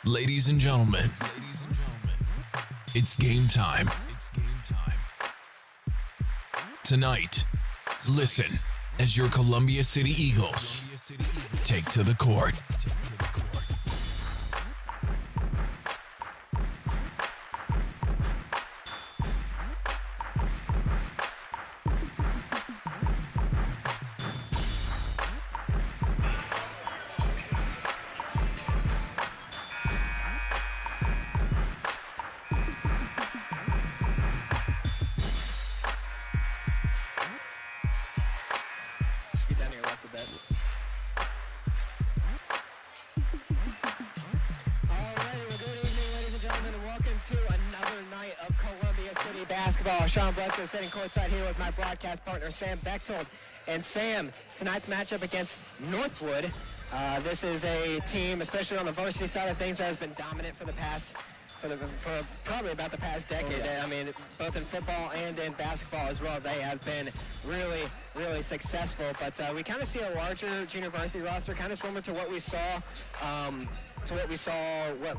Ladies and gentlemen, it's game time. Tonight, listen as your Columbia City Eagles take to the court. Sitting courtside here with my broadcast partner Sam Bechtold. And Sam, tonight's matchup against Northwood. This is a team, especially on the varsity side of things, that has been dominant for probably about the past decade. Oh, yeah. I mean, both in football and in basketball as well, they have been really successful. But we kind of see a larger junior varsity roster, kind of similar to what we saw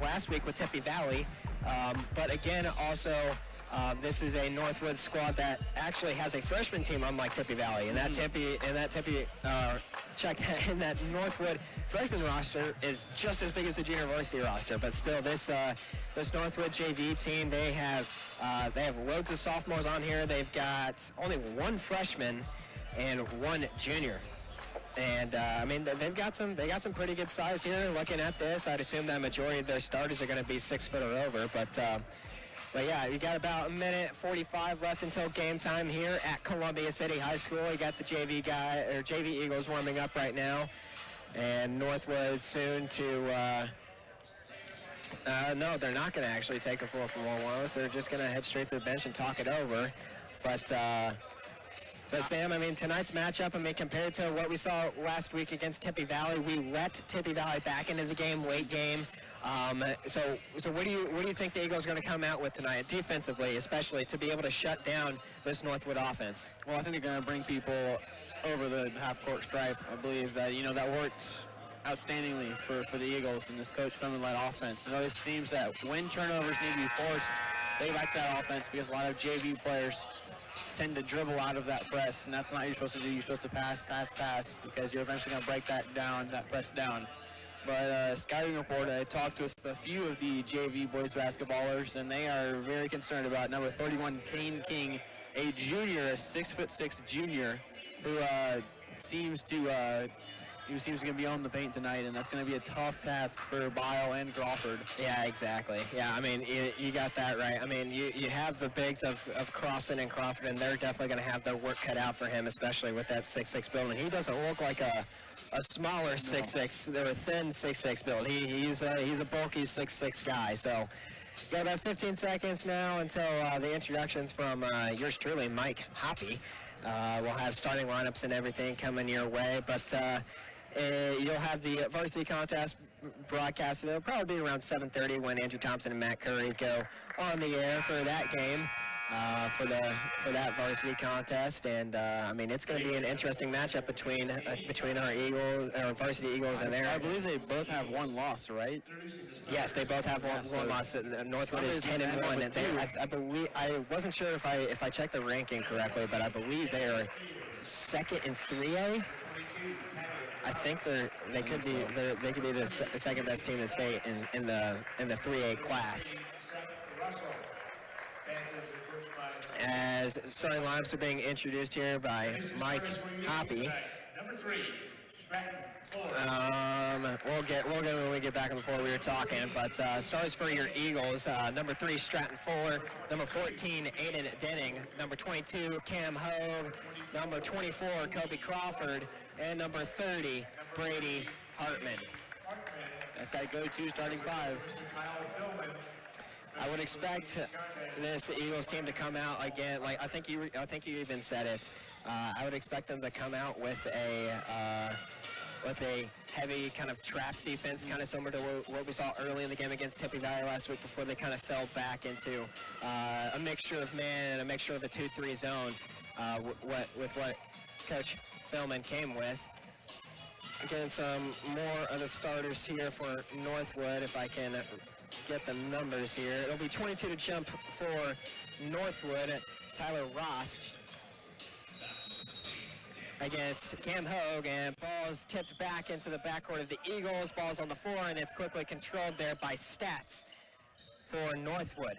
last week with Tempe Valley. But again, also. This is a Northwood squad that actually has a freshman team, unlike Tempe Valley, and that Northwood freshman roster is just as big as the junior varsity roster. But still, this Northwood JV team, they have loads of sophomores on here. They've got only one freshman and one junior. And I mean, they got some pretty good size here. Looking at this, I'd assume that majority of their starters are going to be 6 foot or over, But yeah, you got about a minute 45 left until game time here at Columbia City High School. You got the JV Eagles warming up right now, and Northwood soon to. No, they're not going to actually take a full from Warwaros. They're just going to head straight to the bench and talk it over. But Sam, I mean, tonight's matchup, I mean, compared to what we saw last week against Tempe Valley, we let Tempe Valley back into the game, late game. So what do you think the Eagles are going to come out with tonight, defensively, especially to be able to shut down this Northwood offense? Well, I think they're going to bring people over the half-court stripe. I believe that that worked outstandingly for the Eagles and this Coach Finley-led offense. It always seems that when turnovers need to be forced, they like that offense because a lot of JV players tend to dribble out of that press, and that's not what you're supposed to do. You're supposed to pass, because you're eventually going to break that press down. But scouting report, I talked with a few of the JV boys basketballers, and they are very concerned about number 31, Kane King, a junior, a 6'6" junior, who seems to be on the paint tonight, and that's going to be a tough task for Bile and Crawford. Yeah, exactly. Yeah, I mean, you got that right. I mean, you have the bigs of Crossan and Crawford, and they're definitely going to have their work cut out for him, especially with that 6'6" build. And he doesn't look like a smaller 6'6", they're a thin 6'6" build. He's a bulky 6'6" guy. So got about 15 seconds now until the introductions from yours truly, Mike Hoppy. We'll have starting lineups and everything coming your way, but you'll have the varsity contest broadcast. It'll probably be around 7:30 when Andrew Thompson and Matt Curry go on the air for that game. For that varsity contest, and I mean, it's going to be an interesting matchup between our varsity Eagles and their. I believe they both have one loss, right? Yes, they both have one loss. Northwood is 10-1, and I wasn't sure if I checked the ranking correctly, but I believe they are second in 3A. I think they could be the second best team in the state in the 3A class. As starting lineups are being introduced here by Mike Hoppy. Number 3, Stratton. We'll get when we get back on the floor. We were talking, but stars for your Eagles: number 3, Stratton Fuller; number 14, Aiden Denning; number 22, Cam Hogue; number 24, Kobe Crawford; and number 30, Brady Hartman. That's that go-to starting 5. I would expect this Eagles team to come out again. Like I think you even said it. I would expect them to come out with a heavy kind of trap defense, kind of similar to what we saw early in the game against Tempe Valley last week, before they kind of fell back into a mixture of man and a mixture of a 2-3 zone. With what Coach Philman came with. Getting some more of the starters here for Northwood, if I can get the numbers here. It'll be 22 to jump for Northwood. Tyler Rosk against Cam Hogue, and ball's tipped back into the backcourt of the Eagles. Ball's on the floor, and it's quickly controlled there by Stats for Northwood.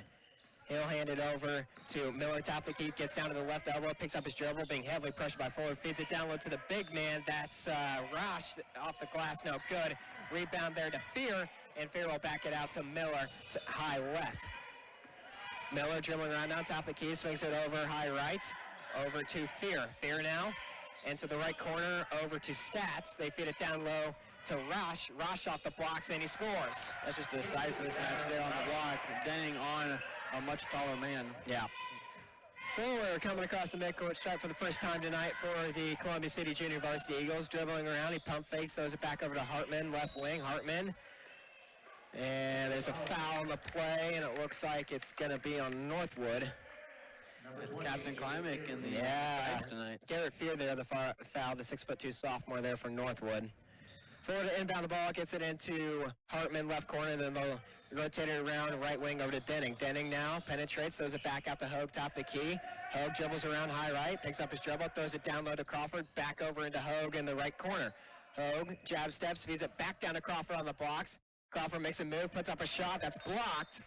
He'll hand it over to Miller. Top of the key, gets down to the left elbow, picks up his dribble, being heavily pressured by Fuller, feeds it down low to the big man. That's Rosh off the glass, no good. Rebound there to Fear, and Fear will back it out to Miller to high left. Miller dribbling around now, top of the key, swings it over high right, over to Fear. Fear now, into the right corner, over to Stats. They feed it down low to Rosh. Rosh off the blocks, and he scores. That's just a size mismatch there on the block. Denning on a much taller man. Yeah. Fuller coming across the midcourt stripe for the first time tonight for the Columbia City Junior Varsity Eagles. Dribbling around, he pump fakes, throws it back over to Hartman, left wing. Hartman. And there's a foul on the play, and it looks like it's going to be on Northwood. It's Captain Klimek in the stripes tonight. Garrett Fear there, the foul, the 6'2" sophomore there for Northwood. Fuller to inbound the ball, gets it into Hartman, left corner, then they'll rotate it around right wing over to Denning. Denning now penetrates, throws it back out to Hogue, top of the key. Hogue dribbles around high right, picks up his dribble, throws it down low to Crawford, back over into Hogue in the right corner. Hogue, jab steps, feeds it back down to Crawford on the blocks. Crawford makes a move, puts up a shot, that's blocked,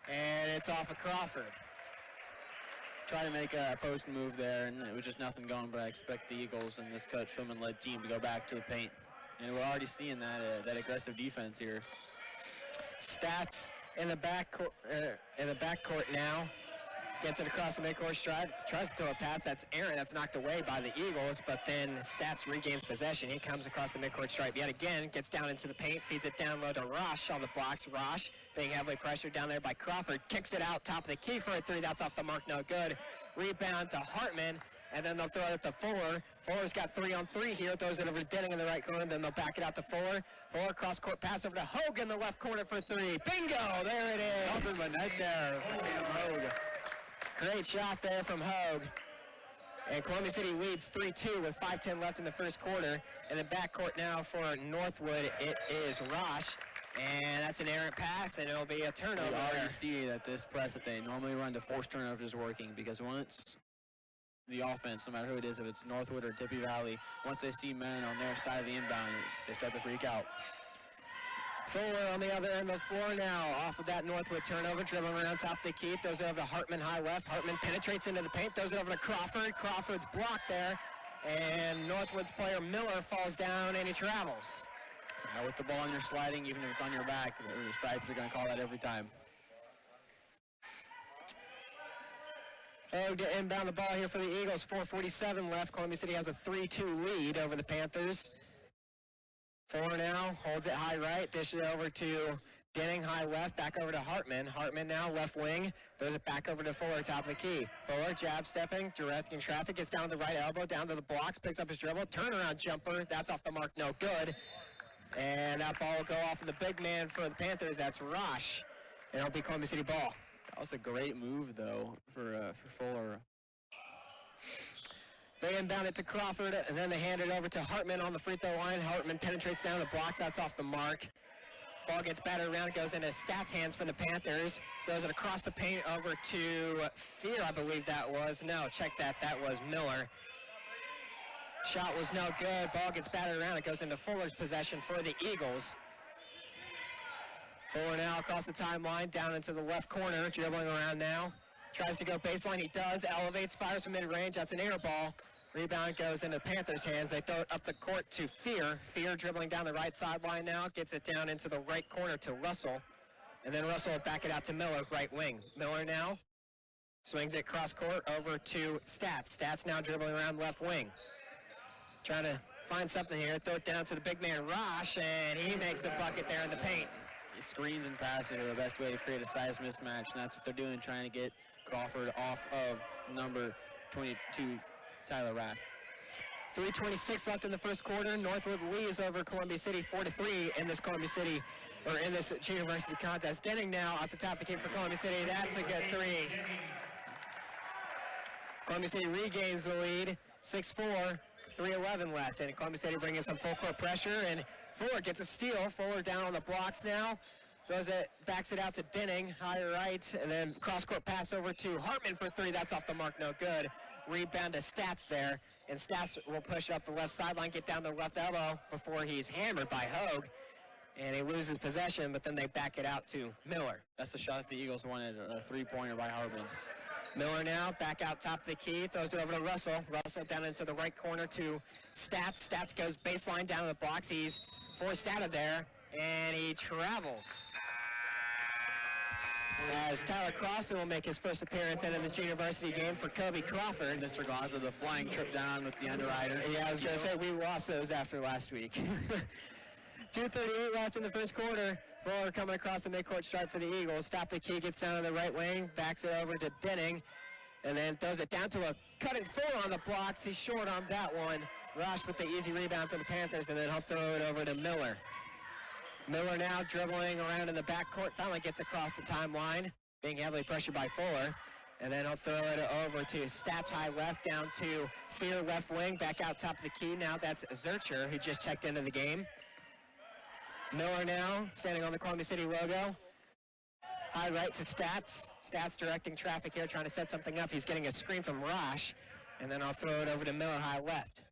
and it's off of Crawford. Try to make a post move there, and it was just nothing going, but I expect the Eagles and this coach Philman-led team to go back to the paint. And we're already seeing that aggressive defense here. Stats in the backcourt now. Gets it across the midcourt stripe. Tries to throw a pass. That's Aaron. That's knocked away by the Eagles, but then Stats regains possession. He comes across the midcourt stripe yet again. Gets down into the paint. Feeds it down low to Rosh on the blocks. Rosh being heavily pressured down there by Crawford. Kicks it out top of the key for a three. That's off the mark. No good. Rebound to Hartman. And then they'll throw it to Fuller. Fuller's got 3-on-3 here. Throws it over to Denning in the right corner. Then they'll back it out to Fuller. Fuller cross-court pass over to Hogue in the left corner for three. Bingo! There it is. Nothing but net there for Cam Hogue. Great shot there from Hogue. And Columbia City leads 3-2 with 5:10 left in the first quarter. In the backcourt now for Northwood, it is Rosh. And that's an errant pass, and it'll be a turnover. You already see that this press that they normally run to force turnovers is working, because once the offense, no matter who it is, if it's Northwood or Tippy Valley, once they see men on their side of the inbound, they start to freak out. Fuller on the other end of the floor now, off of that Northwood turnover, dribbling around top of the key, throws it over to Hartman, high left. Hartman penetrates into the paint, throws it over to Crawford. Crawford's blocked there, and Northwood's player Miller falls down, and he travels. Now with the ball and you're sliding, even if it's on your back, the stripes are going to call that every time. Hogue to inbound the ball here for the Eagles. 4:47 left. Columbia City has a 3-2 lead over the Panthers. Fuller now holds it high right. Dishes it over to Denning, high left. Back over to Hartman. Hartman now left wing. Throws it back over to Fuller, top of the key. Fuller jab stepping, directing traffic. Gets down to the right elbow, down to the blocks. Picks up his dribble. Turnaround jumper. That's off the mark. No good. And that ball will go off of the big man for the Panthers. That's Rosh. And it'll be Columbia City ball. That was a great move, though, for Fuller. They inbound it to Crawford, and then they hand it over to Hartman on the free throw line. Hartman penetrates down the blocks. That's off the mark. Ball gets battered around, goes into Stats' hands for the Panthers. Throws it across the paint over to Fear, I believe that was. No, check that. That was Miller. Shot was no good. Ball gets battered around. It goes into Fuller's possession for the Eagles. Fuller now across the timeline, down into the left corner, dribbling around now. Tries to go baseline. He does. Elevates, fires from mid-range. That's an air ball. Rebound goes into the Panthers' hands. They throw it up the court to Fear. Fear dribbling down the right sideline now. Gets it down into the right corner to Russell. And then Russell will back it out to Miller, right wing. Miller now swings it cross court over to Stats. Stats now dribbling around left wing. Trying to find something here. Throw it down to the big man, Rosh, and he makes a bucket there in the paint. Screens and passes are the best way to create a size mismatch, and that's what they're doing, trying to get Crawford off of number 22, Tyler Rath. 3:26 left in the first quarter. Northwood leads over Columbia City 4-3 in this in this junior varsity contest. Denning now at the top of the key for Columbia City. That's a good three. Columbia City regains the lead, 6-4. 3:11 left, and Columbia City bringing some full court pressure, and Fuller gets a steal. Fuller down on the blocks now. Throws it, backs it out to Denning, high right, and then cross-court pass over to Hartman for three. That's off the mark, no good. Rebound to Stats there, and Stats will push it up the left sideline, get down the left elbow before he's hammered by Hogue, and he loses possession, but then they back it out to Miller. That's the shot that the Eagles wanted, a three-pointer by Hartman. Miller now back out top of the key, throws it over to Russell. Russell down into the right corner to Stats. Stats goes baseline down to the blocks. He's forced out of there, and he travels. As Tyler Crossan will make his first appearance into this junior varsity game for Kobe Crawford. Mr. Gaza, the flying trip down with the underwriters. Yeah, I was going to say we lost those after last week. 2:38 left in the first quarter. Fuller coming across the midcourt stripe for the Eagles. Stop the key, gets down to the right wing, backs it over to Denning, and then throws it down to a cutting Fuller on the blocks. He's short on that one. Rush with the easy rebound for the Panthers, and then he'll throw it over to Miller. Miller now dribbling around in the backcourt, finally gets across the timeline, being heavily pressured by Fuller. And then he'll throw it over to Stats high left, down to Fear left wing, back out top of the key. Now that's Zurcher, who just checked into the game. Miller now standing on the Columbia City logo. High right to Stats. Stats directing traffic here, trying to set something up. He's getting a screen from Rosh. And then I'll throw it over to Miller high left.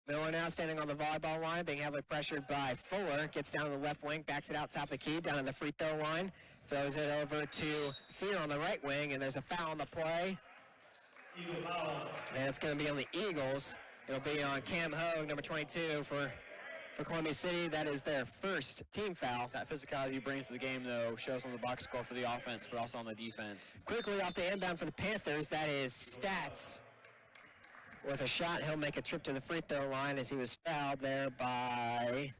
Miller now standing on the volleyball line, being heavily pressured by Fuller. Gets down to the left wing, backs it out top of the key, down to the free throw line. Throws it over to Fear on the right wing, and there's a foul on the play. Eagle foul. And it's going to be on the Eagles. It'll be on Cam Hogue, number 22 for Columbia City. That is their first team foul. That physicality he brings to the game, though, shows on the box score for the offense, but also on the defense. Quickly off the inbound for the Panthers, that is Stats. With a shot, he'll make a trip to the free throw line as he was fouled there by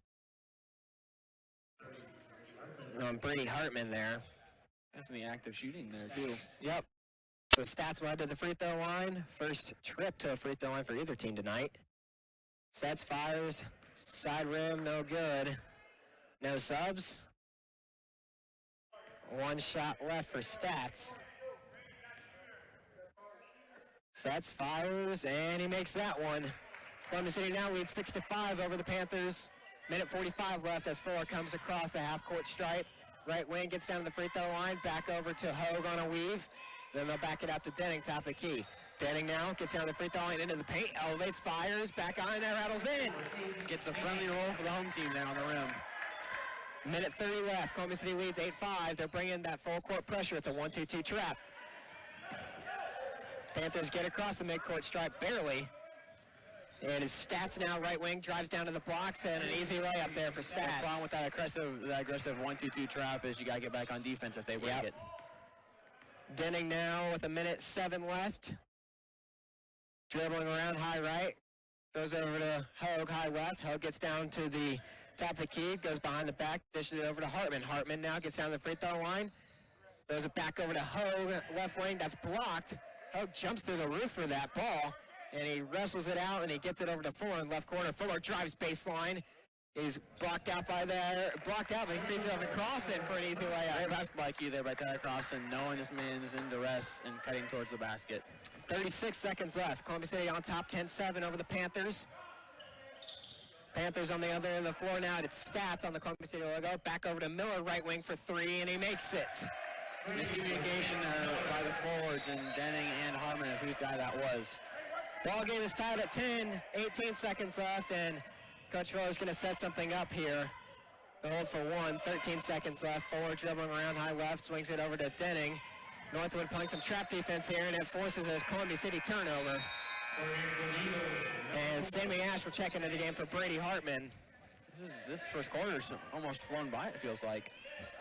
Brady Hartman there. That's in the act of shooting there, too. Yep. So Stats will head to the free throw line. First trip to a free throw line for either team tonight. Stats fires, side rim, no good. No subs. One shot left for Stats. Stats fires, and he makes that one. Columbia City now leads 6-5 over the Panthers. Minute 45 left as Fuller comes across the half-court stripe. Right wing gets down to the free throw line, back over to Hogue on a weave. Then they'll back it out to Denning, top of the key. Denning now gets down to the free throw line, into the paint, elevates, fires, back on, and that rattles in. Gets a friendly roll for the home team there on the rim. Minute 30 left. Columbia City leads 8-5. They're bringing that full court pressure. It's a 1-2-2 trap. Panthers get across the midcourt stripe barely. And his Stats now right wing, drives down to the blocks, and an easy layup there for Stats. The problem with that aggressive 1-2-2 trap is you got to get back on defense if they break it. Denning now with a minute 7 left. Dribbling around high right. Goes over to Hogue high left. Hogue gets down to the top of the key, goes behind the back, dishes it over to Hartman. Hartman now gets down to the free throw line. Throws it back over to Hogue, left wing, that's blocked. Hogue jumps through the roof for that ball, and he wrestles it out, and he gets it over to Fuller in left corner. Fuller drives baseline. He's blocked out, but he feeds it over to Crossan for an easy layup. Great basketball IQ there by Tyler Crossan, knowing this man is in duress and cutting towards the basket. 36 seconds left. Columbia City on top, 10-7 over the Panthers. Panthers on the other end of the floor now. It's Stats on the Columbia City logo. Back over to Miller, right wing for three, and he makes it. Miscommunication there by the forwards and Denning and Hartman of whose guy that was. Ball game is tied at 10, 18 seconds left, and Coach Fuller's going to set something up here. The hold for one, 13 seconds left. Fuller dribbling around high left, swings it over to Denning. North Wood playing some trap defense here, and it forces a Columbia City turnover. And Sammy Ash will check into the game for Brady Hartman. This first quarter's almost flown by, it feels like.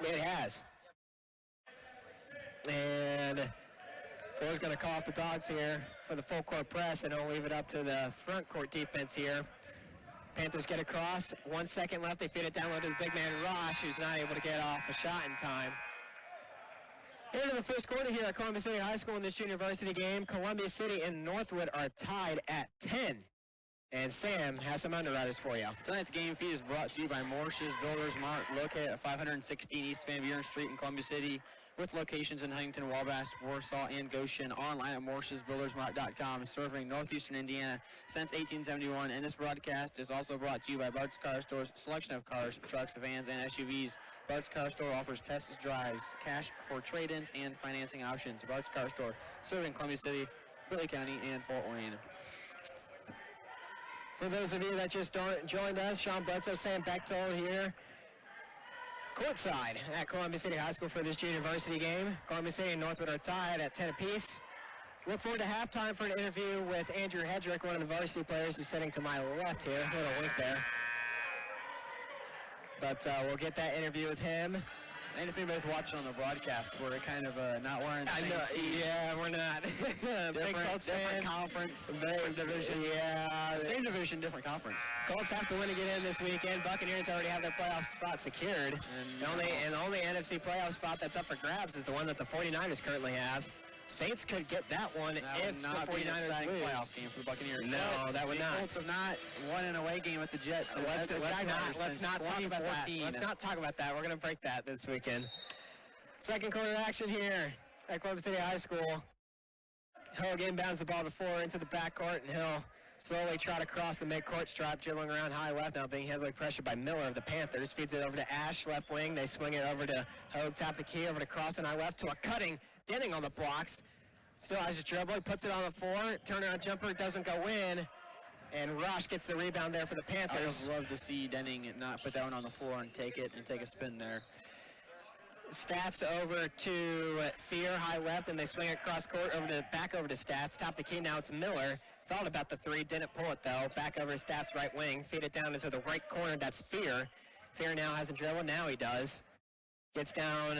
It has. And Fuller's going to call off the Dogs here for the full court press, and he'll leave it up to the front court defense here. Panthers get across. 1 second left. They feed it down low to the big man, Rosh, who's not able to get off a shot in time. Into the first quarter here at Columbia City High School in this junior varsity game. Columbia City and Northwood are tied at 10. And Sam has some underwriters for you. Tonight's game feed is brought to you by Morse's Builders Mart, located at 516 East Van Buren Street in Columbia City. with locations in Huntington, Wabash, Warsaw, and Goshen. Online at MorrisBuildersMart.com, serving northeastern Indiana since 1871. And this broadcast is also brought to you by Bart's Car Store's selection of cars, trucks, vans, and SUVs. Bart's Car Store offers test drives, cash for trade-ins, and financing options. Bart's Car Store, serving Columbia City, Whitley County, and Fort Wayne. For those of you that just joined us, Sean Bledsoe, Sam Bechtold here, courtside at Columbia City High School for this junior varsity game. Columbia City and Northwood are tied at 10 apiece. Look forward to halftime for an interview with Andrew Hedrick, one of the varsity players who's sitting to my left here. A little link there. But we'll get that interview with him. And if anybody's watching on the broadcast, we're kind of not wearing the same team. Yeah, we're not. Big Colts different fan. Conference, Different division. Yeah. same division, different conference. Colts have to win to get in this weekend. Buccaneers already have their playoff spot secured. And the only NFC playoff spot that's up for grabs is the one that the 49ers currently have. Saints could get that one if the 49ers lose. Playoff game for the Buccaneers. No, that would not. The Colts have not won an away game with the Jets. Let's not talk about that. Let's not talk about that. We're going to break that this weekend. Second quarter action here at Columbia City High School. Hogue inbounds the ball to Four into the backcourt, and he'll slowly trot across the midcourt stripe, dribbling around high left, now being heavily pressured by Miller of the Panthers. Feeds it over to Ash, left wing. They swing it over to Hogue, top the key, over to Cross and high left to a cutting Denning on the blocks. Still has his dribble. He puts it on the floor. Turnaround jumper doesn't go in. And Rosh gets the rebound there for the Panthers. I would love to see Denning not put that one on the floor and take a spin there. Stats over to Fear, high left, and they swing it cross court back over to Stats. Top the key, now it's Miller. Thought about the three, didn't pull it though. Back over to Stats, right wing. Feed it down into the right corner, that's Fear. Fear now hasn't dribbled, now he does. Gets down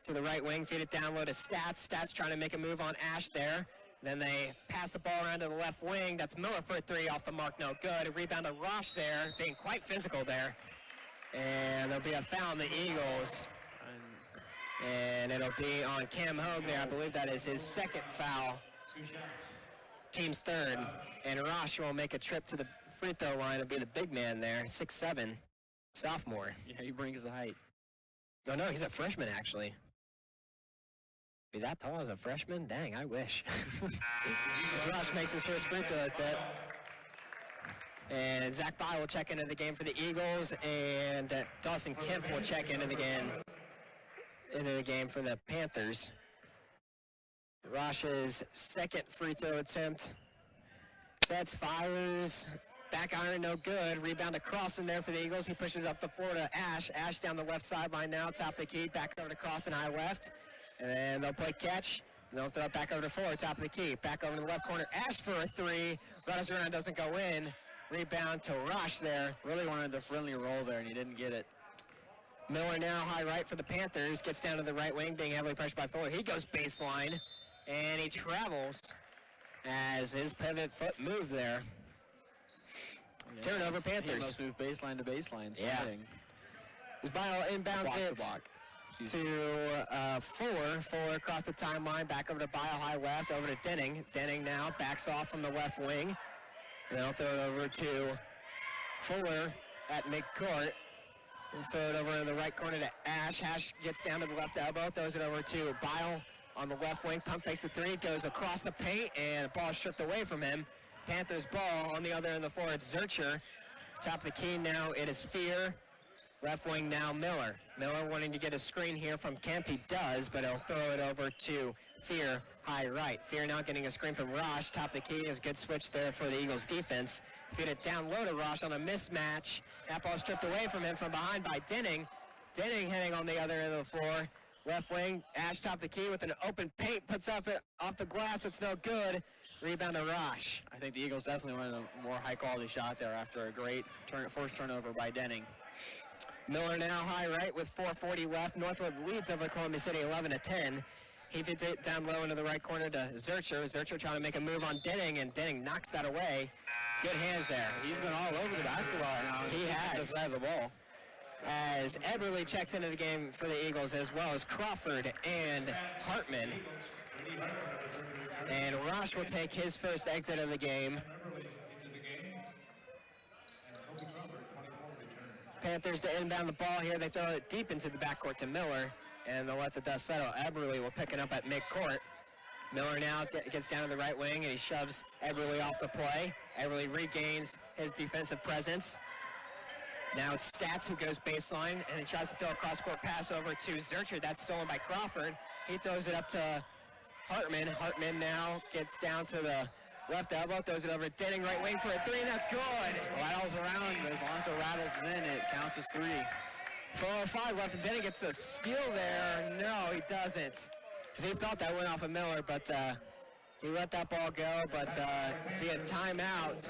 to the right wing, feed it down low to Stats. Stats trying to make a move on Ash there. Then they pass the ball around to the left wing. That's Miller for a three, off the mark, no good. A rebound to Rosh there, being quite physical there. And there'll be a foul on the Eagles. And it'll be on Cam Hogue there. I believe that is his second foul. Team's third. And Rosh will make a trip to the free throw line. It'll be the big man there, 6'7", sophomore. Yeah, he brings the height. No, he's a freshman actually. Be that tall as a freshman? Dang, I wish. Rosh makes his first free throw, that's it. And Zach Bye will check into the game for the Eagles, and Dawson Kemp will check into the game for the Panthers. Rosh's second free throw attempt. Sets, fires, back iron, no good. Rebound across in there for the Eagles. He pushes up the floor to Ash. Ash down the left sideline now, top the key, back over to Cross and high left. And then they'll play catch. And they'll throw it back over to Four, top of the key. Back over to the left corner. Ash for a three. Runs around, doesn't go in. Rebound to Rosh there. Really wanted the friendly roll there, and he didn't get it. Miller now high right for the Panthers. Gets down to the right wing, being heavily pressured by Fuller. He goes baseline, and he travels as his pivot foot moved there. Yeah, turnover Panthers. He must move baseline to baseline. Sliding. His ball inbounds it to Fuller across the timeline, back over to Bile, high left, over to Denning. Denning now backs off from the left wing. And they'll throw it over to Fuller at midcourt. And throw it over in the right corner to Ash. Ash gets down to the left elbow, throws it over to Bile on the left wing. Pump fakes the three, goes across the paint, and the ball is stripped away from him. Panthers ball on the other end of the floor. It's Zurcher. Top of the key now, it is Fear. Left wing now, Miller. Miller wanting to get a screen here from Kemp. He does, but he'll throw it over to Fear, high right. Fear now getting a screen from Rosh. Top of the key is a good switch there for the Eagles defense. Feed it down low to Rosh on a mismatch. That ball stripped away from him from behind by Denning. Denning heading on the other end of the floor. Left wing, Ash top the key with an open paint. Puts up it off the glass. It's no good. Rebound to Rosh. I think the Eagles definitely wanted a more high-quality shot there after a great forced turnover by Denning. Miller now high right with 4:40 left. Northwood leads over Columbia City 11-10. He feeds it down low into the right corner to Zurcher. Zurcher trying to make a move on Denning, and Denning knocks that away. Good hands there. He's been all over the basketball now. He has. Side of the ball. As Eberle checks into the game for the Eagles, as well as Crawford and Hartman. And Rosh will take his first exit of the game. Panthers to inbound the ball here. They throw it deep into the backcourt to Miller. and they'll let the dust settle. Eberly will pick it up at midcourt. Miller now gets down to the right wing, and he shoves Eberly off the play. Eberly regains his defensive presence. Now it's Stats who goes baseline, and he tries to throw a cross-court pass over to Zurcher. That's stolen by Crawford. He throws it up to Hartman. Hartman now gets down to the left elbow, throws it over to Denning, right wing for a three, and that's good. Rattles around, but as long as it rattles in, it counts as 3. 4:05 left, and Denning gets a steal there. No, he doesn't. Because he thought that went off of Miller, but he let that ball go, but be a timeout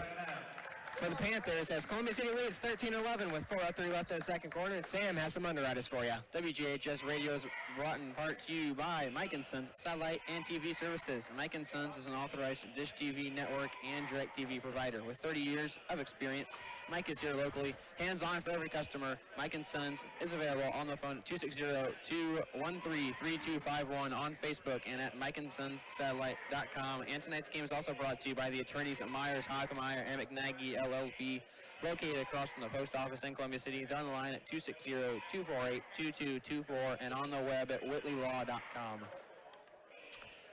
for the Panthers as Columbia City leads 13-11 with 4:03 left in the second quarter, and Sam has some underwriters for you. WJHS Radio is brought in part to you by Mike & Sons Satellite and TV Services. Mike & Sons is an authorized Dish TV network and direct TV provider. With 30 years of experience, Mike is here locally, hands-on for every customer. Mike & Sons is available on the phone at 260-213-3251 on Facebook and at MikeandSonsSatellite.com. And tonight's game is also brought to you by the attorneys at Myers, Hockmeyer, and McNaghy LLP, located across from the post office in Columbia City. They're on the line at 260-248-2224 and on the web at whitleylaw.com.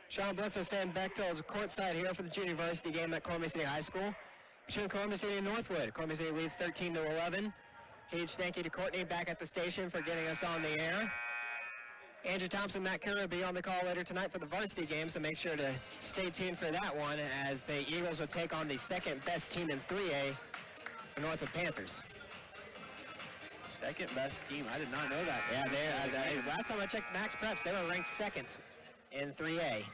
Sean Bledsoe, Sam Bechtold courtside here for the junior varsity game at Columbia City High School between Columbia City and Northwood. Columbia City leads 13-11. Huge thank you to Courtney back at the station for getting us on the air. Andrew Thompson, Matt Kerr will be on the call later tonight for the varsity game, so make sure to stay tuned for that one as the Eagles will take on the second best team in 3A, the North Wood Panthers. Second best team. I did not know that. Yeah, last time I checked Max Preps, they were ranked second in 3A.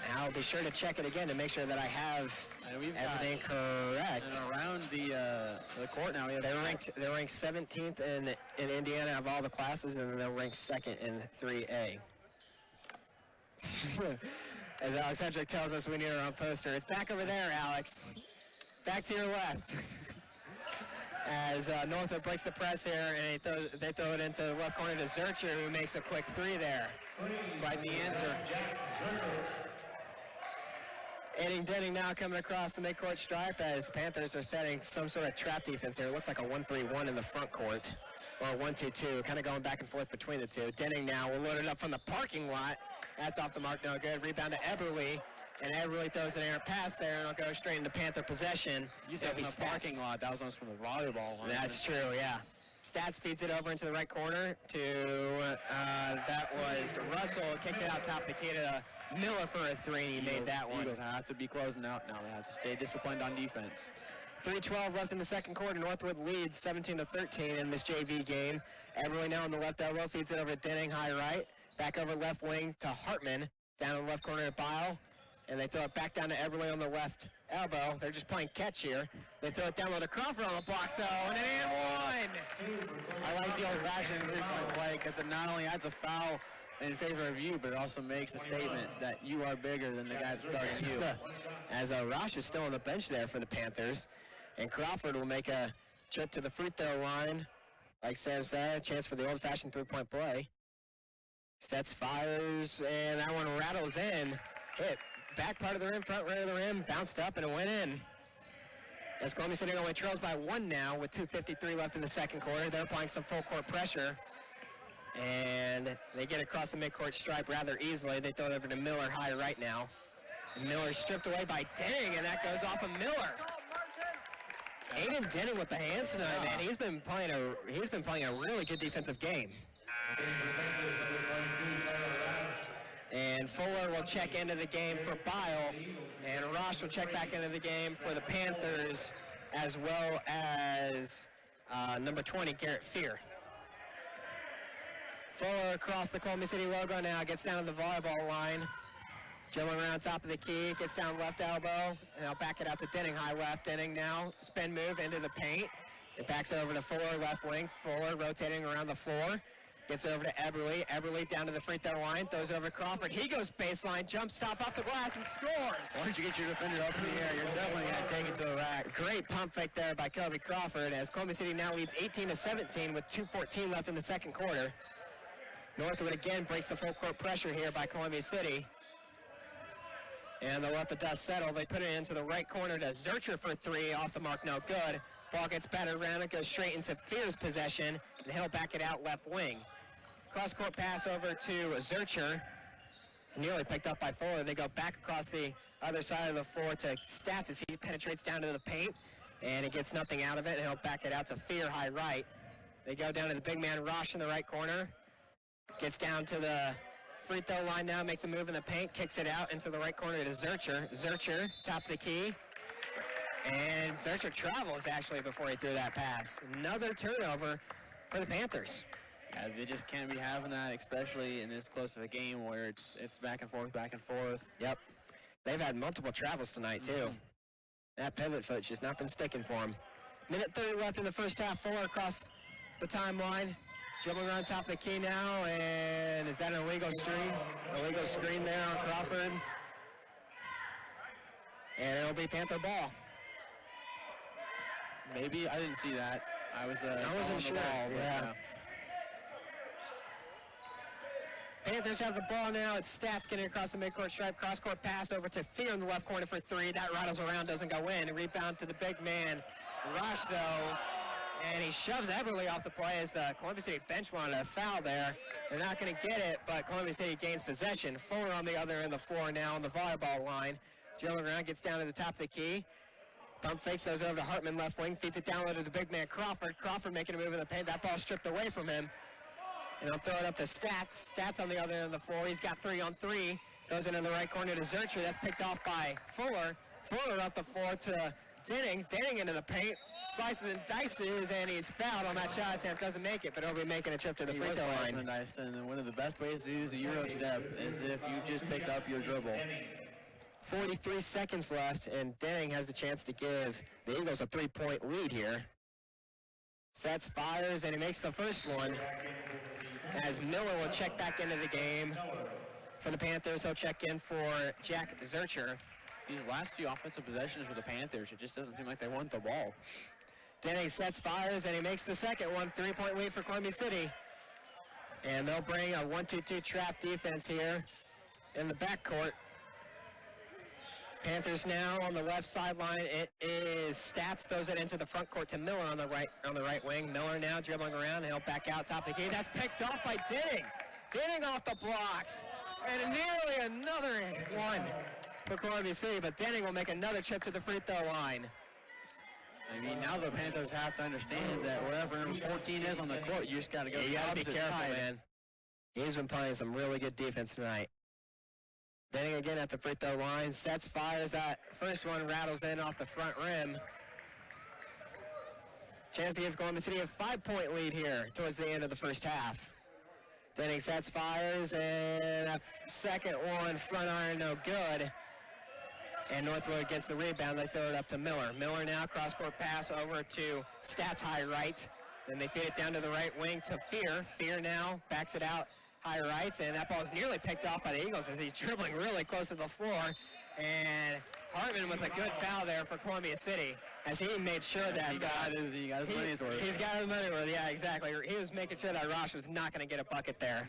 And I'll be sure to check it again to make sure that I have everything correct. And around the court now, we have they're ranked 17th in Indiana of all the classes, and they're ranked second in 3A. As Alex Hedrick tells us, we need our own poster. It's back over there, Alex. Back to your left. As Northwood breaks the press here, and they throw it into the left corner to Zurcher, who makes a quick three there. Quite the answer. Aiding Denning now coming across the midcourt stripe as Panthers are setting some sort of trap defense here. It looks like a 1-3-1 in the front court, or a 1-2-2, kind of going back and forth between the two. Denning now will load it up from the parking lot. That's off the mark, no good. Rebound to Eberly, and Eberly throws an errant pass there, and it'll go straight into Panther possession. You said from the parking lot. That was almost from the volleyball line. That's true, yeah. Stats feeds it over into the right corner to, that was Russell, kicked it out top of the key to Miller for a three, and he made that one. Eagles have to be closing out now. They have to stay disciplined on defense. 3:12 left in the second quarter. Northwood leads 17-13 in this JV game. Eberly now on the left elbow, feeds it over to Denning, high right. Back over left wing to Hartman. Down in the left corner to Bile. And they throw it back down to Eberly on the left elbow. They're just playing catch here. They throw it down low to Crawford on the blocks, though, and one! I like the old-fashioned three-point play because it not only adds a foul in favor of you, but it also makes a statement that you are bigger than the guy that's guarding you. As Rosh is still on the bench there for the Panthers. And Crawford will make a trip to the free throw line. Like Sam said, a chance for the old-fashioned three-point play. Sets, fires, and that one rattles in. Hit back part of the rim, front right of the rim, bounced up, and it went in. As Columbia City only trails by one now with 2:53 left in the second quarter. They're applying some full-court pressure. And they get across the midcourt stripe rather easily. They throw it over to Miller high right now. Miller's stripped away by Denning, and that goes off of Miller. Aiden Denning with the hands tonight, man. He's been playing a really good defensive game. And Fuller will check into the game for Bile, and Ross will check back into the game for the Panthers, as well as number 20, Garrett Fear. Fuller across the Columbia City logo now, gets down to the volleyball line. Dribbling around top of the key, gets down left elbow, and I'll back it out to Denning, high left. Denning now, spin move into the paint. It backs over to Fuller, left wing. Fuller rotating around the floor. Gets over to Eberly. Eberly down to the free throw line, throws over to Crawford. He goes baseline, jump stop off the glass, and scores. Why don't you get your defender up in the air? You're definitely going to take it to the rack. Great pump fake there by Kobe Crawford as Columbia City now leads 18-17 with 2:14 left in the second quarter. Northwood again breaks the full court pressure here by Columbia City. And they'll let the dust settle. They put it into the right corner to Zurcher for three, off the mark, no good. Ball gets battered around, it goes straight into Fear's possession, and he'll back it out left wing. Cross-court pass over to Zurcher. It's nearly picked up by Fuller. They go back across the other side of the floor to Stats as he penetrates down to the paint, and he gets nothing out of it, and he'll back it out to Fear high right. They go down to the big man Rosh in the right corner. Gets down to the free throw line now, makes a move in the paint, kicks it out into the right corner to Zurcher. Zurcher, top of the key. And Zurcher travels, actually, before he threw that pass. Another turnover for the Panthers. Yeah, they just can't be having that, especially in this close of a game where it's back and forth, back and forth. Yep. They've had multiple travels tonight, too. That pivot foot's just not been sticking for them. Minute 30 left in the first half. Fuller across the timeline. Dribbling around top of the key now, and is that an illegal screen? Illegal screen there on Crawford. And it'll be Panther ball. Maybe, I didn't see that. I wasn't sure. Yeah. Panthers have the ball now. It's Stats getting across the midcourt stripe. Cross-court pass over to Fear in the left corner for three. That rattles around, doesn't go in. Rebound to the big man, Rush, though. And he shoves Eberly off the play as the Columbia City bench wanted a foul there. They're not going to get it, but Columbia City gains possession. Fuller on the other end of the floor now on the volleyball line. Dribbling around, gets down to the top of the key. Pump fakes those over to Hartman, left wing. Feeds it down low to the big man, Crawford. Crawford making a move in the paint. That ball stripped away from him. And he'll throw it up to Stats. Stats on the other end of the floor. He's got 3-on-3. Goes into the right corner to Zurcher. That's picked off by Fuller. Fuller up the floor to Denning. Denning into the paint. Slices and dices, and he's fouled on that shot attempt. Doesn't make it, but he'll be making a trip to the free throw line. And one of the best ways to use a Euro step is if you just picked up your dribble. 43 seconds left, and Denning has the chance to give the Eagles a 3-point lead here. Sets, fires, and he makes the first one. As Miller will check back into the game. For the Panthers, he'll check in for Jack Zurcher. These last few offensive possessions for the Panthers, it just doesn't seem like they want the ball. Denning sets, fires, and he makes the second one. 3-point lead for Columbia City. And they'll bring a 1-2-2 trap defense here in the backcourt. Panthers now on the left sideline. It is Stats, throws it into the front court to Miller on the right wing. Miller now dribbling around, and he'll back out top of the key. That's picked off by Denning. Denning off the blocks. And nearly another one for Columbia City, but Denning will make another trip to the free throw line. I mean, now the Panthers have to understand that wherever number 14 is on the court, you just got to go. Yeah, you got to be careful, man. He's been playing some really good defense tonight. Denning again at the free throw line. Sets, fires. That first one rattles in off the front rim. Chance to give Columbia City a 5-point lead here towards the end of the first half. Denning sets, fires, and a second one, front iron, no good. And Northwood gets the rebound. They throw it up to Miller. Miller now cross-court pass over to Stats high right. Then they feed it down to the right wing to Fear. Fear now backs it out high right, and that ball is nearly picked off by the Eagles as he's dribbling really close to the floor. And Hartman with a good foul there for Columbia City as he made sure that he got his money's worth. He's got his money's worth, yeah, exactly. He was making sure that Rosh was not going to get a bucket there.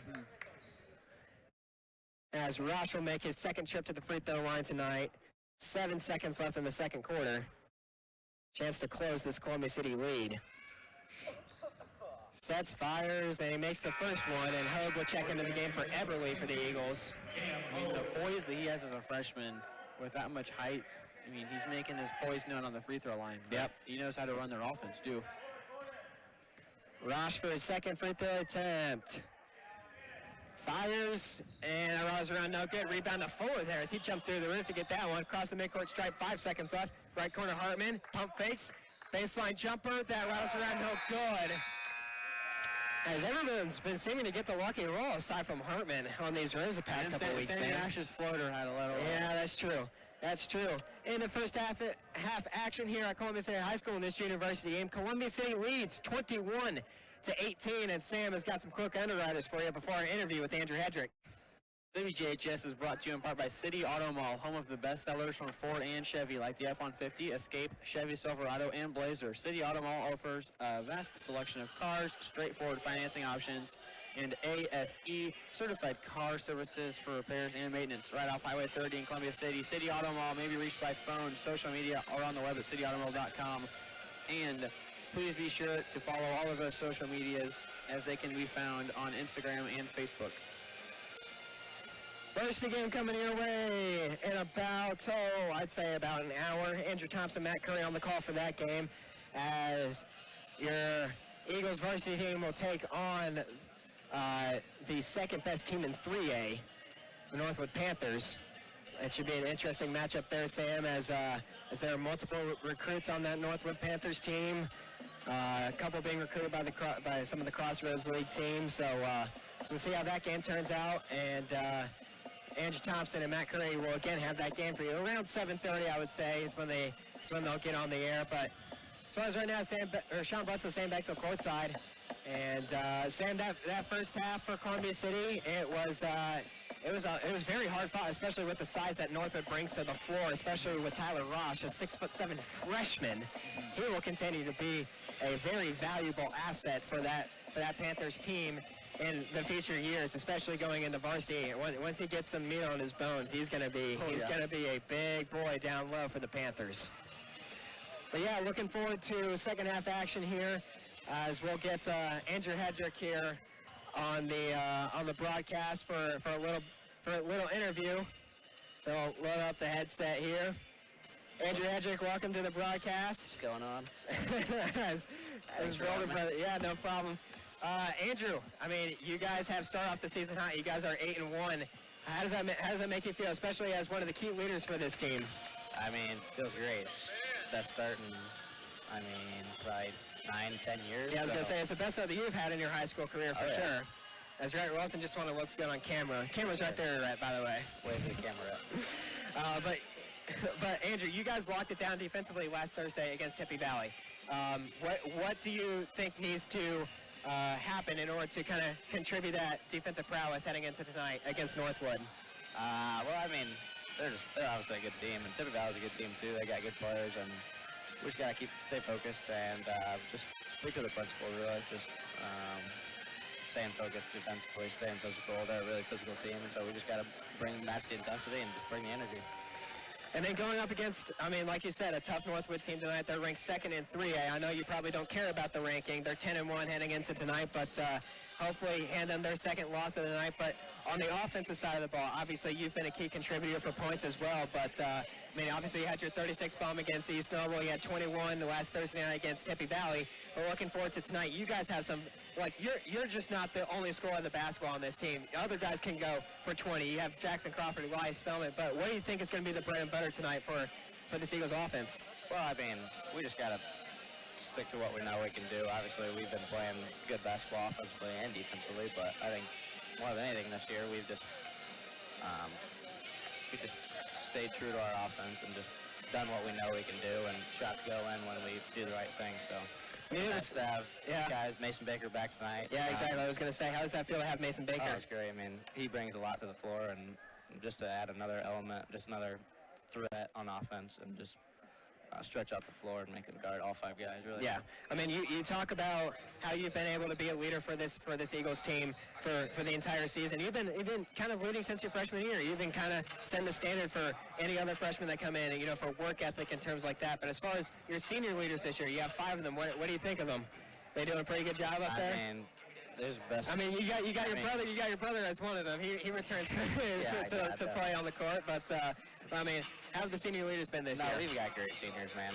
As Rosh will make his second trip to the free throw line tonight. 7 seconds left in the second quarter. Chance to close this Columbia City lead. Sets, fires, and he makes the first one, and Hogue will check into the game for Eberly for the Eagles. I mean, the poise that he has as a freshman with that much height, I mean, he's making his poise known on the free throw line. Yep. He knows how to run their offense, too. Rosh for his second free throw attempt. Fires, and rolls around, no good. Rebound to Fuller there as he jumped through the roof to get that one. Across the midcourt stripe, 5 seconds left. Right corner, Hartman, pump fakes. Baseline jumper, that rattles around, no good. As everyone's been seeming to get the lucky roll aside from Hartman on these rims the past couple of weeks. Sandy Ash's floater had a little. Yeah, that's true. That's true. In the first half action here at Columbia City High School in this university game, Columbia City leads 21-18, and Sam has got some quick underwriters for you before our interview with Andrew Hedrick. WJHS is brought to you in part by City Auto Mall, home of the best sellers from Ford and Chevy, like the F-150, Escape, Chevy Silverado, and Blazer. City Auto Mall offers a vast selection of cars, straightforward financing options, and ASE, certified car services for repairs and maintenance, right off Highway 30 in Columbia City. City Auto Mall may be reached by phone, social media, or on the web at cityautomall.com. And please be sure to follow all of our social medias as they can be found on Instagram and Facebook. Varsity game coming your way in about, I'd say about an hour. Andrew Thompson, Matt Curry on the call for that game as your Eagles varsity team will take on the second best team in 3A, the North Wood Panthers. It should be an interesting matchup there, Sam, as there are multiple recruits on that North Wood Panthers team. A couple being recruited by some of the Crossroads League teams. So we'll see how that game turns out. And Andrew Thompson and Matt Curry will again have that game for you around 7:30. I would say is when they'll get on the air. But as far as right now, Sean Butts is saying back to courtside. And Sam, that first half for Columbia City, it was very hard fought, especially with the size that Northwood brings to the floor, especially with Tyler Rosh, a 6'7" freshman. He will continue to be a very valuable asset for that Panthers team in the future years, especially going into varsity. Once he gets some meat on his bones, he's gonna be a big boy down low for the Panthers. But yeah, looking forward to second half action here, as we'll get Andrew Hedrick here on the broadcast for a little interview. So I'll load up the headset here. Andrew Hedrick, welcome to the broadcast. What's going on? as Golden brother. Yeah, no problem. Andrew, I mean, you guys have started off the season hot. You guys are 8-1. How does that make you feel, especially as one of the key leaders for this team? I mean, it feels great. It's the best start in, probably 9-10 years. Yeah, I was going to say, it's the best start that you've had in your high school career for sure. As Grant Wilson just want to look good on camera. Camera's right there, by the way. Wave the camera up. But Andrew, you guys locked it down defensively last Thursday against Tippy Valley. What do you think needs to happen in order to kind of contribute that defensive prowess heading into tonight against Northwood? They're obviously a good team, and Tippy Valley's a good team too. They got good players, and we just gotta stay focused and just stick to the principles. Really, just staying focused defensively, staying physical. They're a really physical team, and so we just gotta match the intensity and just bring the energy. And then going up against, like you said, a tough Northwood team tonight. They're ranked second in 3A. I know you probably don't care about the ranking. They're 10-1 heading into tonight, but hopefully hand them their second loss of the night. But on the offensive side of the ball, obviously you've been a key contributor for points as well. But, obviously you had your 36 bomb against East Noble. You had 21 the last Thursday night against Tippy Valley. We're looking forward to tonight. You guys have some, you're just not the only scorer of the basketball on this team. Other guys can go for 20. You have Jackson Crawford, Elias Spellman. But what do you think is going to be the bread and butter tonight for this Eagles offense? Well, we just got to stick to what we know we can do. Obviously, we've been playing good basketball offensively and defensively, but I think more than anything this year, we just stayed true to our offense and just done what we know we can do, and shots go in when we do the right thing. So nice to have guys, Mason Baker back tonight. Yeah, exactly. I was going to say, how does that feel to have Mason Baker? Oh, it's great. He brings a lot to the floor, and just to add another element, just another threat on offense, and just stretch out the floor and make them guard all five guys, really. Yeah. You talk about how you've been able to be a leader for this Eagles team for the entire season. You've been kind of leading since your freshman year. You've been kind of setting the standard for any other freshmen that come in, and, for work ethic and terms like that. But as far as your senior leaders this year, you have 5 of them. What do you think of them? They doing a pretty good job up there? There's best. You got your brother. You got your brother as one of them. He returns to play on the court. But how have the senior leaders been this year? We've got great seniors, man.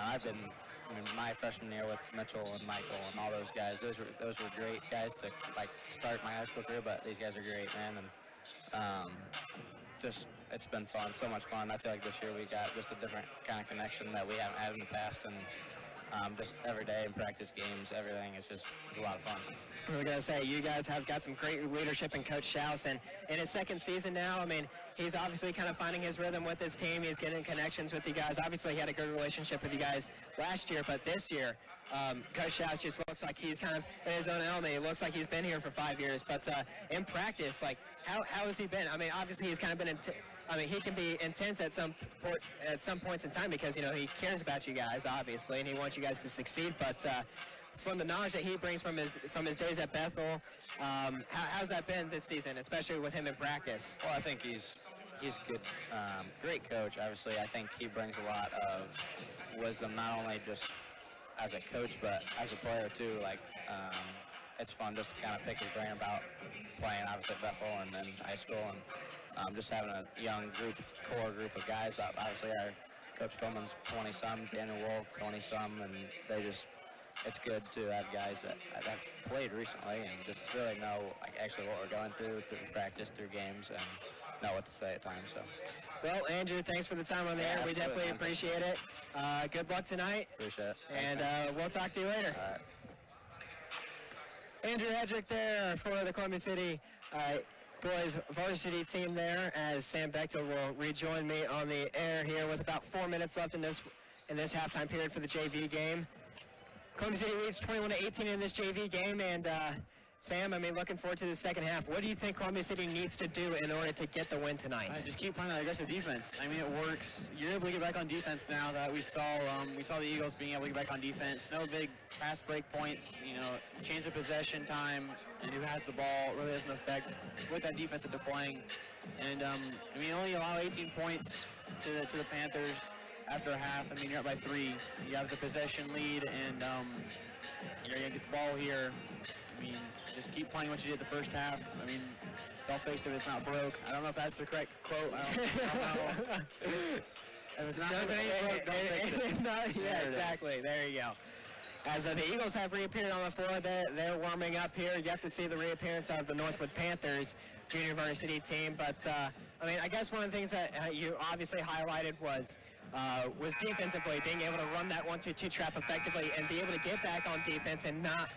I've been my freshman year with Mitchell and Michael and all those guys. Those were great guys to start my high school career. But these guys are great, man. And it's been fun, so much fun. I feel like this year we got just a different kind of connection that we haven't had in the past, and just every day in practice games, everything it's a lot of fun. I was going to say, you guys have got some great leadership in Coach Schaus, and in his second season now, he's obviously kind of finding his rhythm with his team. He's getting connections with you guys. Obviously, he had a good relationship with you guys last year, but this year, Coach Schaus just looks like he's kind of in his own element. He looks like he's been here for 5 years, but in practice, how has he been? Obviously, he's kind of been he can be intense at some points in time because, he cares about you guys, obviously, and he wants you guys to succeed. But from the knowledge that he brings from his days at Bethel, how's that been this season, especially with him in practice? Well, I think he's good, great coach. Obviously, I think he brings a lot of wisdom, not only just as a coach, but as a player too. Like it's fun just to kind of pick his brain about playing, obviously at Bethel and then high school, and just having a young core group of guys. Obviously, our Coach Philman's 20-some, Daniel Wolf 20-some, and it's good to have guys that have played recently and just really know like actually what we're going through practice, through games, and know what to say at times. So. Well, Andrew, thanks for the time on the air. We definitely appreciate it. Good luck tonight. Appreciate it. And we'll talk to you later. All right. Andrew Hedrick there for the Columbia City boys varsity team there, as Sam Bechtel will rejoin me on the air here with about 4 minutes left in this halftime period for the JV game. Columbia City leads 21-18 in this JV game, and Sam, I mean, looking forward to the second half. What do you think Columbia City needs to do in order to get the win tonight? Just keep playing that aggressive defense. I mean, it works. You're able to get back on defense now that we saw the Eagles being able to get back on defense. No big fast break points, change of possession time, and who has the ball really doesn't affect with that defense that they're playing. And, only allow 18 points to the Panthers after a half. I mean, you're up by 3. You have the possession lead, and you're going to get the ball here. I mean, just keep playing what you did the first half. I mean, don't fix it if it's not broke. I don't know if that's the correct quote. I don't know. If it's not broke, don't fix it. Yeah, exactly. There you go. As the Eagles have reappeared on the floor, they're warming up here. You have to see the reappearance of the North Wood Panthers junior varsity team. But, I guess one of the things that you obviously highlighted was defensively, being able to run that 1-2 trap effectively and be able to get back on defense and not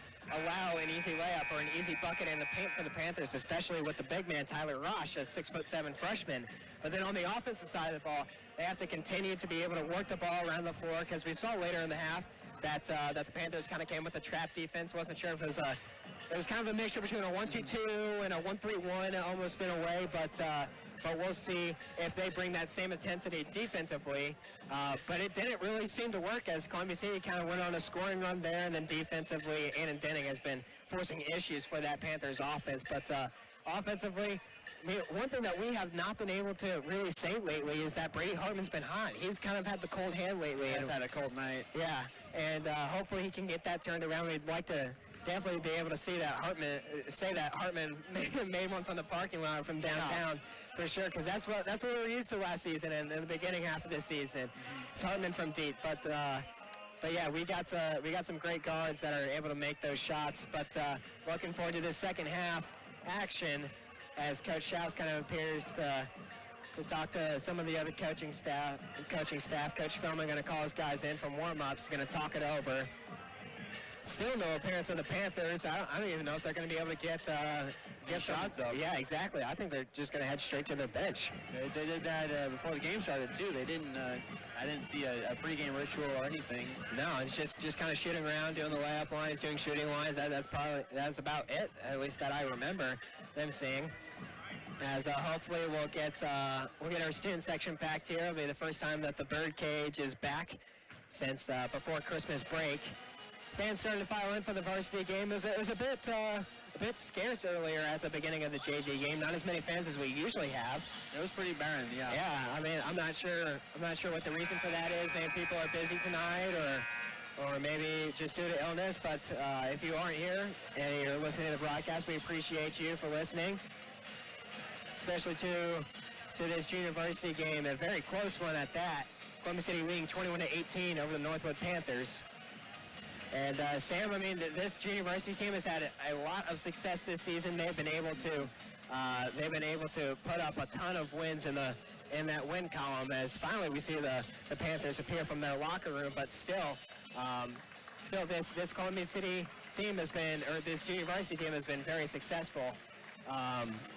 allow an easy layup or an easy bucket in the paint for the Panthers, especially with the big man, Tyler Rosh, a 6'7" freshman. But then on the offensive side of the ball, they have to continue to be able to work the ball around the floor, because we saw later in the half that the Panthers kind of came with a trap defense. Wasn't sure if it was kind of a mixture between a 1-2-2 and a 1-3-1 almost in a way, but we'll see if they bring that same intensity defensively. But it didn't really seem to work, as Columbia City kind of went on a scoring run there, and then defensively, Annan Denning has been forcing issues for that Panthers offense. But offensively, one thing that we have not been able to really say lately is that Brady Hartman's been hot. He's kind of had the cold hand lately. He's had a cold night. Yeah, and hopefully he can get that turned around. We'd like to definitely be able to see that Hartman made one from the parking lot from downtown. For sure, because that's what we were used to last season and in the beginning half of this season. It's Hartman from deep, but yeah, we got some great guards that are able to make those shots. But looking forward to this second half action, as Coach Schaus kind of appears to talk to some of the other coaching staff. Coach Philman going to call his guys in from warm-ups, going to talk it over. Still no appearance of the Panthers. I don't even know if they're going to be able to get shots up. Yeah, exactly. I think they're just going to head straight to their bench. They did that before the game started too. They didn't. I didn't see a pregame ritual or anything. No, it's just kind of shooting around, doing the layup lines, doing shooting lines. That's about it. At least that I remember them seeing. As hopefully we'll get our student section packed here. It'll be the first time that the Birdcage is back since before Christmas break. Fans starting to file in for the varsity game. It was a bit scarce earlier at the beginning of the JV game. Not as many fans as we usually have. It was pretty barren, yeah. Yeah, I mean, I'm not sure what the reason for that is. Maybe people are busy tonight, or maybe just due to illness. But if you aren't here and you're listening to the broadcast, we appreciate you for listening, especially to this junior varsity game, a very close one at that. Columbia City leading 21-18 over the North Wood Panthers. And Sam, I mean, this junior varsity team has had a lot of success this season. They've been able to put up a ton of wins in that win column. As finally we see the Panthers appear from their locker room, but still this Columbia City team this junior varsity team has been very successful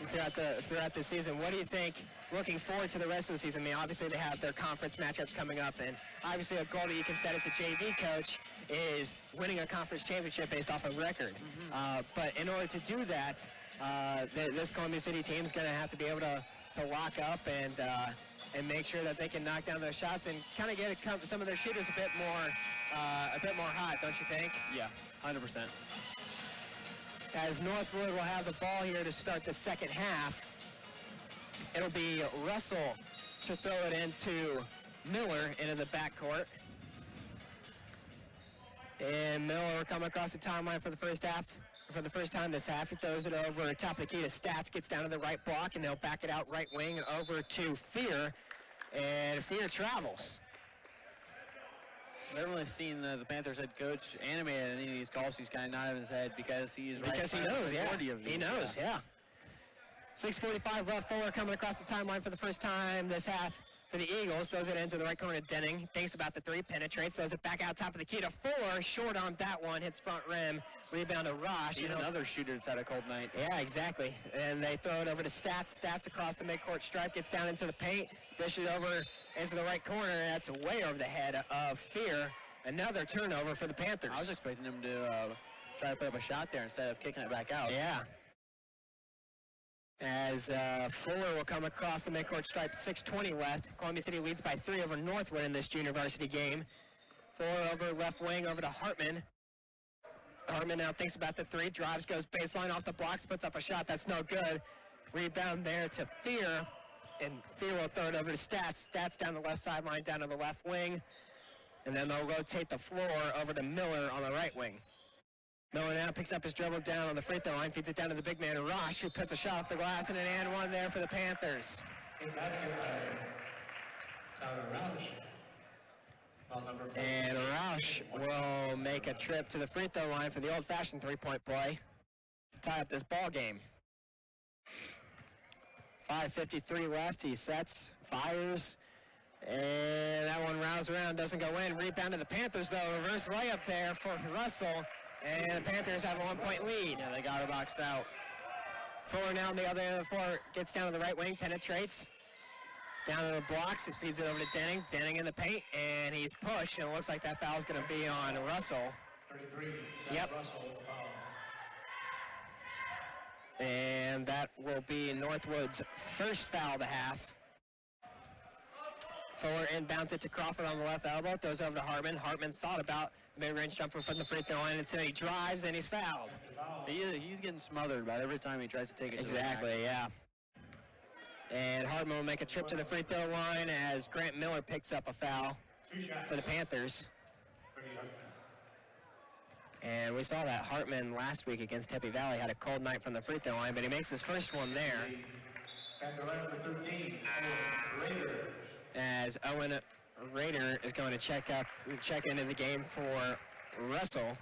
throughout the season. What do you think, looking forward to the rest of the season? I mean, obviously they have their conference matchups coming up, and obviously a goal that you can set as a JV coach is winning a conference championship based off of record. But in order to do that, this Columbia City team is going to have to be able to lock up and make sure that they can knock down those shots and kind of get some of their shooters a bit more hot, don't you think? Yeah, 100%. As Northwood will have the ball here to start the second half. It'll be Russell to throw it into Miller into the backcourt. And Miller coming across the timeline for the first half. For the first time this half, he throws it over top of the key to Stats, gets down to the right block, and they'll back it out right wing and over to Fear. And Fear travels. I've never really seen the Panthers head coach animate any of these calls. He's kind of nodding his head because he's right. Because he knows, yeah. He knows, yeah. 6:45 left. Fuller coming across the timeline for the first time this half for the Eagles. Throws it into the right corner to Denning. Thinks about the three, penetrates, throws it back out top of the key to Fuller. Short on that one, hits front rim. Rebound to Rosh. He's another shooter that's had a cold night. Yeah, exactly. And they throw it over to Stats. Stats across the midcourt stripe, gets down into the paint, dishes over into the right corner. That's way over the head of Fear. Another turnover for the Panthers. I was expecting him to try to put up a shot there instead of kicking it back out. Yeah. As Fuller will come across the midcourt stripe, 6:20 left. Columbia City leads by 3 over Northwood in this junior varsity game. Fuller over left wing over to Hartman. Hartman now thinks about the three, drives, goes baseline off the blocks, puts up a shot. That's no good. Rebound there to Fear, and Fear will throw it over to Stats. Stats down the left sideline, down to the left wing. And then they'll rotate the floor over to Miller on the right wing. Miller now picks up his dribble down on the free throw line, feeds it down to the big man, Rosh, who puts a shot off the glass, and an and one there for the Panthers. And Roush will make a trip to the free throw line for the old-fashioned three-point play to tie up this ball game. 5:53 left. He sets, fires, and that one rounds around, doesn't go in. Rebound to the Panthers, though. Reverse layup there for Russell, and the Panthers have a 1-point lead. Yeah, they got it boxed out. Fuller now on the other end of the floor, gets down to the right wing, penetrates. Down to the blocks, it feeds it over to Denning. Denning in the paint, and he's pushed, and it looks like that foul's going to be on Russell. 33, yep. Russell foul. And that will be Northwood's first foul of the half. Fuller inbounds it to Crawford on the left elbow, throws over to Hartman. Hartman thought about the mid-range jumper from the free throw line until he drives, and he's fouled. He's getting smothered about every time he tries to take it. Exactly, yeah. And Hartman will make a trip to the free throw line as Grant Miller picks up a foul for the Panthers. And we saw that Hartman last week against Tempe Valley had a cold night from the free throw line, but he makes his first one there. As Owen Rader is going to check into the game for Russell.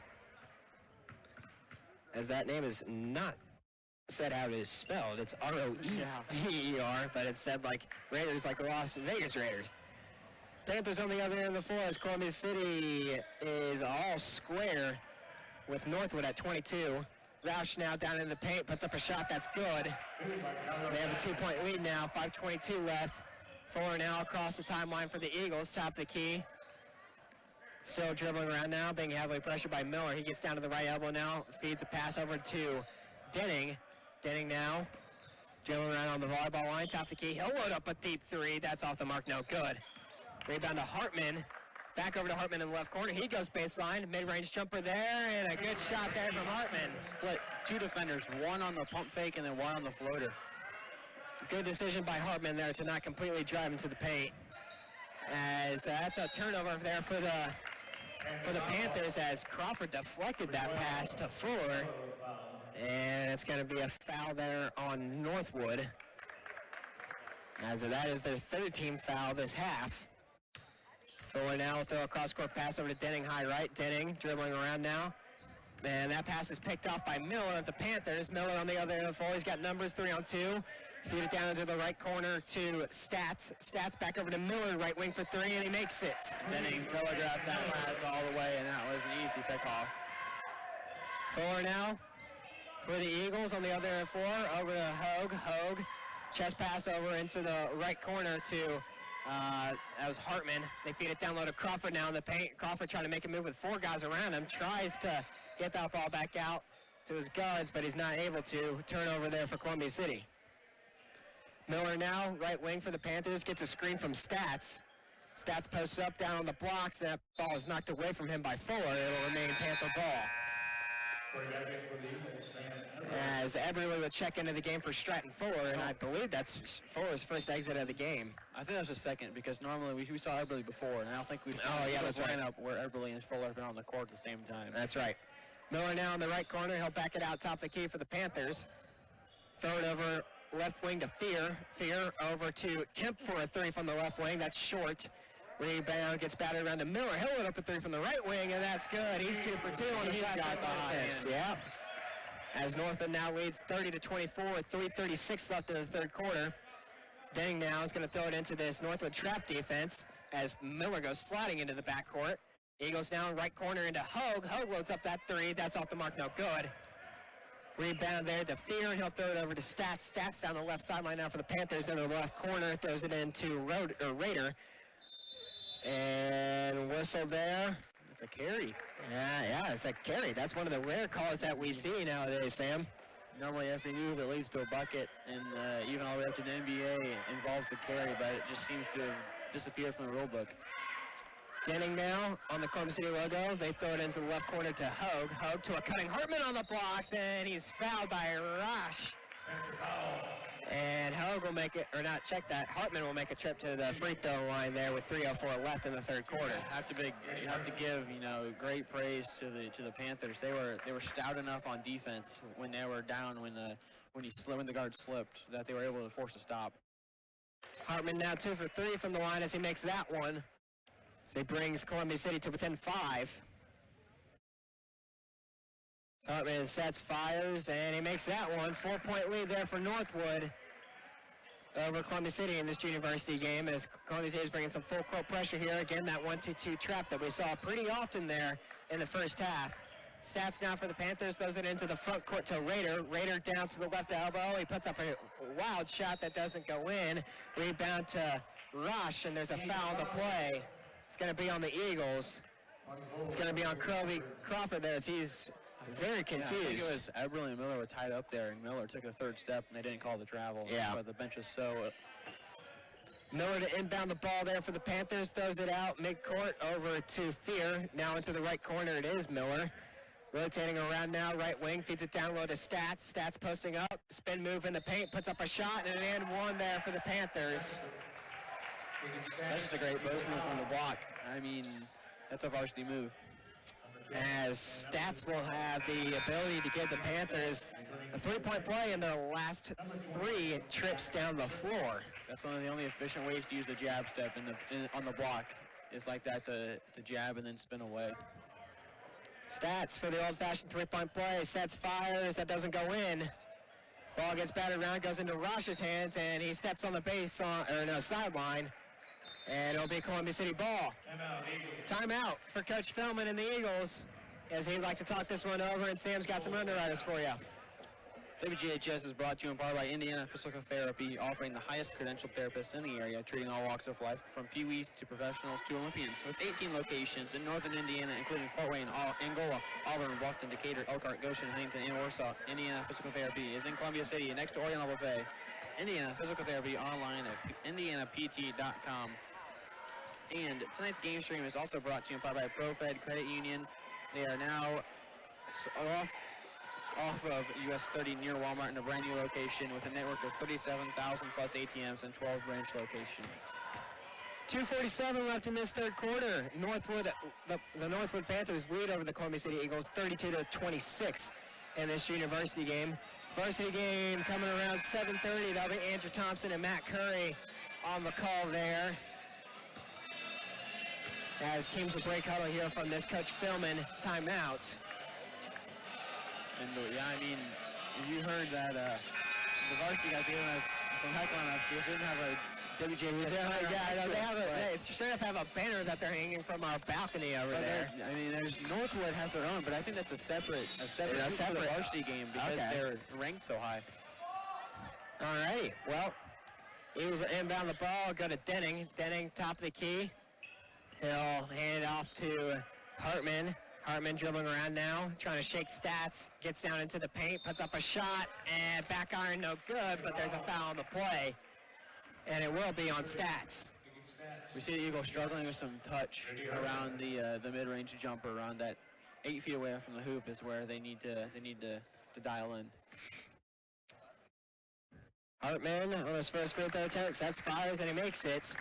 As that name is not said how it is spelled. It's R-O-E-D-E-R, but it's said like Raiders, like the Las Vegas Raiders. Panthers on the other end of the floor as Columbia City is all square with Northwood at 22. Roush now down in the paint, puts up a shot that's good. They have a 2-point lead now, 5:22 left. Fuller now across the timeline for the Eagles, top of the key. Still dribbling around now, being heavily pressured by Miller. He gets down to the right elbow now, feeds a pass over to Denning. Denning now, dribbling around on the volleyball line, top of the key. He'll load up a deep three. That's off the mark, no good. Rebound to Hartman. Back over to Hartman in the left corner. He goes baseline, mid-range jumper there, and a good shot there from Hartman. Split two defenders, one on the pump fake and then one on the floater. Good decision by Hartman there to not completely drive into the paint. As that's a turnover there for the Panthers as Crawford deflected that pass to Fuller. And it's going to be a foul there on Northwood. As that is their third team foul this half. Fuller now will throw a cross-court pass over to Denning, high right. Denning dribbling around now. And that pass is picked off by Miller of the Panthers. Miller on the other end of the floor. He's got numbers 3-on-2. Feed it down into the right corner to Stats. Stats back over to Miller, right wing for three, and he makes it. Denning telegraphed that pass all the way, and that was an easy pick-off. Fuller now for the Eagles on the other end of the floor, over to Hogue. Hogue, chest pass over into the right corner to, that was Hartman. They feed it down low to Crawford now in the paint. Crawford trying to make a move with four guys around him, tries to get that ball back out to his guards, but he's not able to. Turnover there for Columbia City. Miller now, right wing for the Panthers, gets a screen from Stats. Stats posts up, down on the blocks, and that ball is knocked away from him by Fuller. It'll remain Panther ball. As Eberly will check into the game for Stratton Fuller, and I believe that's Fuller's first exit of the game. I think that's the second because normally we saw Eberly before, and I don't think we've seen that's right. lineup where Eberly and Fuller have been on the court at the same time. That's right. Miller now in the right corner. He'll back it out top of the key for the Panthers. Throw it over left wing to Fear. Fear over to Kemp for a three from the left wing. That's short. Rebound gets batted around to Miller. He'll hit up a three from the right wing, and that's good. He's 2 for 2 on his last attempts. Yep. As Northwood now leads 30-24 with 3:36 left in the third quarter. Denning now is going to throw it into this Northwood trap defense as Miller goes sliding into the backcourt. Eagles now in right corner into Hogue. Hogue loads up that three. That's off the mark, no good. Rebound there to Fear, and he'll throw it over to Stats. Stats down the left sideline now for the Panthers in the left corner. Throws it into Raider. And whistle there. It's a carry. Yeah, it's a carry. That's one of the rare calls that we see nowadays, Sam. Normally every move that leads to a bucket and even all the way up to the NBA involves a carry, but it just seems to have disappeared from the rule book. Denning now on the Columbus City logo. They throw it into the left corner to Hogue. Hogue to a cutting Hartman on the blocks, and he's fouled by Rosh. And Hogue will make it, or not, check that. Hartman will make a trip to the free throw line there with 3:04 left in the third quarter. You have to give great praise to the Panthers. They were stout enough on defense when they were down when the guard slipped that they were able to force a stop. Hartman now 2 for 3 from the line as he makes that one. So he brings Columbia City to within 5. So Hartman sets, fires, and he makes that one. 4-point lead there for Northwood over Columbia City in this junior varsity game as Columbia City is bringing some full court pressure here. Again, that 1-2-2 trap that we saw pretty often there in the first half. Stats now for the Panthers, throws it into the front court to Raider. Raider down to the left elbow. He puts up a wild shot that doesn't go in. Rebound to Rush, and there's a foul on the play. It's going to be on the Eagles. It's going to be on Crawford there as he's very confused. I think it was Eberly and Miller were tied up there, and Miller took a third step, and they didn't call the travel. Yeah. But the bench was so... Miller to inbound the ball there for the Panthers. Throws it out midcourt over to Fear. Now into the right corner. It is Miller. Rotating around now, right wing. Feeds it down low to Stats. Stats posting up. Spin move in the paint. Puts up a shot, and an and one there for the Panthers. That's just a great burst move from the block. I mean, that's a varsity move. As Stats will have the ability to give the Panthers a 3-point play in their last 3 trips down the floor. That's one of the only efficient ways to use the jab step on the block. Is like that to jab and then spin away. Stats for the old-fashioned 3-point play. Sets, fires. That doesn't go in. Ball gets batted around, goes into Rosh's hands, and he steps on the sideline. And it'll be Columbia City ball. Timeout for Coach Philman and the Eagles as he'd like to talk this one over, and Sam's got some underwriters for you. WJHS is brought to you in part by Indiana Physical Therapy, offering the highest credentialed therapists in the area, treating all walks of life, from Pee-wees to professionals to Olympians, with 18 locations in northern Indiana, including Fort Wayne, Angola, Auburn, Bluffton, Decatur, Elkhart, Goshen, Huntington, and Warsaw. Indiana Physical Therapy is in Columbia City, next to Oriental Buffet. Indiana Physical Therapy online at indianapt.com. And tonight's game stream is also brought to you in part by ProFed Credit Union. They are now off of US 30 near Walmart in a brand new location with a network of 37,000 plus ATMs and 12 branch locations. 2:47 left in this third quarter. The Northwood Panthers lead over the Columbia City Eagles 32-26 in this junior varsity game. Varsity game coming around 7:30. That'll be Andrew Thompson and Matt Curry on the call there. As teams will break huddle here from this Coach Philman timeout. And I mean, you heard that the varsity guys giving us some heck on us because we didn't have a WJHS. They straight up have a banner that they're hanging from our balcony over there. I mean, there's Northwood has their own, but I think that's a separate varsity game because they're ranked so high. All right. Well, Eagles will inbound the ball, go to Denning. Denning, top of the key. He'll hand it off to Hartman. Hartman dribbling around now, trying to shake Stats. Gets down into the paint, puts up a shot, and back iron no good, but there's a foul on the play. And it will be on Stats. We see the Eagles struggling with some touch around the mid-range jumper around that 8 feet away from the hoop is where they need to dial in. Hartman on his first free throw attempt, sets, fires, and he makes it.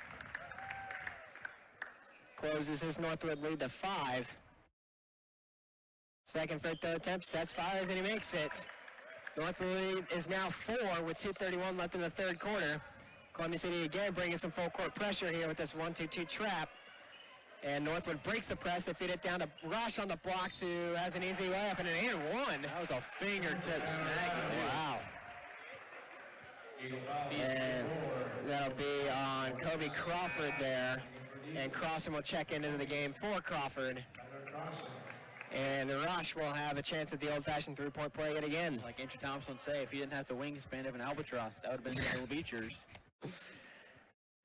Closes his Northwood lead to 5. Second free throw attempt, sets, fires, and he makes it. Northwood lead is now 4 with 2:31 left in the third quarter. Columbia City again bringing some full court pressure here with this 1-2-2 trap. And Northwood breaks the press. They feed it down to Rush on the blocks, who has an easy layup and an and one. That was a fingertip snag. Wow. And that'll be on Kobe Crawford there. And Crossan will check into the game for Crawford. And Rush will have a chance at the old-fashioned three-point play yet again. Like Andrew Thompson would say, if he didn't have the wingspan of an albatross, that would have been the little Beechers.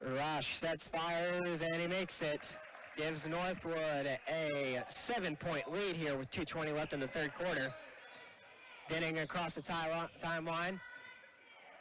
Rush sets, fires, and he makes it. Gives Northwood a 7-point lead here with 2:20 left in the third quarter. Denning across the timeline.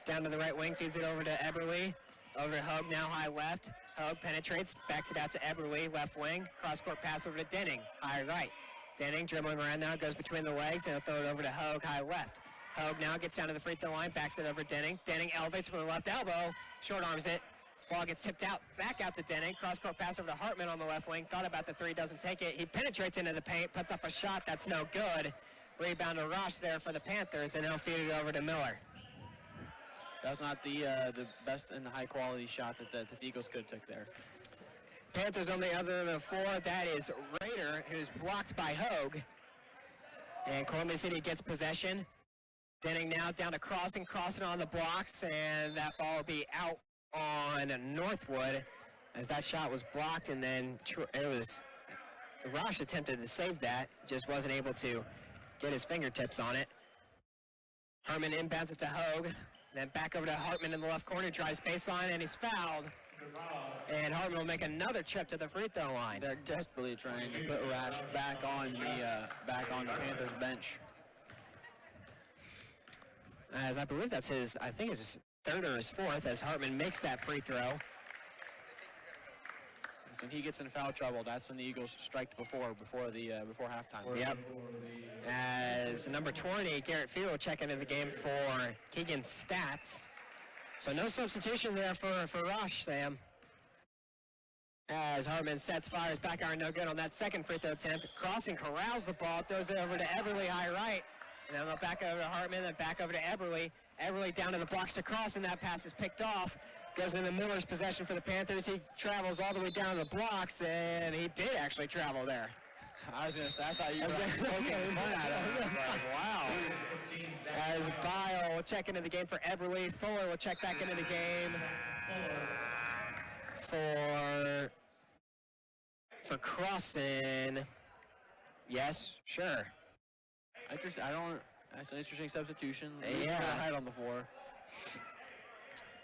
Down to the right wing, feeds it over to Eberle. Over to Hug, now high left. Hug penetrates, backs it out to Eberle, left wing. Cross-court pass over to Denning, high right. Denning dribbling around now, goes between the legs, and he'll throw it over to Hug, high left. Hug now gets down to the free throw line, backs it over Denning. Denning elevates from the left elbow, short arms it. Ball gets tipped out, back out to Denning. Cross-court pass over to Hartman on the left wing. Thought about the three, doesn't take it. He penetrates into the paint, puts up a shot that's no good. Rebound to Rush there for the Panthers, and he'll feed it over to Miller. That was not the best and the high-quality shot that the Eagles could have took there. Panthers on the other end of the floor. That is Rader, who's blocked by Hogue. And Columbia City gets possession. Denning now down to Crossan on the blocks, and that ball will be out on Northwood as that shot was blocked, and then Rush attempted to save that, just wasn't able to get his fingertips on it. Hartman inbounds it to Hogue, then back over to Hartman in the left corner, drives baseline, and he's fouled. And Hartman will make another trip to the free throw line. They're desperately trying to put Rush back on the Panthers bench. As I believe that's his third or his fourth, as Hartman makes that free throw. So when he gets in foul trouble, that's when the Eagles striked before halftime. Yep. As number 20, Garrett Field, will check into the game for Keegan's Stats. So no substitution there for Rush, Sam. As Hartman sets, fires, back iron, no good on that second free throw attempt. Crossan corrals the ball, throws it over to Eberle, high right. And then back over to Hartman, then back over to Eberle. Eberle down to the blocks to Crossan, that pass is picked off. Goes into Miller's possession for the Panthers. He travels all the way down to the blocks, and he did actually travel there. I thought you were poking fun at him. Wow. As Bile will check into the game for Eberle. Fuller will check back into the game for Crossan. Yes, sure. That's an interesting substitution. Yeah. Height on the floor.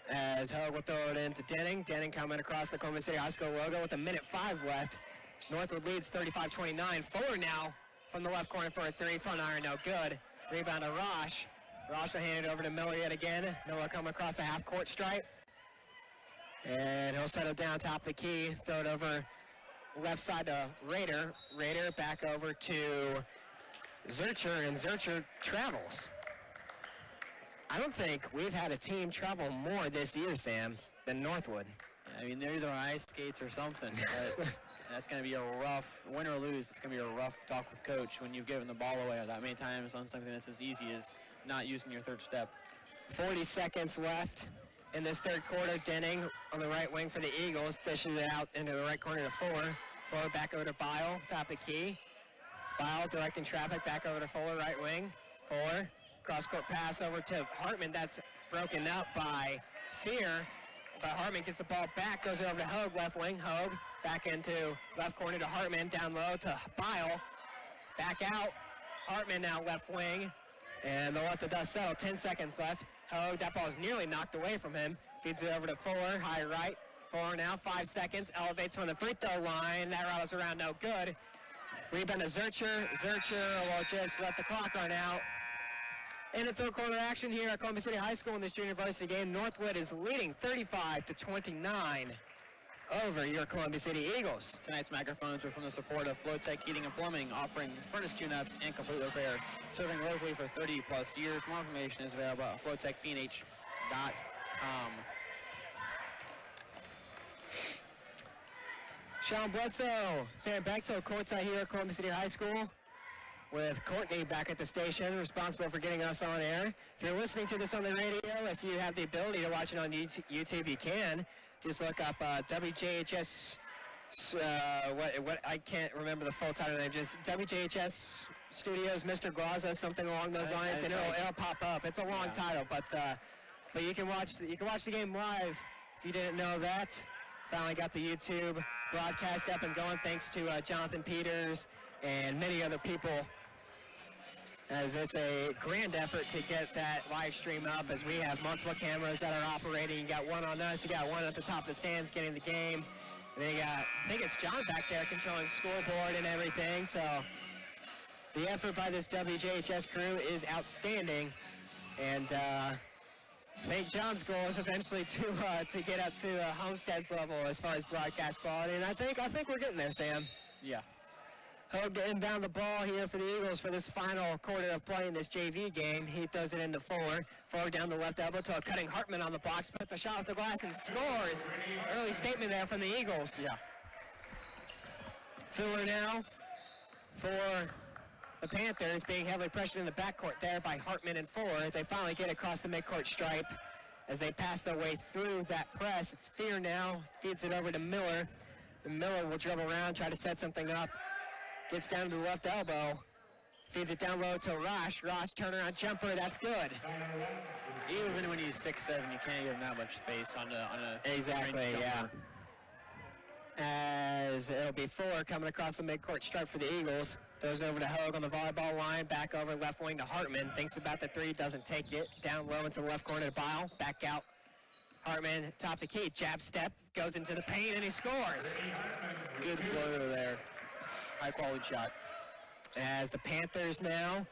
As Hogue will throw it into Denning. Denning coming across the Columbia City High School logo with a minute 5 left. Northwood leads 35-29. Fuller now from the left corner for a three. Front iron, no good. Rebound to Rosh. Rosh will hand it over to Miller yet again. Miller coming across the half-court stripe. And he'll settle down top of the key. Throw it over left side to Rader. Rader back over to Zurcher, and Zurcher travels. I don't think we've had a team travel more this year, Sam, than Northwood. I mean, they're either on ice skates or something. That's going to be a rough, win or lose, it's going to be a rough talk with coach when you've given the ball away that many times on something that's as easy as not using your third step. 40 seconds left in this third quarter. Denning on the right wing for the Eagles, dishes it out into the right corner to Fuller. Fuller back over to Bile, top of the key. Bile directing traffic back over to Fuller, right wing. Fuller, cross-court pass over to Hartman. That's broken up by Fear. But Hartman gets the ball back, goes over to Hogue, left wing. Hogue back into left corner to Hartman, down low to Bile. Back out. Hartman now left wing. And they'll let the dust settle. 10 seconds left. Hogue, that ball is nearly knocked away from him. Feeds it over to Fuller, high right. Fuller now, 5 seconds. Elevates from the free throw line. That rattles around, no good. Rebound to Zurcher. Zurcher will just let the clock run out. In the third quarter action here at Columbia City High School in this junior varsity game, Northwood is leading 35-29. over your Columbia City Eagles. Tonight's microphones are from the support of Flowtech Heating and Plumbing, offering furnace tune-ups and complete repair, serving locally for 30-plus years. More information is available at flowtechpnh.com. Sean Bledsoe, Sam Bechtel, courtside here at Columbia City High School, with Courtney back at the station, responsible for getting us on air. If you're listening to this on the radio, if you have the ability to watch it on YouTube, you can. Just look up WJHS, what I can't remember the full title name, just WJHS Studios, Mr. Glaza, something along those lines, and it'll pop up. It's a long title, but you can watch the game live if you didn't know that. Finally got the YouTube broadcast up and going thanks to Jonathan Peters and many other people, as it's a grand effort to get that live stream up, as we have multiple cameras that are operating. You got one on us, you got one at the top of the stands getting the game, and then you got, I think it's John back there controlling the scoreboard and everything. So the effort by this WJHS crew is outstanding, and I think John's goal is eventually to get up to Homestead's level as far as broadcast quality, and I think we're getting there, Sam. Yeah. Hogue inbound the ball here for the Eagles for this final quarter of play in this JV game. He throws it into Fuller. Fuller down the left elbow to a cutting Hartman on the box, puts a shot off the glass and scores. Early statement there from the Eagles. Yeah. Fuller now for the Panthers, being heavily pressured in the backcourt there by Hartman and Fuller. They finally get across the midcourt stripe as they pass their way through that press. It's Fear now, feeds it over to Miller. And Miller will dribble around, try to set something up. Gets down to the left elbow, feeds it down low to Rosh. Rosh turnaround jumper, that's good. Even when he's 6'7", you can't give him that much space on a Exactly, yeah. As it'll be Fuller coming across the midcourt stripe for the Eagles. Throws it over to Hogue on the volleyball line, back over left wing to Hartman. Thinks about the three, doesn't take it. Down low into the left corner to Bile, back out. Hartman, top of the key, jab step, goes into the paint, and he scores. good floater there. High quality shot. As the Panthers now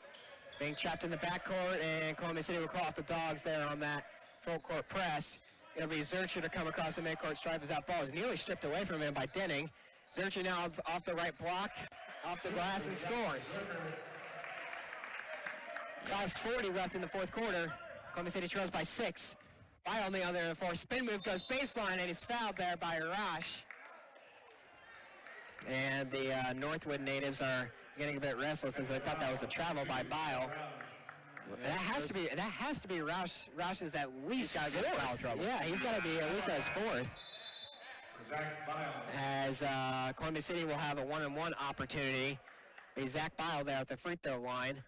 being trapped in the backcourt, and Columbia City will call off the Dogs there on that full court press. It'll be Zurcher to come across the midcourt stripe as that ball is nearly stripped away from him by Denning. Zurcher now off the right block, off the glass, and scores. 5:40 left in the fourth quarter. Columbia City trails by 6. Bile on the other end for spin move, goes baseline, and he's fouled there by Rosh. And the Northwood natives are getting a bit restless as they thought that was a travel by Bile. That has to be Rosh. Rosh is at least fourth. Foul trouble. Yeah, he's got to be at least as fourth. As Columbia City will have a 1-on-1 opportunity. Be Zach Bile there at the free throw line.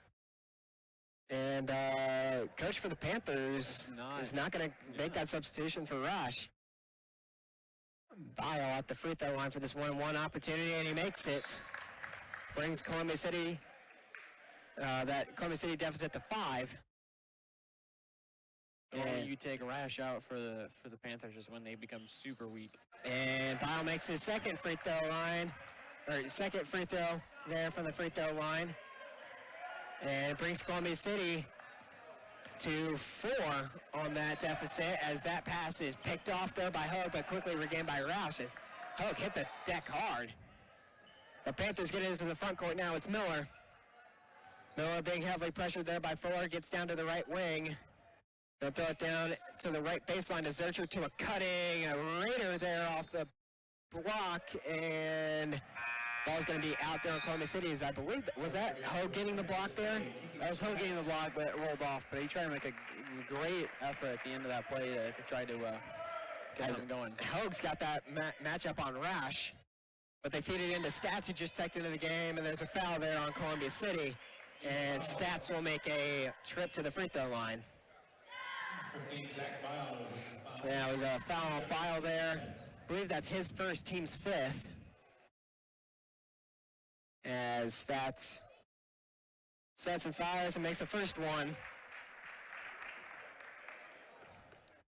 And coach for the Panthers is not going to make that substitution for Rosh. Bile at the free throw line for this 1-on-1 opportunity, and he makes it. Brings Columbia City, that Columbia City deficit to 5. And you take Rash out for the Panthers is when they become super weak. And Bile makes his second free throw there from the free throw line. And it brings Columbia City to 4 on that deficit, as that pass is picked off there by Hogue, but quickly regained by Roush as Hogue hit the deck hard. The Panthers get into the front court now. It's Miller. Miller being heavily pressured there by Fuller, gets down to the right wing. They'll throw it down to the right baseline to Zurcher, to a cutting, a Raider there off the block, and ball's going to be out there on Columbia City. I believe, was that Hogue getting the block there? That was Hogue getting the block, but it rolled off. But he tried to make a great effort at the end of that play to try to get something going. Hogue's got that matchup on Rash, but they feed it into Stats, who just checked into the game, and there's a foul there on Columbia City, and Stats will make a trip to the free throw line. Yeah, it was a foul on Bile there. I believe that's his first, team's 5th. As Stats sets and fires and makes the first one.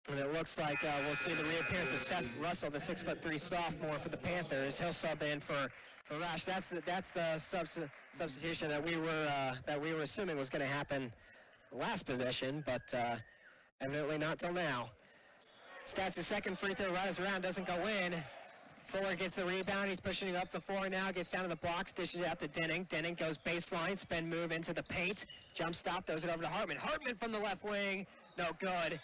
And it looks like we'll see the reappearance of Seth Russell, the 6'3" sophomore for the Panthers. He'll sub in for Rash. That's the substitution that we were assuming was going to happen last possession, but evidently not till now. Stats' second free throw right around, doesn't go in. Fuller gets the rebound. He's pushing it up the floor now. Gets down to the blocks. Dishes it out to Denning. Denning goes baseline. Spin move into the paint. Jump stop. Throws it over to Hartman. Hartman from the left wing. No good.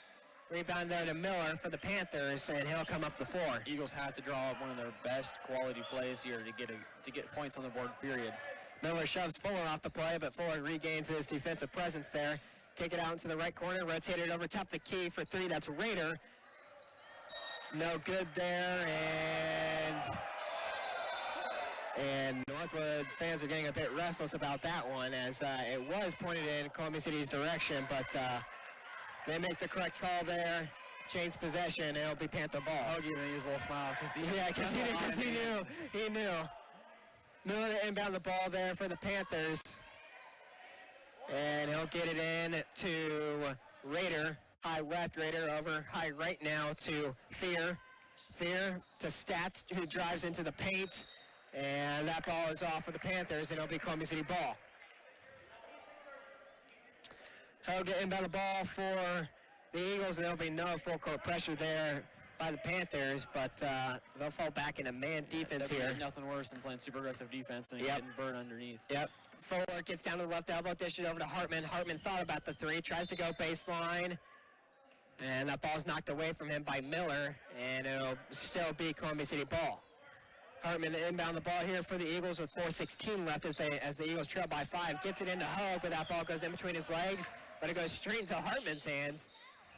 Rebound there to Miller for the Panthers, and he'll come up the floor. Eagles have to draw up one of their best quality plays here to get points on the board, period. Miller shoves Fuller off the play, but Fuller regains his defensive presence there. Kick it out into the right corner. Rotate it over top of the key for three. That's Rader. No good there, and Northwood fans are getting a bit restless about that one, as it was pointed in Columbia City's direction, but they make the correct call there. Change possession, and it'll be Panther ball. I'll give him a little smile because he knew. Miller to inbound the ball there for the Panthers, and he'll get it in to Rader. High left, Rader over high right now to Fear. Fear to Stats, who drives into the paint, and that ball is off for the Panthers, and it'll be Columbia City ball. Hogue to inbound the ball for the Eagles, and there'll be no full court pressure there by the Panthers, but they'll fall back into man defense here. Nothing worse than playing super aggressive defense and getting burned underneath. Yep. Fuller gets down to the left elbow, dishes it over to Hartman. Hartman thought about the three, tries to go baseline, and that ball's knocked away from him by Miller, and it'll still be Columbia City ball. Hartman to inbound the ball here for the Eagles with 4:16 left as the Eagles trail by 5. Gets it into Hogue, but that ball goes in between his legs, but it goes straight into Hartman's hands.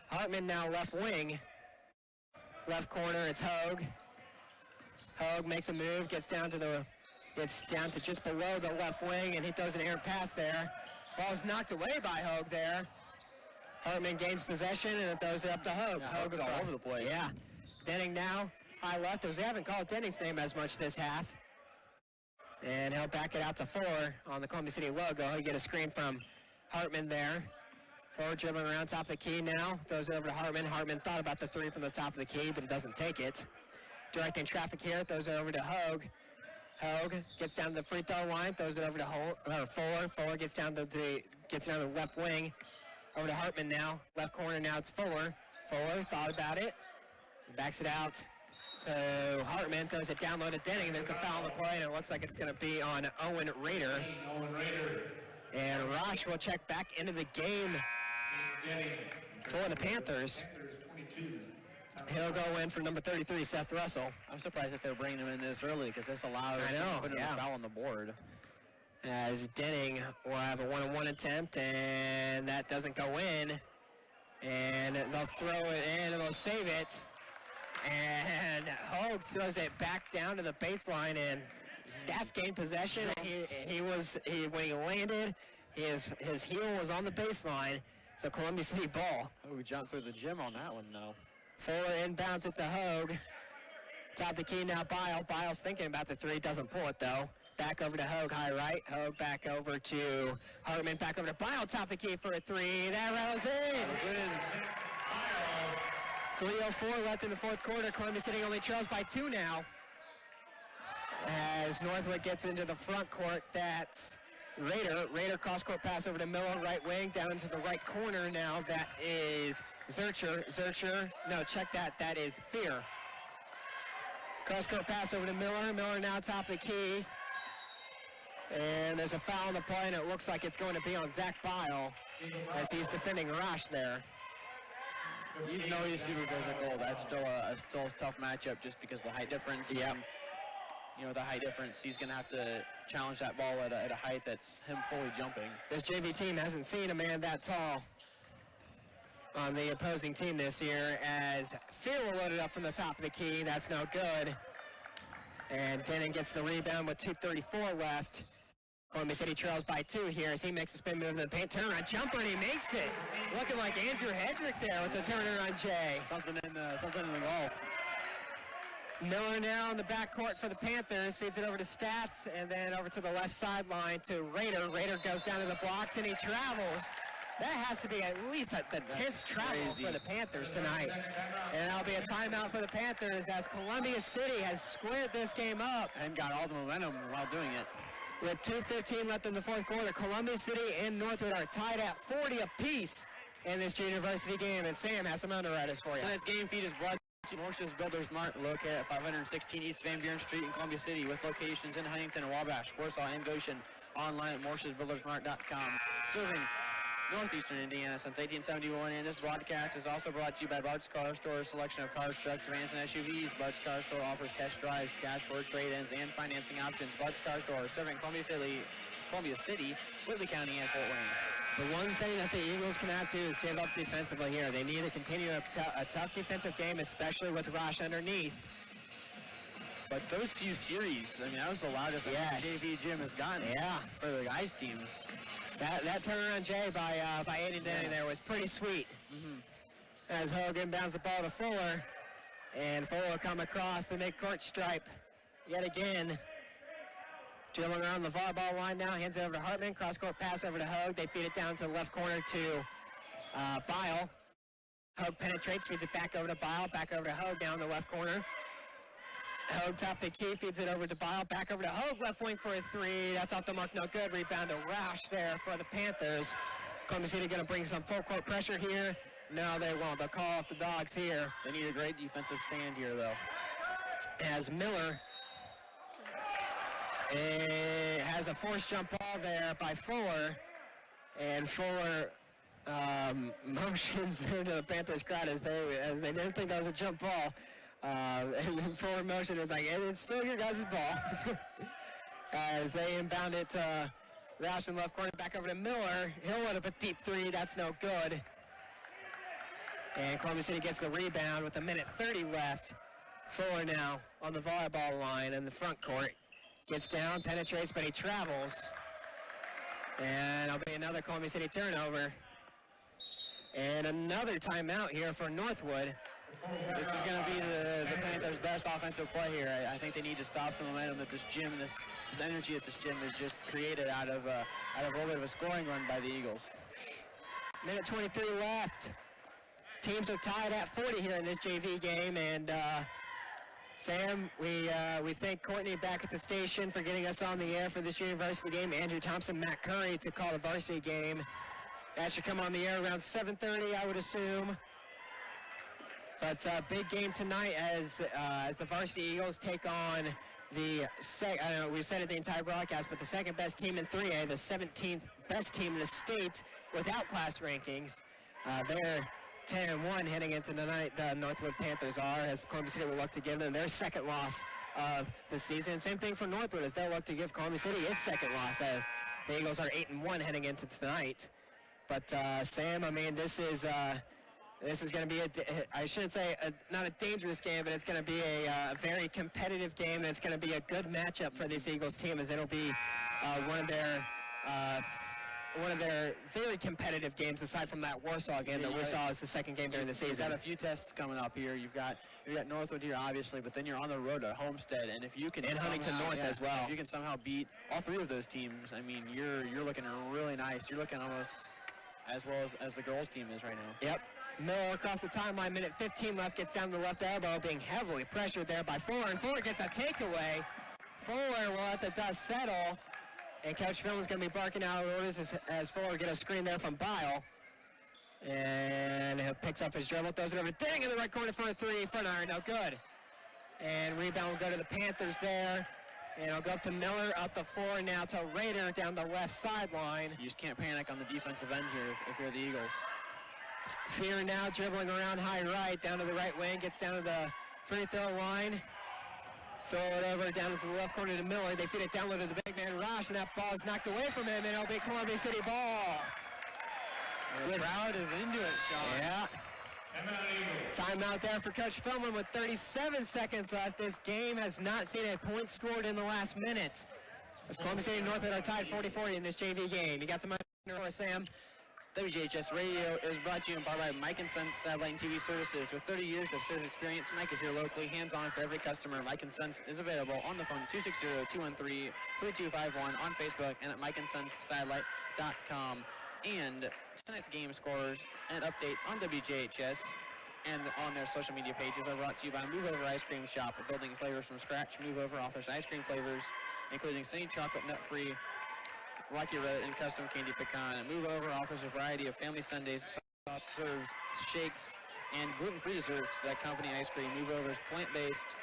Hartman now left wing. Left corner, it's Hogue. Hogue makes a move, gets down to just below the left wing, and he throws an errant pass there. Ball's knocked away by Hogue there. Hartman gains possession and throws it up to Hogue. Yeah, Hogue's all over the place. Yeah. Denning now, high left. They haven't called Denning's name as much this half. And he'll back it out to Fuller on the Columbia City logo. He'll get a screen from Hartman there. Fuller dribbling around top of the key now. Throws it over to Hartman. Hartman thought about the three from the top of the key, but he doesn't take it. Directing traffic here. Throws it over to Hogue. Hogue gets down to the free throw line. Throws it over to Fuller. Fuller gets down to the left wing. Over to Hartman now. Left corner now. It's Fuller. Fuller thought about it. Backs it out to Hartman. Throws it down low to Denning. There's a foul on the play, and it looks like it's going to be on Owen Rader. And Rosh will check back into the game for the Panthers. He'll go in for number 33, Seth Russell. I'm surprised that they're bringing him in this early because this allows putting a foul on the board. As Denning will have a 1-on-1 attempt, and that doesn't go in. And they'll throw it in, and they'll save it. And Hogue throws it back down to the baseline, and Stats gained possession. When he landed, his heel was on the baseline. So Columbia City ball. We jumped through the gym on that one, though. Fuller inbounds it to Hogue. Top of the key now, Bile. Bile's thinking about the three, doesn't pull it though. Back over to Hogue, high right. Hogue back over to Hartman, back over to Bile. Top of the key for a three. That was in. 3:04 left in the fourth quarter. Columbia City only trails by 2 now. As Northwood gets into the front court, that's Rader. Rader cross-court pass over to Miller, right wing, down into the right corner now. That is Zurcher. No, check that. That is Fear. Cross-court pass over to Miller. Miller now top of the key. And there's a foul on the play, and it looks like it's going to be on Zach Bile as he's defending Rosh there. You know you see who goes a goal. That's still a tough matchup just because of the height difference. Yeah. The height difference, he's going to have to challenge that ball at a height that's him fully jumping. This JV team hasn't seen a man that tall on the opposing team this year, as Fear will load it up from the top of the key. That's no good. And Denning gets the rebound with 2:34 left. Columbia City trails by 2 here as he makes a spin move to the paint. Turnaround jumper, and he makes it. Looking like Andrew Hedrick there with the turnaround J. Something in the golf. Miller now in the backcourt for the Panthers. Feeds it over to Stats, and then over to the left sideline to Rader. Rader goes down to the blocks, and he travels. That has to be at least the 10th travel for the Panthers tonight. And that'll be a timeout for the Panthers as Columbia City has squared this game up. And got all the momentum while doing it. With 2:15 left in the fourth quarter, Columbia City and Northwood are tied at 40 apiece in this junior varsity game. And Sam has some underwriters for you. Tonight's game feed is brought Morse's Builders Mart, located at 516 East Van Buren Street in Columbia City, with locations in Huntington and Wabash, Warsaw, and Goshen. Online at morsesbuildersmart.com. Serving northeastern Indiana since 1871, and this broadcast is also brought to you by Bart's Car Store, a selection of cars, trucks, vans, and SUVs. Bart's Car Store offers test drives, cash for trade-ins, and financing options. Bart's Car Store, serving Columbia City, Whitley County, and Fort Wayne. The one thing that the Eagles cannot do is give up defensively here. They need to continue a tough defensive game, especially with Rosh underneath. But those few series, I mean, that was the loudest the JV gym has gotten for the guys team. That turnaround, Jay, by Aiden Denny there was pretty sweet. As Hogan bounds the ball to Fuller, and Fuller will come across the midcourt stripe yet again. Dribbling around the volleyball line now, hands it over to Hartman, cross-court pass over to Hogue. They feed it down to the left corner to Bile. Hogue penetrates, feeds it back over to Bile, back over to Hogue down the left corner. Hogue top the key, feeds it over to Bile, back over to Hogue, left wing for a three. That's off the mark, no good. Rebound to Roush there for the Panthers. Columbia City going to bring some full court pressure here. No, they won't. They'll call off the Dogs here. They need a great defensive stand here, though. As Miller has a forced jump ball there by Fuller, and Fuller motions there to the Panthers crowd as they didn't think that was a jump ball. And Fuller motion is like, it's still your guys' ball. As they inbound it to Roush in left corner, back over to Miller. He'll let up a deep three, that's no good. And Columbia City gets the rebound with 1:30 left. Fuller now on the volleyball line in the front court. Gets down, penetrates, but he travels. And it'll be another Columbia City turnover. And another timeout here for Northwood. This is going to be the Panthers' best offensive play here. I think they need to stop the momentum that this gym, this energy at this gym is just created out of a little bit of a scoring run by the Eagles. 1:23 left. Teams are tied at 40 here in this JV game, and Sam, we thank Courtney back at the station for getting us on the air for this university game. Andrew Thompson, Matt Curry to call the varsity game. That should come on the air around 7:30, I would assume. But big game tonight as the varsity Eagles take on the I don't know, we've said it the entire broadcast, but the second best team in 3A, the 17th best team in the state without class rankings. They're 10-1 heading into tonight. The North Wood Panthers are, as Columbia City will look to give them their second loss of the season. Same thing for Northwood as they'll look to give Columbia City its second loss, as the Eagles are 8-1 heading into tonight. But Sam, I mean, this is going to be I shouldn't say not a dangerous game, but it's going to be a very competitive game, and it's going to be a good matchup for this Eagles team, as it'll be one of their very competitive games, aside from that Warsaw game that we saw as the second game during the season. You've got a few tests coming up here. You've got Northwood here, obviously, but then you're on the road at Homestead, and if you can Huntington North as well. If you can somehow beat all three of those teams, I mean, you're looking really nice. You're looking almost as well as the girls team is right now. Yep. Miller across the timeline, 1:15 left, gets down to the left elbow, being heavily pressured there by Fuller, and Fuller gets a takeaway. Fuller will let the dust settle, and Coach Philman's going to be barking out orders as Fuller get a screen there from Bile. And he picks up his dribble, throws it over to Dang in the right corner for a three, front iron, no good. And rebound will go to the Panthers there. And it'll go up to Miller, up the floor now to Rader down the left sideline. You just can't panic on the defensive end here if you're the Eagles. Fear now dribbling around high right, down to the right wing, gets down to the free throw line. Throw it over down to the left corner to Miller. They feed it down low to the big man, Roush, and that ball is knocked away from him, and it'll be Columbia City ball. The crowd is into it, Sean. Yeah. Timeout there for Coach Philman with 37 seconds left. This game has not seen a point scored in the last minute. As Columbia City and Northwood are tied 40-40 in this JV game. You got some more, Sam? WJHS Radio is brought to you in part by Mike & Sons Satellite and TV Services. With 30 years of service experience, Mike is here locally, hands-on for every customer. Mike & Sons is available on the phone 260-213-3251 on Facebook and at MikeandSonsSatellite.com. And tonight's game scores and updates on WJHS and on their social media pages are brought to you by Move Over Ice Cream Shop, building flavors from scratch. Move Over offers ice cream flavors, including Sunny Chocolate Nut-Free, Rocky Road, and custom candy pecan. Move Over offers a variety of family sundaes, soft served shakes, and gluten-free desserts. That company ice cream Move Over is plant-based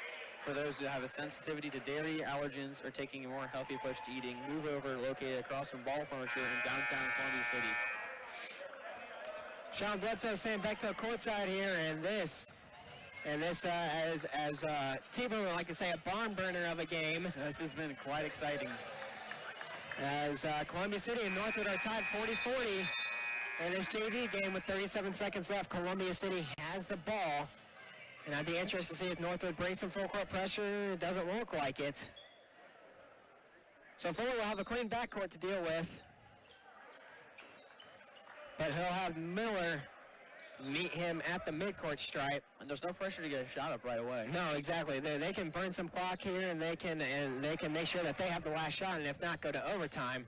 for those who have a sensitivity to dairy, allergens, or taking a more healthy approach to eating. Move Over, located across from Ball Furniture in downtown Columbia City. Sean Bledsoe, Sam Bechtel courtside here, and this as T-Bone would like to say, a barn burner of a game. This has been quite exciting. As Columbia City and Northwood are tied 40-40 in this JV game with 37 seconds left. Columbia City has the ball, and I'd be interested to see if Northwood brings some full court pressure. It doesn't look like it. So Fuller will have a clean backcourt to deal with, but he'll have Miller meet him at the midcourt stripe. And there's no pressure to get a shot up right away. No, exactly. They can burn some clock here, and they can make sure that they have the last shot, and if not, go to overtime.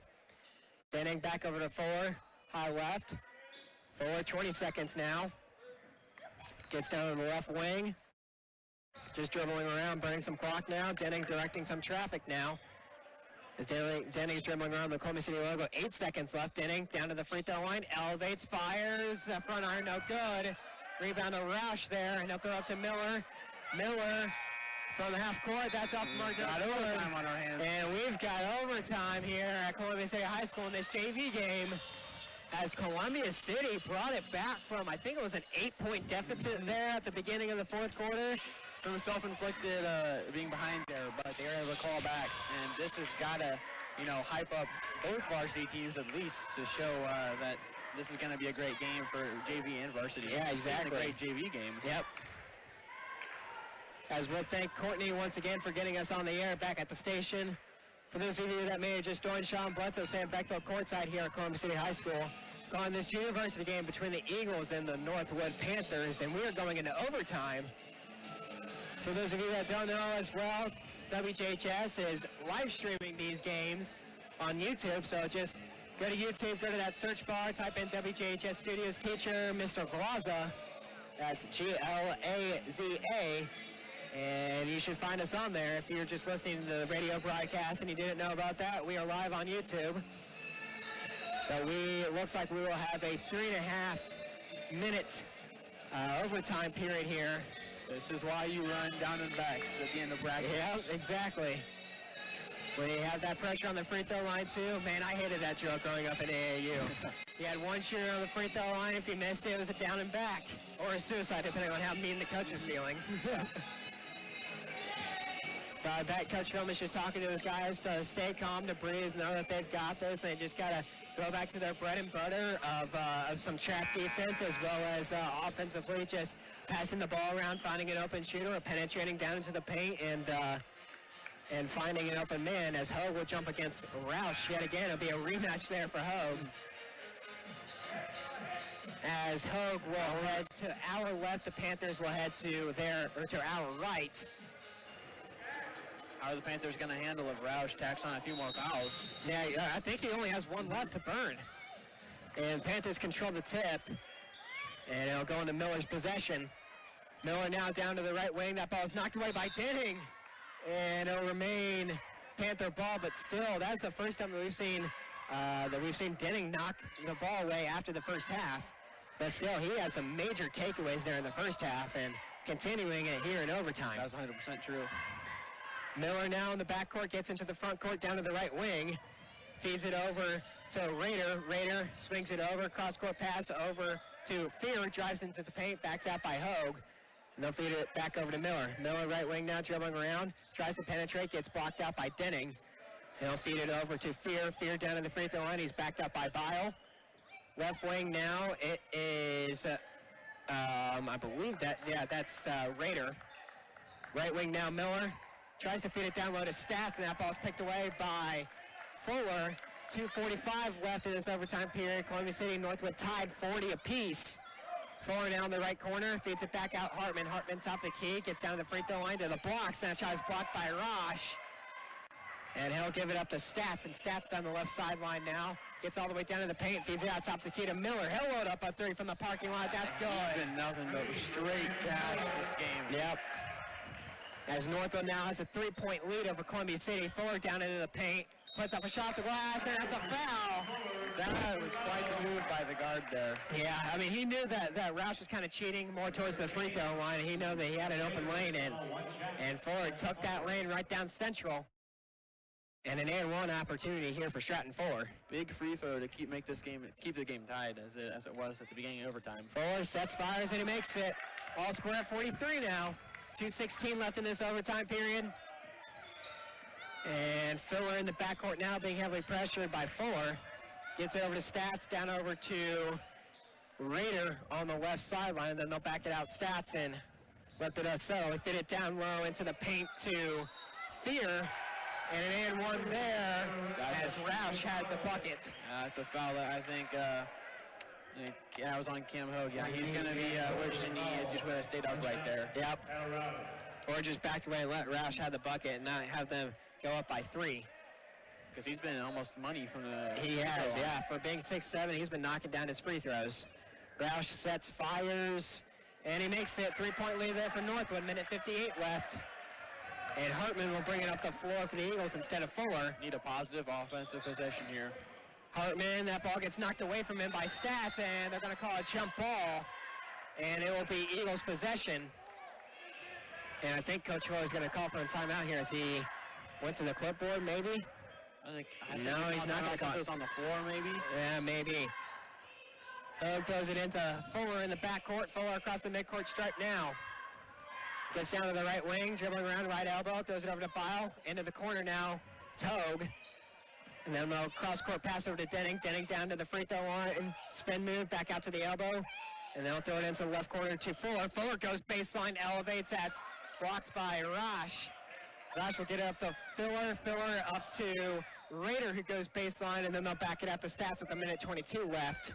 Denning back over to Fuller, high left. Fuller, 20 seconds now. Gets down to the left wing. Just dribbling around, burning some clock now. Denning directing some traffic now. As Denning's dribbling around the Columbia City logo. 8 seconds left. Denning down to the free throw line. Elevates, fires. Front iron, no good. Rebound to Roush there. And up throw up to Miller. Miller from the half court. That's off mark. Got overtime on our hands. And we've got overtime here at Columbia City High School in this JV game. As Columbia City brought it back from, I think it was an 8-point deficit there at the beginning of the fourth quarter. Some self-inflicted being behind there, but they were able to call back. And this has got to, hype up both varsity teams at least to show that this is going to be a great game for JV and varsity. Yeah, exactly. A great JV game. Yep. As we'll thank Courtney once again for getting us on the air back at the station. For those of you that may have just joined, Sean Bledsoe, Sam Bechtel courtside here at Columbia City High School. Going this junior varsity game between the Eagles and the North Wood Panthers, and we are going into overtime. For those of you that don't know as well, WJHS is live streaming these games on YouTube, so just go to YouTube, go to that search bar, type in WJHS Studios teacher, Mr. Glaza. That's Glaza. And you should find us on there. If you're just listening to the radio broadcast and you didn't know about that, we are live on YouTube. But it looks like we will have a 3.5-minute overtime period here. This is why you run down and backs at the end of practice. Yeah, exactly. We have that pressure on the free throw line too. Man, I hated that drill growing up in AAU. You had one shooter on the free throw line. If you missed it, it was a down and back or a suicide, depending on how mean the coach was feeling. That Coach Film is just talking to his guys to stay calm, to breathe, know that they've got this. They just got to go back to their bread and butter of some trap defense, as well as offensively just passing the ball around, finding an open shooter, or penetrating down into the paint, and finding an open man, as Hogue will jump against Roush yet again. It'll be a rematch there for Hogue. As Hogue will head to our left, the Panthers will head to our right. How are the Panthers going to handle if Roush tacks on a few more fouls? Yeah, I think he only has one left to burn. And Panthers control the tip. And it'll go into Miller's possession. Miller now down to the right wing. That ball is knocked away by Denning. And it'll remain Panther ball, but still, that's the first time that we've seen Denning knock the ball away after the first half. But still, he had some major takeaways there in the first half, and continuing it here in overtime. That's 100% true. Miller now in the backcourt, gets into the front court down to the right wing. Feeds it over to Rader. Rader swings it over, cross-court pass over to Fear, drives into the paint, backs out by Hogue. And they'll feed it back over to Miller. Miller right wing now, dribbling around, tries to penetrate, gets blocked out by Denning. He'll feed it over to Fear. Fear down to the free throw line. He's backed up by Bile. Left wing now, it is, I believe that's Rader. Right wing now, Miller. Tries to feed it down low to Stats, and that ball's picked away by Fuller. 2:45 left in this overtime period. Columbia City and Northwood tied 40 apiece. Fuller now in the right corner, feeds it back out Hartman. Hartman top of the key, gets down to the free throw line to the block. Snatch shot is blocked by Rosh. And he'll give it up to Stats, and Stats down the left sideline now. Gets all the way down to the paint, feeds it out top of the key to Miller. He'll load up a three from the parking lot. That's good. It's been nothing but straight cash this game. Yep. as Northwood now has a 3-point lead over Columbia City. Fuller down into the paint, puts up a shot to glass, and that's a foul. That was quite the move by the guard there. Yeah, I mean, he knew that Roush was kind of cheating more towards the free throw line. He knew that he had an open lane, and Fuller took that lane right down central. And an and one opportunity here for Stratton Fuller. Big free throw to keep the game tied as it was at the beginning of overtime. Fuller sets, fires, and he makes it. All square at 43 now. 2:16 left in this overtime period. And Fuller in the backcourt now being heavily pressured by Fuller. Gets it over to Stats, down over to Raider on the left sideline. Then they'll back it out Stats and left it us so. Hit it down low into the paint to Fear. And an and one there as Roush had the bucket. It's a foul that I think I was on Cam Hogue. Yeah, he's going to be wishing he just would have stayed up right there. Yep. Or just back away and let Roush have the bucket and not have them go up by 3. Because he's been almost money from the... He has, yeah. For being 6'7", he's been knocking down his free throws. Roush sets, fires, and he makes it. 3-point lead there for Northwood. Minute 58 left. And Hartman will bring it up the floor for the Eagles instead of Fuller. Need a positive offensive possession here. Hartman, that ball gets knocked away from him by Stats, and they're going to call a jump ball. And it will be Eagles possession. And I think Coach Roy is going to call for a timeout here as he went to the clipboard, maybe? I think he's not going to call. Since it was on the floor, maybe? Yeah, maybe. Hogue throws it into Fuller in the backcourt. Fuller across the midcourt stripe now. Gets down to the right wing, dribbling around right elbow, throws it over to Bile. Into the corner now, it's Hogue. And then they'll cross-court pass over to Denning. Denning down to the free throw line, spin move, back out to the elbow. And they'll throw it into the left corner to Fuller. Fuller goes baseline, elevates, that's blocked by Roush. Roush will get it up to Fuller. Fuller up to Raider, who goes baseline, and then they'll back it up to Stats with a minute 22 left.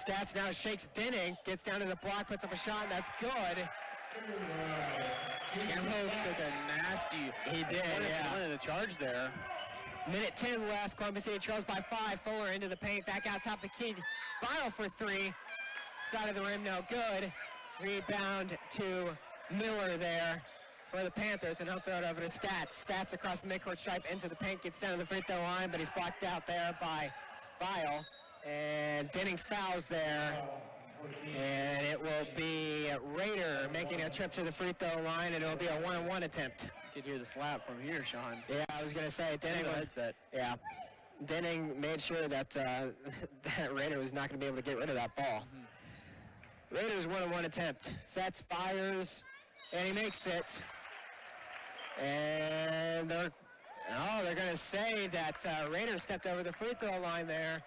Stats now shakes Denning, gets down to the block, puts up a shot, and that's good. Cam Hogue took a nasty... He did, yeah. Wanted a charge there. Minute 10 left. Columbia City trails by 5. Fuller into the paint, back out top of the key. Bile for 3. Side of the rim, no good. Rebound to Miller there for the Panthers, and he'll throw it over to Stats. Stats across the midcourt stripe into the paint, gets down to the free throw line, but he's blocked out there by Bile. And Denning fouls there. And it will be Raider making a trip to the free throw line, and it will be a 1-on-1 attempt. You could hear the slap from here, Sean. Yeah, I was going to say, Denning... headset. Yeah. Denning made sure that that Raider was not going to be able to get rid of that ball. Mm-hmm. Raiders 1-on-1 attempt. Sets, fires, and he makes it. And they're going to say that Raider stepped over the free throw line there.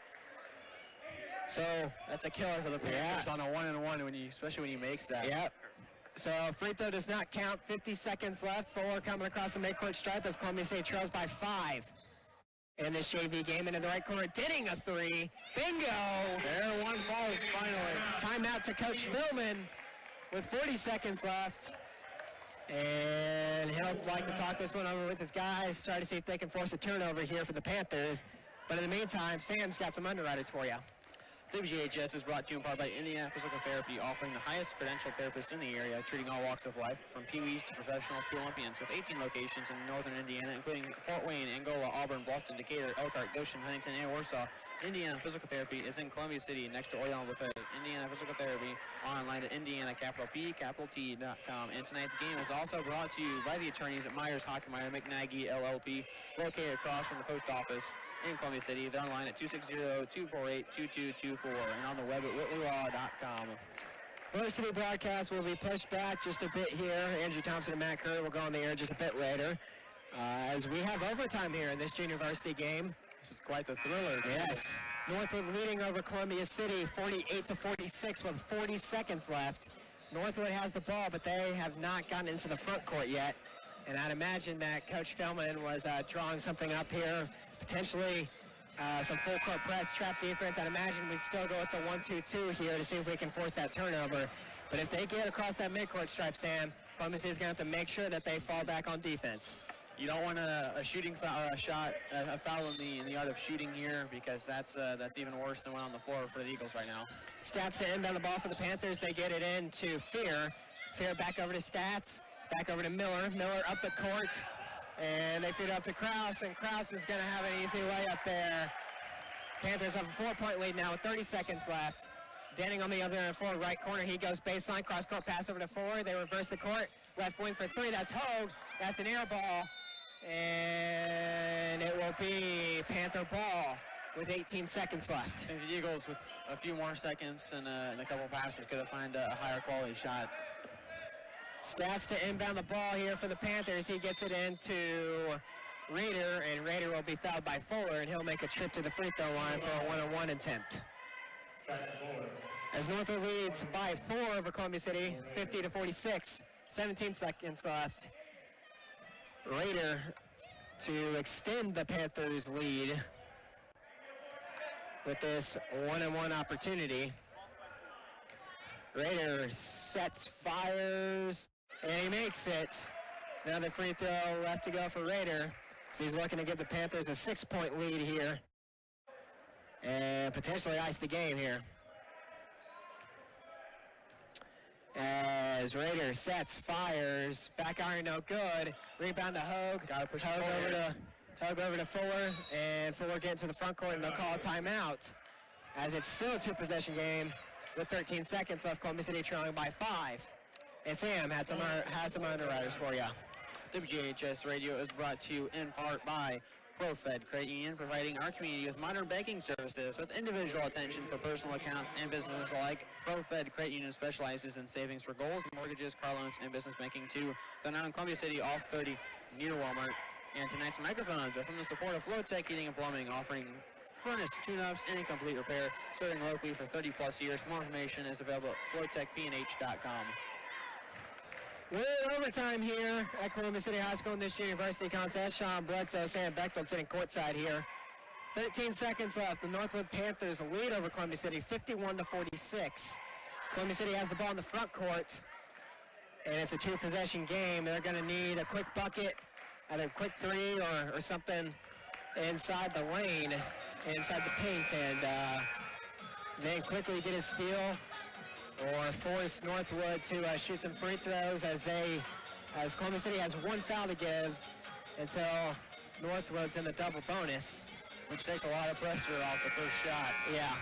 So that's a killer for the Panthers on a 1-on-1, especially when he makes that. Yep. So free throw does not count. 50 seconds left. Fuller coming across the midcourt stripe as Columbia State trails by 5. In this JV game, into the right corner, Denning a 3. Bingo! There, one falls finally. Timeout to Coach Philman with 40 seconds left. And he'll like to talk this one over with his guys, try to see if they can force a turnover here for the Panthers. But in the meantime, Sam's got some underwriters for you. WJHS is brought to you in part by Indiana Physical Therapy, offering the highest credentialed therapists in the area, treating all walks of life, from peewees to professionals to Olympians, with 18 locations in northern Indiana, including Fort Wayne, Angola, Auburn, Bluffton, Decatur, Elkhart, Goshen, Huntington, and Warsaw. Indiana Physical Therapy is in Columbia City, next to Orion Buffet. Indiana Physical Therapy, online at IndianaPP.com. And tonight's game is also brought to you by the attorneys at Myers Hockenmeyer McNaghy LLP, located across from the post office in Columbia City. They're online at 260-248-2224 and on the web at whitleylaw.com. Varsity broadcast will be pushed back just a bit here. Andrew Thompson and Matt Kerr will go on the air just a bit later. As we have overtime here in this junior varsity game. This is quite the thriller. Yes. Northwood leading over Columbia City 48-46 with 40 seconds left. Northwood has the ball, but they have not gotten into the front court yet. And I'd imagine that Coach Philman was drawing something up here, potentially some full court press, trap defense. I'd imagine we'd still go with the 1-2-2 here to see if we can force that turnover. But if they get across that midcourt stripe, Sam, Columbia City's going to have to make sure that they fall back on defense. You don't want a shooting foul, a foul in the art of shooting here, because that's even worse than one on the floor for the Eagles right now. Stats to inbound the ball for the Panthers. They get it in to Fear. Fear back over to Stats. Back over to Miller. Miller up the court. And they feed it up to Krause, and Krause is going to have an easy layup there. Panthers have a 4-point lead now with 30 seconds left. Denning on the other forward right corner. He goes baseline, cross-court pass over to Ford. They reverse the court. Left wing for three. That's Hogue. That's an air ball. And it will be Panther ball with 18 seconds left. I think the Eagles, with a few more seconds and a couple passes, could have found a higher quality shot. Stats to inbound the ball here for the Panthers. He gets it into Rader, and Rader will be fouled by Fuller, and he'll make a trip to the free throw line for a one-on-one attempt. As Northwood leads by 4 over Columbia City, 50-46, 17 seconds left. Rader to extend the Panthers' lead with this one-on-one opportunity. Rader sets, fires, and he makes it. Another free throw left to go for Rader. So he's looking to give the Panthers a 6-point lead here and potentially ice the game here. As Rader sets, fires, back iron no good. Rebound to Hogue. Got to push Hogue over to Fuller, and Fuller getting to the front court, and they'll call a timeout as it's still a 2-possession game with 13 seconds left. Columbia City trailing by 5. And Sam has some underwriters for you. WJHS Radio is brought to you in part by ProFed Credit Union, providing our community with modern banking services with individual attention for personal accounts and businesses alike. ProFed Credit Union specializes in savings for goals, mortgages, car loans, and business banking too. They're now in Columbia City off 30 near Walmart. And tonight's microphones are from the support of Flowtech Heating and Plumbing, offering furnace tune-ups and complete repair, serving locally for 30-plus years. More information is available at flowtechpnh.com. We're in overtime here at Columbia City High School in this junior varsity contest. Sean Bledsoe, Sam Bechtold sitting courtside here. 13 seconds left. The North Wood Panthers lead over Columbia City, 51-46. Columbia City has the ball in the front court, and it's a 2-possession game. They're going to need a quick bucket, either a quick three or something inside the lane, inside the paint, and then quickly get a steal or force Northwood to shoot some free throws as Columbia City has one foul to give until Northwood's in the double bonus. Which takes a lot of pressure off the first shot. Yeah.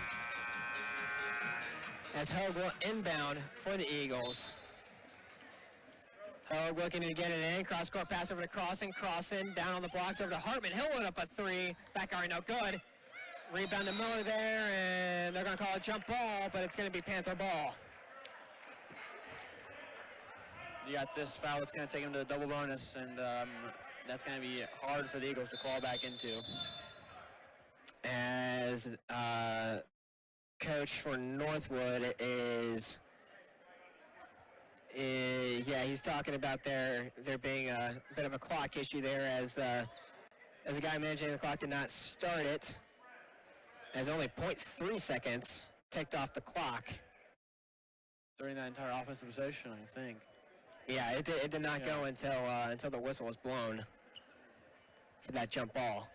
As Hogue will inbound for the Eagles. Hogue looking to get it in. Cross-court pass over to Crossan, down on the blocks over to Hartman. He'll put up a 3. Back iron, no good. Rebound to Miller there, and they're going to call a jump ball, but it's going to be Panther ball. You got this foul that's going to take him to the double bonus, and that's going to be hard for the Eagles to claw back into. As coach for Northwood is he's talking about there being a bit of a clock issue there as the guy managing the clock did not start it, as only 0.3 seconds ticked off the clock. During that entire offensive possession, I think. Yeah, it did not go until the whistle was blown for that jump ball.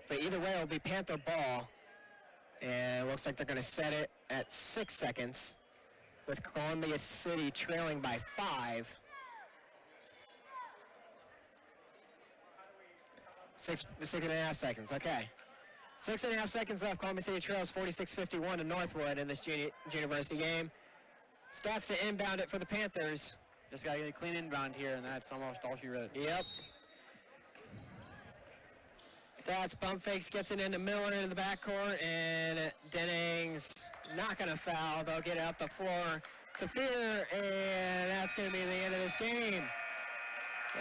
But either way, it'll be Panther ball, and it looks like they're going to set it at 6 seconds, with Columbia City trailing by 5. 6.5 seconds, okay. 6.5 seconds left. Columbia City trails 46-51 to Northwood in this junior varsity game. Stats to inbound it for the Panthers. Just got to get a clean inbound here, and that's almost all she wrote. Yep. Stats, bump fakes, gets it into Miller into the backcourt, and Dennings not going to foul. They'll get it up the floor to Fear, and that's going to be the end of this game.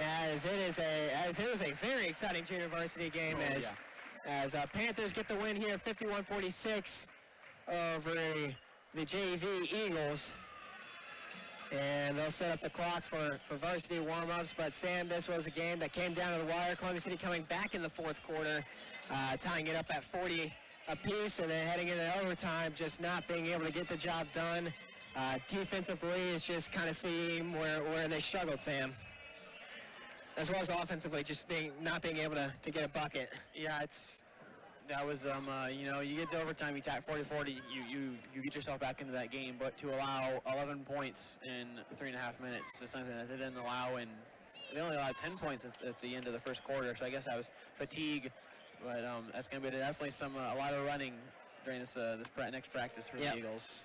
As it was a very exciting junior varsity game as Panthers get the win here, 51-46 over the JV Eagles. And they'll set up the clock for varsity warm-ups. But, Sam, this was a game that came down to the wire. Columbia City coming back in the fourth quarter, tying it up at 40 apiece, and then heading into overtime, just not being able to get the job done. Defensively, it's just kind of seeing where they struggled, Sam. As well as offensively, just not being able to get a bucket. Yeah, that was, you get to overtime, you tack 40-40, you get yourself back into that game, but to allow 11 points in 3.5 minutes is something that they didn't allow in they only allowed 10 points at the end of the first quarter, so I guess that was fatigue. But that's going to be definitely a lot of running during this next practice for the Eagles.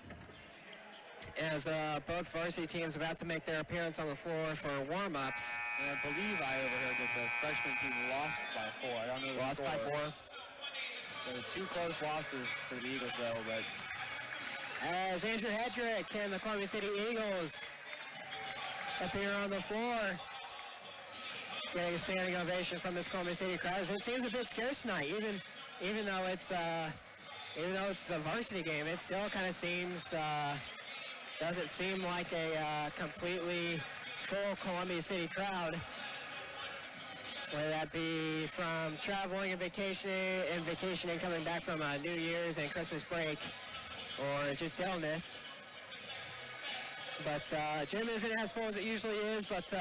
As both varsity teams about to make their appearance on the floor for warm-ups. And I believe I overheard that the freshman team lost by 4. I don't know the Lost by 4. So 2 close losses for the Eagles, though. But as Andrew Hedrick and the Columbia City Eagles appear on the floor, getting a standing ovation from this Columbia City crowd. It seems a bit scarce tonight, even though it's the varsity game. It still kind of seems doesn't seem like a completely full Columbia City crowd. Whether that be from traveling and vacationing coming back from New Year's and Christmas break, or just illness. But gym isn't as full as it usually is, but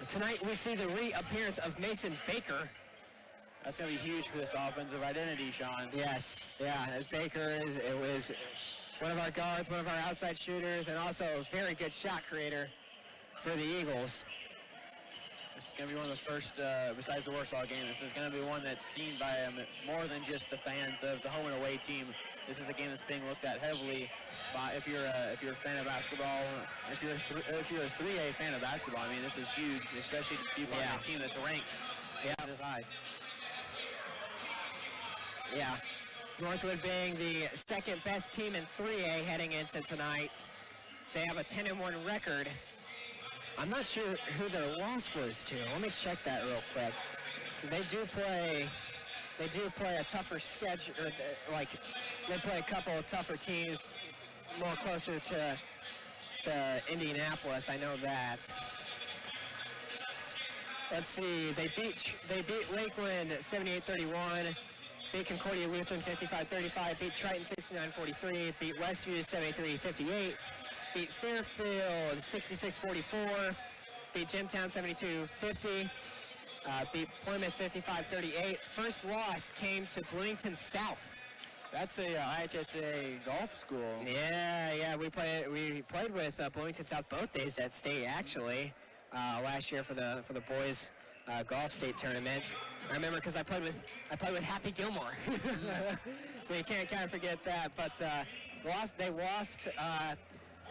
tonight we see the reappearance of Mason Baker. That's going to be huge for this offensive identity, Sean. Yes, yeah, as Baker was one of our guards, one of our outside shooters, and also a very good shot creator for the Eagles. This is going to be one of the first, besides the Warsaw game, this is going to be one that's seen by more than just the fans of the home and away team. This is a game that's being looked at heavily by if you're a fan of basketball, if you're a 3A fan of basketball. I mean, this is huge, especially to be part of a team that's ranked this high. Yeah. Northwood being the second best team in 3A heading into tonight. So they have a 10-1 record. I'm not sure who their loss was to. Let me check that real quick. They do play a tougher schedule, they play a couple of tougher teams, more closer to Indianapolis. I know that. Let's see. They beat Lakeland 78-31. Beat Concordia Lutheran 55-35, beat Triton 69-43, beat Westview 73-58, beat Fairfield 66-44, beat Jimtown 72-50, beat Plymouth 55-38. First loss came to Bloomington South. That's a IHSA golf school. Yeah, we played with Bloomington South both days at state actually last year for the boys golf state tournament. I remember because I played with Happy Gilmore, so you can't kind of forget that. But they lost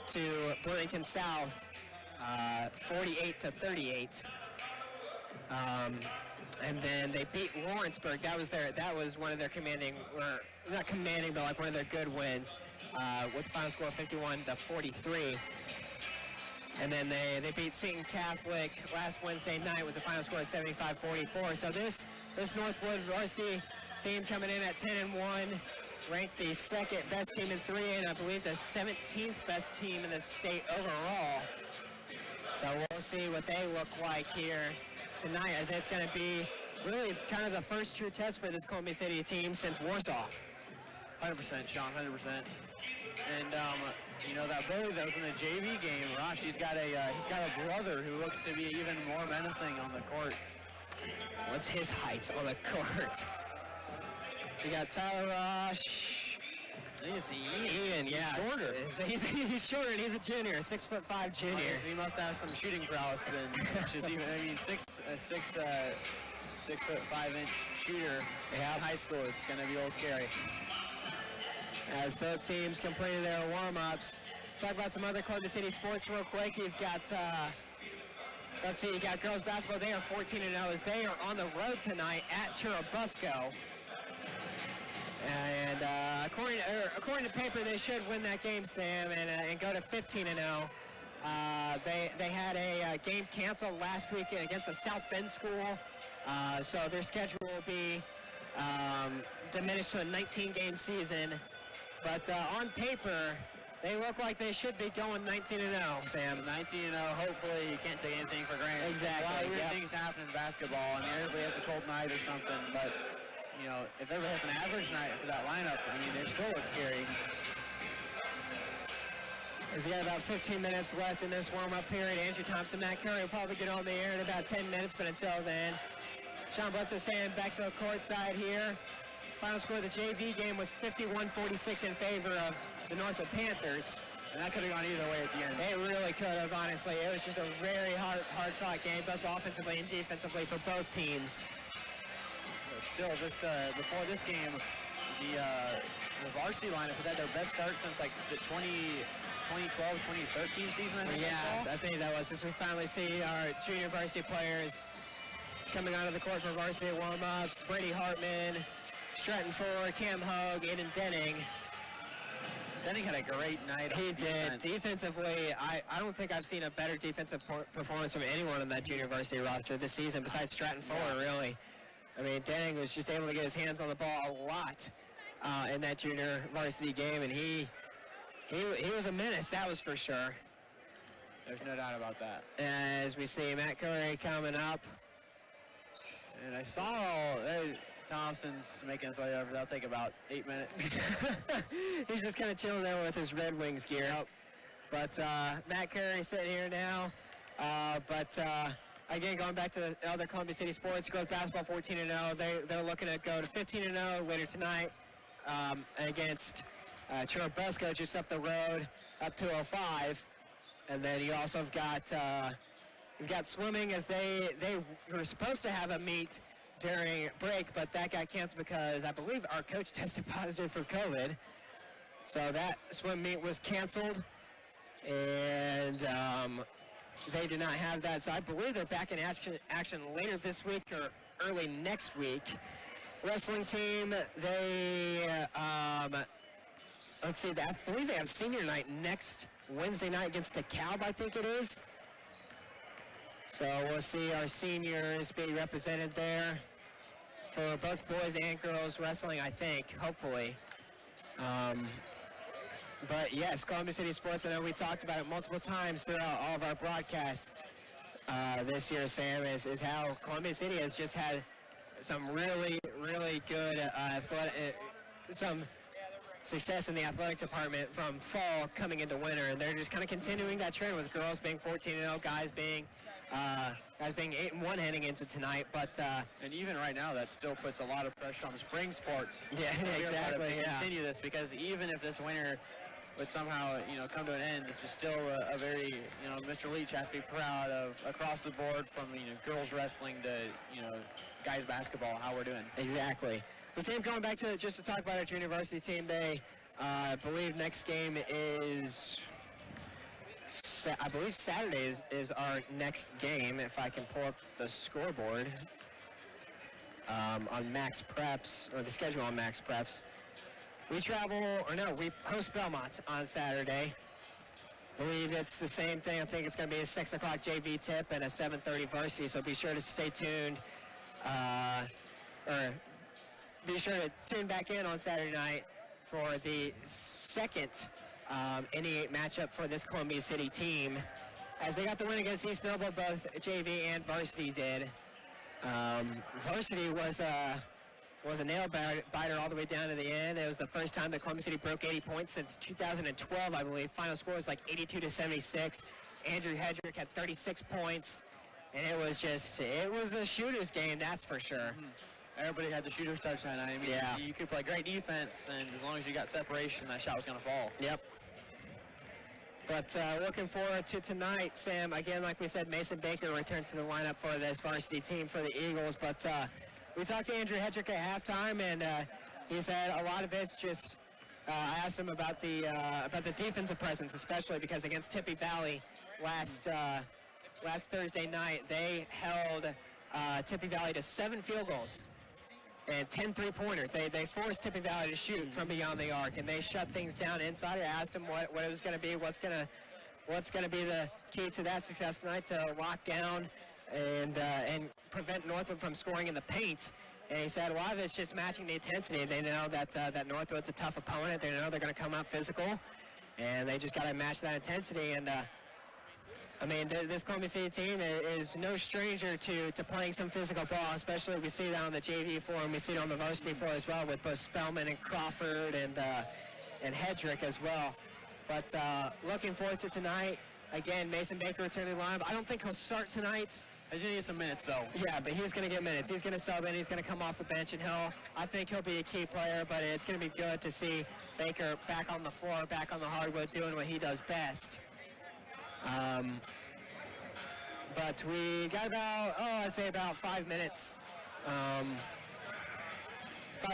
to Bloomington South 48-38, and then they beat Lawrenceburg. That was one of their not commanding, but like one of their good wins with the final score of 51-43. And then they beat Seton Catholic last Wednesday night with the final score of 75-44. So this Northwood varsity team coming in at 10-1, ranked the second best team in 3A, and I believe the 17th best team in the state overall. So we'll see what they look like here tonight, as it's going to be really kind of the first true test for this Columbia City team since Warsaw. 100%, Sean, 100%. And that bully that was in the JV game, Rosh, he's got a brother who looks to be even more menacing on the court. What's his height on the court? We got Tyler Rosh. He's Ian, yeah. Shorter. He's shorter, and he's a junior, a 6'5" junior. He must have some shooting prowess then, which is even, 6'5" shooter in high school is going to be old scary. As both teams completed their warm-ups. Talk about some other Columbia City sports real quick. You've got, you got girls basketball. They are 14-0 as they are on the road tonight at Churubusco. And according to paper, they should win that game, Sam, and go to 15-0. They had a game canceled last week against the South Bend school, so their schedule will be diminished to a 19-game season. But on paper, they look like they should be going 19-0, Sam. 19-0, hopefully you can't take anything for granted. Exactly. A lot of weird things happen in basketball. I mean, everybody has a cold night or something, but, if everybody has an average night for that lineup, they still look scary. As we got about 15 minutes left in this warm-up period, Andrew Thompson, Matt Curry will probably get on the air in about 10 minutes, but until then, Sean Bledsoe saying back to a court side here. Final score of the JV game was 51-46 in favor of the North Wood Panthers. And that could have gone either way at the end. It really could have, honestly. It was just a very hard-fought game, both offensively and defensively for both teams. But still, before this game, the varsity lineup has had their best start since like the 2012-2013 season, I think. Yeah, I think that was. Just we finally see our junior varsity players coming onto the court for varsity warm-ups. Brady Hartman, Stratton Ford, Cam Hogue, Aiden Denning. Denning had a great night. He did. Defensively, I don't think I've seen a better defensive performance from anyone on that junior varsity roster this season besides Stratton Ford, really. I mean, Denning was just able to get his hands on the ball a lot in that junior varsity game, and he was a menace, that was for sure. There's no doubt about that. As we see Matt Curry coming up. And I saw Thompson's making his way over. That'll take about 8 minutes. He's just kind of chilling there with his Red Wings gear. Yep. But Matt Curry sitting here now. Again, going back to the other Columbia City sports, girls basketball 14-0. They're looking to go to 15-0 later tonight against Churubusco just up the road, up 205. And then you also have got you've got swimming, as they were supposed to have a meet during break, but that got canceled because I believe our coach tested positive for COVID. So that swim meet was canceled, and they did not have that. So I believe they're back in action later this week or early next week. Wrestling team, they, let's see, I believe they have senior night next Wednesday night against DeKalb, I think it is. So we'll see our seniors be represented there for both boys and girls wrestling, I think, hopefully. But yes, Columbia City Sports, I know we talked about it multiple times throughout all of our broadcasts this year, Sam, is how Columbia City has just had some really, really good some success in the athletic department from fall coming into winter, and they're just kind of continuing that trend with girls being 14-0, guys being 8-1 heading into tonight. But and even right now, that still puts a lot of pressure on the spring sports. Yeah, exactly. To continue this, because even if this winter would somehow come to an end, this is still a very Mr. Leach has to be proud of across the board, from girls wrestling to guys basketball, how we're doing. Exactly. But Sam, going back to just to talk about our junior varsity team, they I believe next game is. I believe Saturday is our next game, if I can pull up the scoreboard on Max Preps, or the schedule on Max Preps. We host Belmont on Saturday. I believe it's the same thing. I think it's going to be a 6 o'clock JV tip and a 7:30 varsity, so be sure to stay tuned, or be sure to tune back in on Saturday night for the second NE8 matchup for this Columbia City team, as they got the win against East Noble. Both JV and varsity did. Varsity was a nail biter all the way down to the end. It was the first time that Columbia City broke 80 points since 2012, I believe. Final score was like 82-76. Andrew Hedrick had 36 points, and it was a shooter's game, that's for sure. Mm-hmm. Everybody had the shooter's touch that night. I mean, yeah. You could play great defense, and as long as you got separation, that shot was going to fall. Yep. But looking forward to tonight, Sam. Again, like we said, Mason Baker returns to the lineup for this varsity team for the Eagles. But we talked to Andrew Hedrick at halftime, and he said a lot of it's just. I asked him about the defensive presence, especially because against Tippy Valley last Thursday night, they held Tippy Valley to 7 field goals and 10 3-pointers. They forced Tippy Valley to shoot from beyond the arc, and they shut things down inside. I asked him what it was going to be, what's going to be the key to that success tonight, to lock down and prevent Northwood from scoring in the paint. And he said a lot of it's just matching the intensity. They know that Northwood's a tough opponent. They know they're going to come out physical, and they just got to match that intensity. And I mean, this Columbia City team is no stranger to playing some physical ball, especially we see that on the JV floor, and we see it on the varsity floor as well, with both Spellman and Crawford and Hedrick as well. But looking forward to tonight. Again, Mason Baker returning live. I don't think he'll start tonight. He's going to need some minutes, though. Yeah, but he's going to get minutes. He's going to sub in. He's going to come off the bench, and I think he'll be a key player, but it's going to be good to see Baker back on the floor, back on the hardwood, doing what he does best. But we got about, I'd say about 5 minutes. 5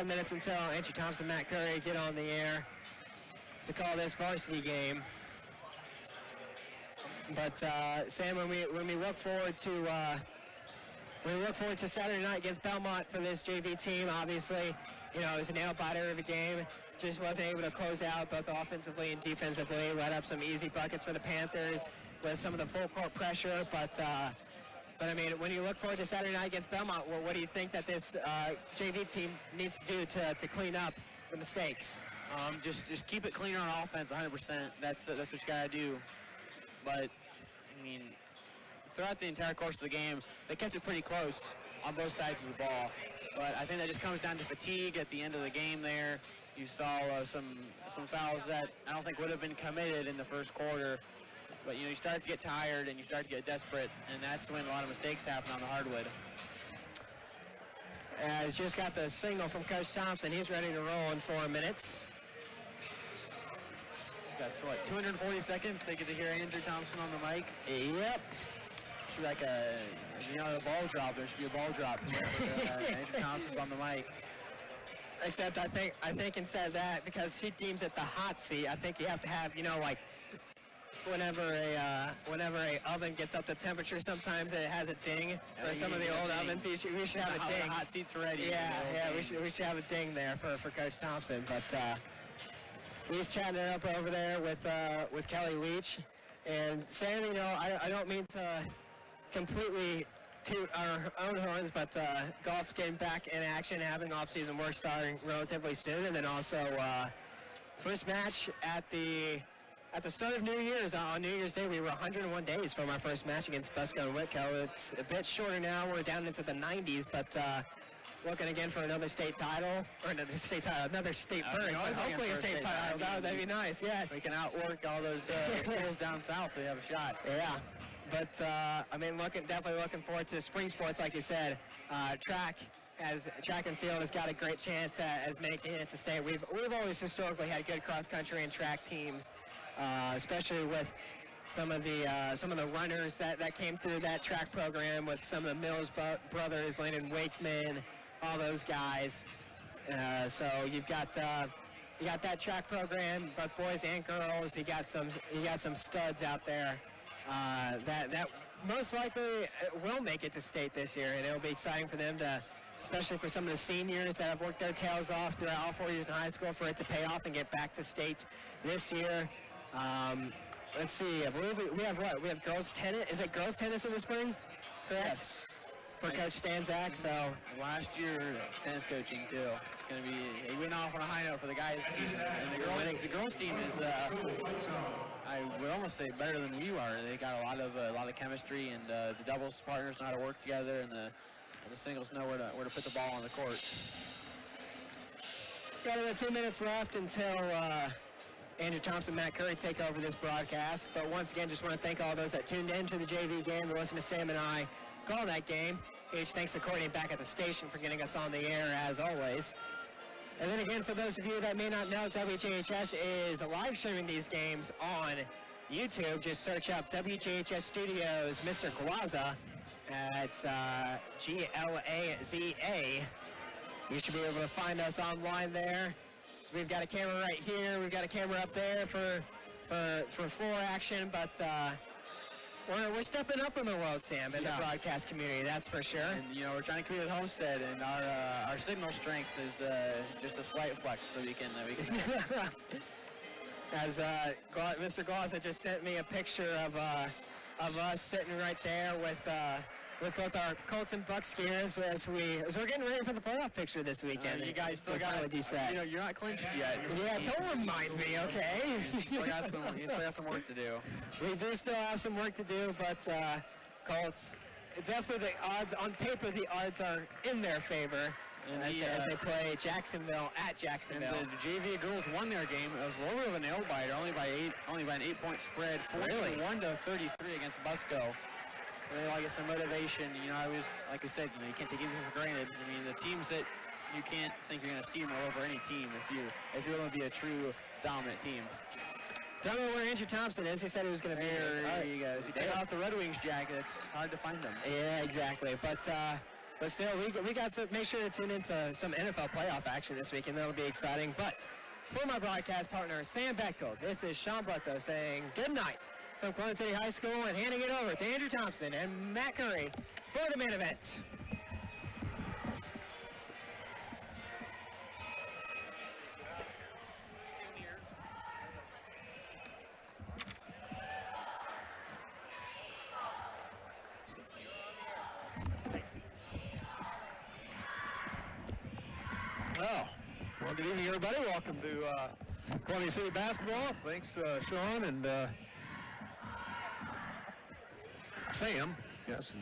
minutes until Andrew Thompson, Matt Curry get on the air to call this varsity game. But Sam, when we look forward to Saturday night against Belmont for this JV team, obviously, you know, it was a nail-biter of a game. Just wasn't able to close out both offensively and defensively. Let up some easy buckets for the Panthers with some of the full court pressure. But I mean, when you look forward to Saturday night against Belmont, what do you think that this JV team needs to do to clean up the mistakes? Just keep it clean on offense, 100%. That's what you gotta do. But I mean, throughout the entire course of the game, they kept it pretty close on both sides of the ball. But I think that just comes down to fatigue at the end of the game there. You saw some fouls that I don't think would have been committed in the first quarter. But, you know, you start to get tired and you start to get desperate, and that's when a lot of mistakes happen on the hardwood. He's just got the signal from Coach Thompson. He's ready to roll in 4 minutes. That's what, 240 seconds to get to hear Andrew Thompson on the mic? Yep. Should be like a ball drop. There should be a ball drop. Andrew Thompson's on the mic. Except I think instead of that, because he deems it the hot seat, I think you have to have, you know, like whenever a oven gets up to temperature, sometimes it has a ding. For some of the old ovens, we should have a ding. The hot seat's ready. Yeah, we should have a ding there for Coach Thompson. But he's chatting it up over there with Kelly Leach. And Sam, you know, I don't mean to completely toot our own horns, but golf's getting back in action, having off-season work starting relatively soon, and then also first match at the start of New Year's. On New Year's Day, we were 101 days from our first match against Busco and Whitco. It's a bit shorter now. We're down into the 90s, but looking again for another state title, or another state berth, but hopefully a state title. That'd be nice, yes. We can outwork all those schools down south. We have a shot. Yeah. But, I mean, definitely looking forward to spring sports, like you said. Track and field has got a great chance as making it to state. We've always historically had good cross-country and track teams, especially with some of the runners that came through that track program with some of the Mills brothers, Landon Wakeman, all those guys. So you got that track program, both boys and girls. You got some studs out there. That most likely will make it to state this year, and it'll be exciting for them to, especially for some of the seniors that have worked their tails off throughout all 4 years in high school, for it to pay off and get back to state this year. Let's see, I believe we have what? We have girls tennis. Is it girls tennis in the spring? Correct? Yes. For Coach Stanzak, so. Last year, tennis coaching, too. It's going to be, he went off on a high note for the guys' season. And the girls team is, I would almost say, better than we are. They got a lot of chemistry, and the doubles partners know how to work together, and the singles know where to put the ball on the court. Got about 2 minutes left until Andrew Thompson, Matt Curry take over this broadcast. But once again, just want to thank all those that tuned in to the JV game and listened to Sam and I call that game. Huge thanks to Courtney back at the station for getting us on the air as always. And then again, for those of you that may not know, WJHS is live streaming these games on YouTube. Just search up WJHS Studios, Mr. Glaza. It's Glaza. You should be able to find us online there. So we've got a camera right here. We've got a camera up there for floor action, but we're stepping up in the world, Sam, in the broadcast community, that's for sure. And, you know, we're trying to compete with Homestead, and our signal strength is just a slight flex so we can As Mr. Glaza just sent me a picture of us sitting right there with both our Colts and Bucks gears as we're getting ready for the playoff picture this weekend. You guys still got to be set. You know, you're not clinched yet. Yeah, don't remind me, okay? You still got some work to do. We do still have some work to do, but Colts, definitely the odds, on paper, the odds are in their favor. As they play Jacksonville at Jacksonville. And the JV girls won their game. It was a little bit of a nail biter, only by an 8-point spread, 41-33 against Busco. Really, like, it's some motivation. You know, like we said, you know, you can't take anything for granted. I mean, the teams that you can't think you're going to steamroll over any team if you're going to be a true dominant team. Don't know where Andrew Thompson is. He said he was going to be here. There you go. He took off the Red Wings jacket. It's hard to find them. Yeah, exactly. But still, we got to make sure to tune into some NFL playoff action this week, and that'll be exciting. But for my broadcast partner, Sam Bechtold, this is Sean Bledsoe saying good night from Clinton City High School and handing it over to Andrew Thompson and Matt Curry for the main event. Well, good evening, everybody. Welcome to Columbia City Basketball. Thanks, Sean and Sam. Yes,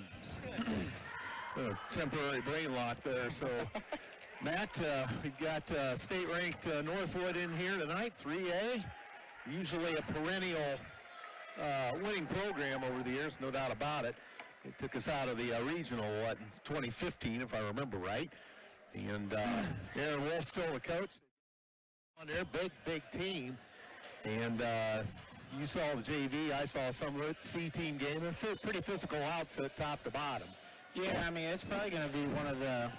temporary brain lock there. So, Matt, we got state-ranked Northwood in here tonight, 3A. Usually a perennial winning program over the years, no doubt about it. It took us out of the regional, in 2015, if I remember right. And Aaron Wolf still the coach on their big team. And you saw the JV, I saw some of it, C-team game. A pretty physical outfit top to bottom. Yeah, I mean, it's probably going to be one of the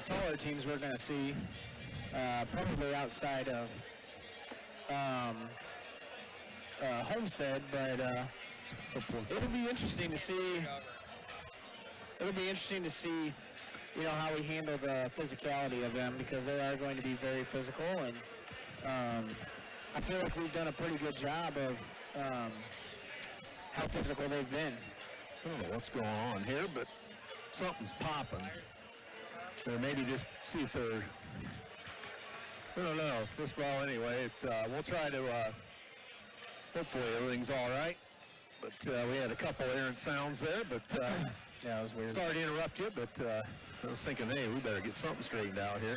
taller teams we're going to see, probably outside of Homestead, but it'll be interesting to see. You know, how we handle the physicality of them, because they are going to be very physical, and I feel like we've done a pretty good job of how physical they've been. I don't know what's going on here, but something's popping. Or maybe just see if they're, I don't know. Well, anyway, we'll try to, hopefully everything's all right. But we had a couple errant sounds there, but Yeah, it was weird. sorry to interrupt you, but I was thinking, hey, we better get something straightened out here.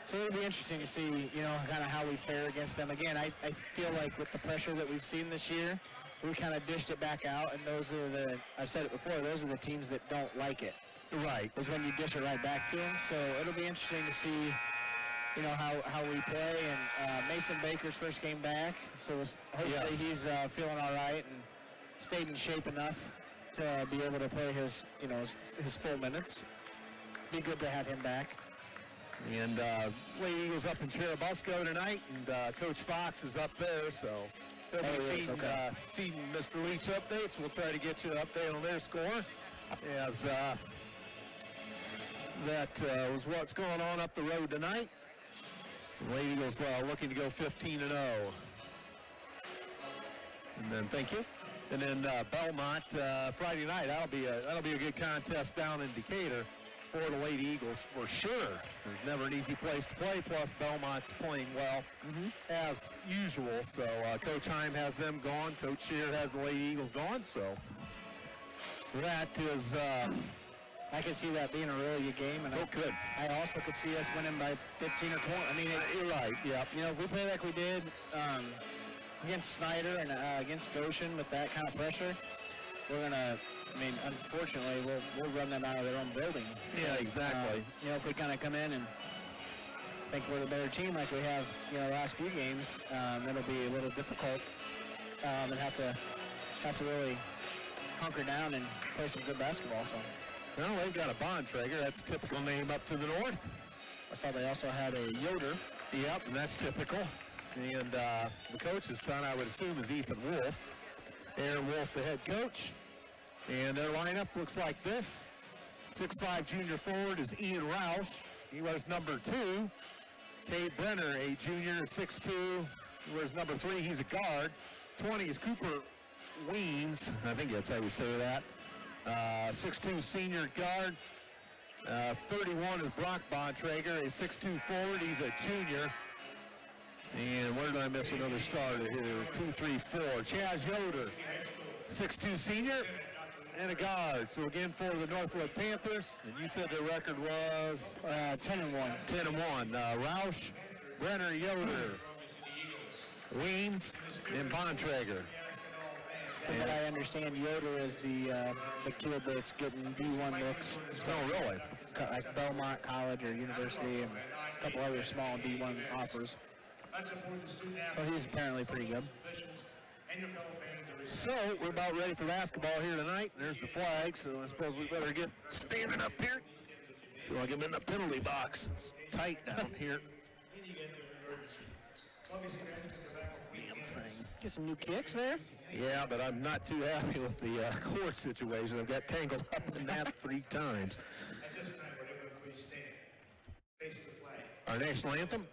So it'll be interesting to see, you know, kind of how we fare against them. Again, I feel like with the pressure that we've seen this year, we kind of dished it back out, and those are I've said it before, those are the teams that don't like it. Right. Is when you dish it right back to them. So it'll be interesting to see, you know, how we play. And Mason Baker's first game back, so hopefully he's feeling all right and stayed in shape enough to be able to play his full minutes. Be good to have him back. And Lady Eagles up in Cherubusco tonight, and Coach Fox is up there, so they'll be feeding Mr. Leach updates. We'll try to get you an update on their score, as that was what's going on up the road tonight. The Lady Eagles looking to go 15-0. And then thank you. And then Belmont Friday night. That'll be a good contest down in Decatur for the Lady Eagles for sure. There's never an easy place to play. Plus Belmont's playing well as usual. So Coach Heim has them gone. Coach Shear has the Lady Eagles gone. So that is. I could see that being a really good game, and I also could see us winning by 15 or 20. I mean, you're right. Yeah. You know, if we play like we did against Snyder and against Goshen with that kind of pressure, we're gonna. I mean, unfortunately, we'll run them out of their own building. Yeah, exactly. You know, if we kind of come in and think we're the better team like we have, you know, the last few games, it'll be a little difficult and have to really hunker down and play some good basketball. So. Well, they've got a Bontrager. That's a typical name up to the north. I saw they also had a Yoder. Yep, and that's typical. And the coach's son, I would assume, is Ethan Wolf. Aaron Wolf, the head coach. And their lineup looks like this. 6'5" junior forward is Ian Roush. He wears number 2. Cade Brenner, a junior, 6'2". He wears number 3. He's a guard. 20 is Cooper Weens. I think that's how you say that. 6'2" senior guard. 31 is Brock Bontrager, a 6'2" forward. He's a junior. And where did I miss another starter here? 2, 3, 4. Chaz Yoder, 6'2" senior and a guard. So again for the Northwood Panthers, and you said their record was 10-1. 10-1. Roush, Brenner, Yoder, Weens, and Bontrager. From what I understand, Yoder is the kid that's getting D1 looks. Oh, really? like Belmont College or University and a couple other small D1 offers. So he's apparently pretty good. So we're about ready for basketball here tonight. There's the flag, so I suppose we better get standing up here. Feel like I'm in the penalty box. It's tight down here. Damn thing. Get some new kicks there. Yeah, but I'm not too happy with the court situation. I've got tangled up in that 3 times. Our national anthem.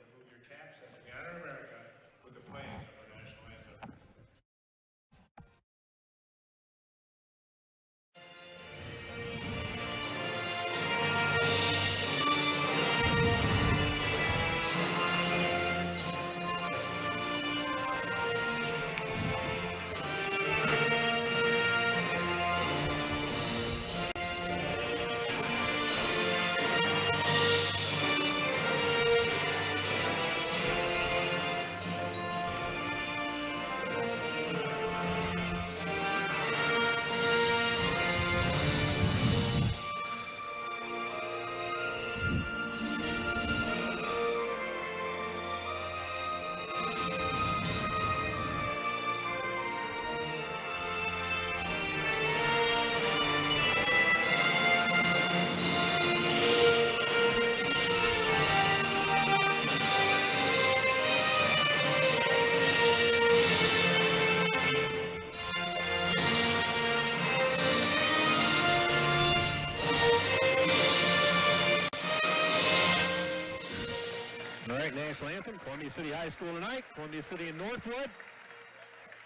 National anthem, Columbia City High School tonight, Columbia City and Northwood.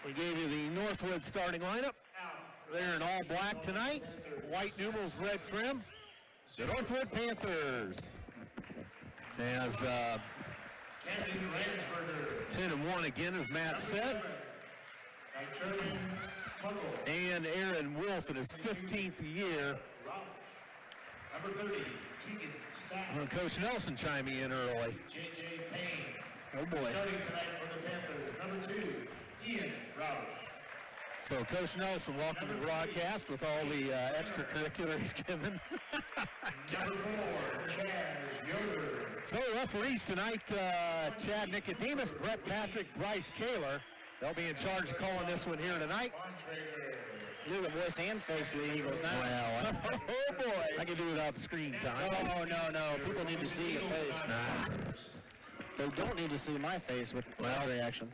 We gave you the Northwood starting lineup. They're in all black tonight, white numerals, red trim. The Northwood Panthers has 10-1 again, as Matt said. And Aaron Wolf in his 15th year. Number 30, Keegan Stafford. Coach Nelson chiming in early. J.J. Payne. Oh boy. Starting tonight for the Panthers, number 2, Ian Roush. So Coach Nelson, welcome to the broadcast with all the extracurricular he's given. Number 4, Chaz Yoder. So referees tonight, Chad Nicodemus, Brett Patrick, Bryce Kaler. They'll be in charge of calling this one here tonight. Look at the voice and face of the Eagles now. Well, Oh boy. I can do it without screen time. Oh, no. People need to see your face. Nah. They don't need to see my face with my reactions.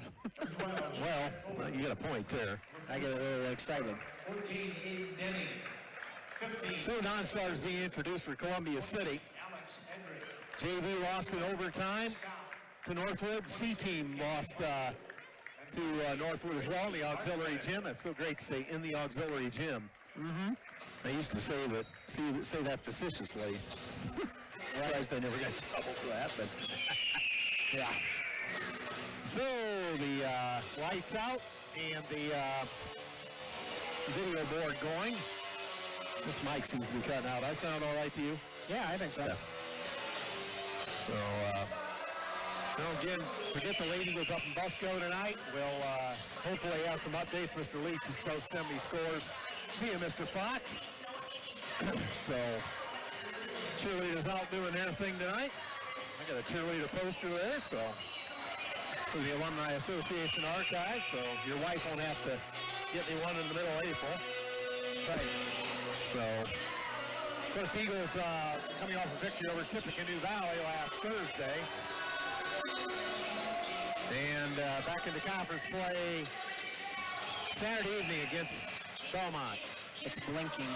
Well, you got a point there. I get a little excited. 14, Aiden Denning. 15, So non-stars being introduced for Columbia City. Alex Hendrick. JV lost in overtime to Northwood. C-team lost to Northwood as well in the auxiliary gym. That's so great to say, in the auxiliary gym. Mm-hmm. I used to say that facetiously. Surprised I never got in trouble for that, but yeah. So the lights out and the video board going. This mic seems to be cutting out. I sound all right to you? Yeah, I think so. Yeah. So, again, forget the Lady goes up in Busco tonight. We'll hopefully have some updates. Mr. Leach is supposed to send me scores via Mr. Fox. So, cheerleaders out doing their thing tonight. I got a cheerleader poster there, so for the Alumni Association archive, so your wife won't have to get me one in the middle of April. Right. So, of course, the Eagles coming off a victory over Tippecanoe Valley last Thursday. And back into conference play Saturday evening against Belmont. It's blinking.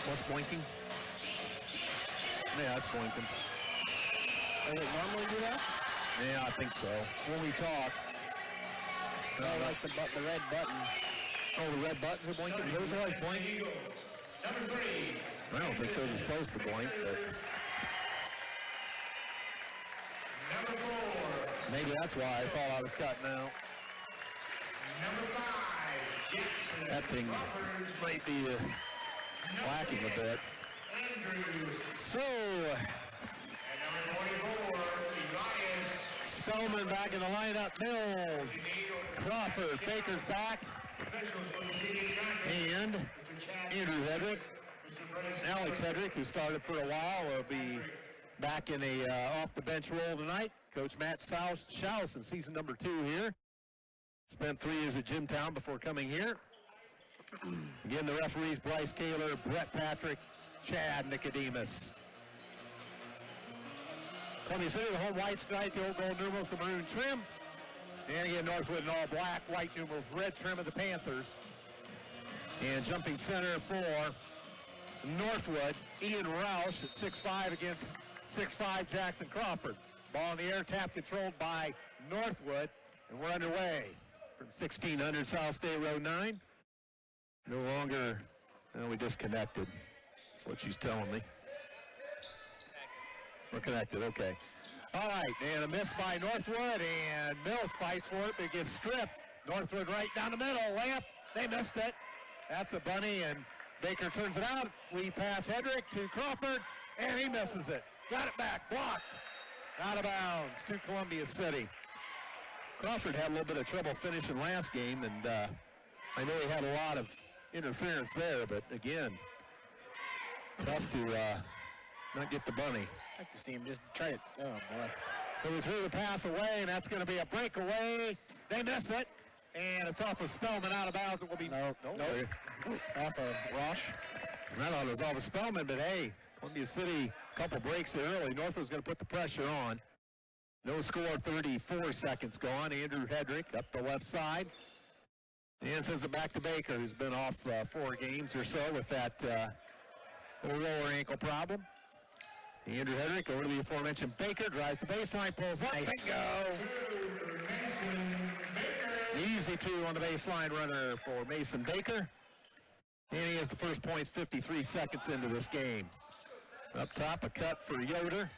What's blinking? Yeah, it's blinking. Does it normally do that? Yeah, I think so. When we talk. I like the red button. Oh, the red buttons are blinking? Those are always blinking? Number 3. I don't think those are supposed to blink, but Number 4. maybe that's why I thought I was cutting out. Number 5, Jackson. That thing might be lacking a bit. Andrew. So, And number 44, Elias. Spellman back in the lineup. Mills, Crawford, Baker's back. Officials for the Keegan Conference. And Mr. Chad Andrew Hedrick. Mr. Alex Hedrick, who started for a while, will be back in a off-the-bench role tonight. Coach Matt Schaus in season number 2 here. Spent 3 years at Jimtown before coming here. Again, the referees, Bryce Kaler, Brett Patrick, Chad Nicodemus. Columbia City, the home whites tonight, the old gold numerals, the maroon trim. And again, Northwood in all black, white numerals, red trim of the Panthers. And jumping center for Northwood, Ian Roush at 6'5" against 6'5" Jackson Crawford. Ball in the air, tap controlled by Northwood, and we're underway from 1600 South State Road 9. No longer, we disconnected. That's what she's telling me. We're connected, okay. All right, and a miss by Northwood, and Mills fights for it, but it gets stripped. Northwood right down the middle, layup, they missed it. That's a bunny, and Baker turns it out. We pass Hedrick to Crawford, and he misses it. Got it back, blocked. Out of bounds to Columbia City. Crawford had a little bit of trouble finishing last game, and I know he had a lot of interference there, but again, tough to not get the bunny. I'd like to see him just try it. Oh, boy. So we threw the pass away, and that's going to be a breakaway. They miss it, and it's off of Spellman, out of bounds. It will be Nope. off of Rosh. And I thought it was off of Spellman, but hey, Columbia City, a couple breaks here early. Northwood's going to put the pressure on. No score, 34 seconds gone. Andrew Hedrick up the left side. And sends it back to Baker, who's been off 4 games or so with that lower ankle problem. Andrew Hedrick over to the aforementioned Baker, drives the baseline, pulls up, Nice. bingo! Easy 2 on the baseline runner for Mason Baker. And he has the first points 53 seconds into this game. Up top, a cut for Yoder.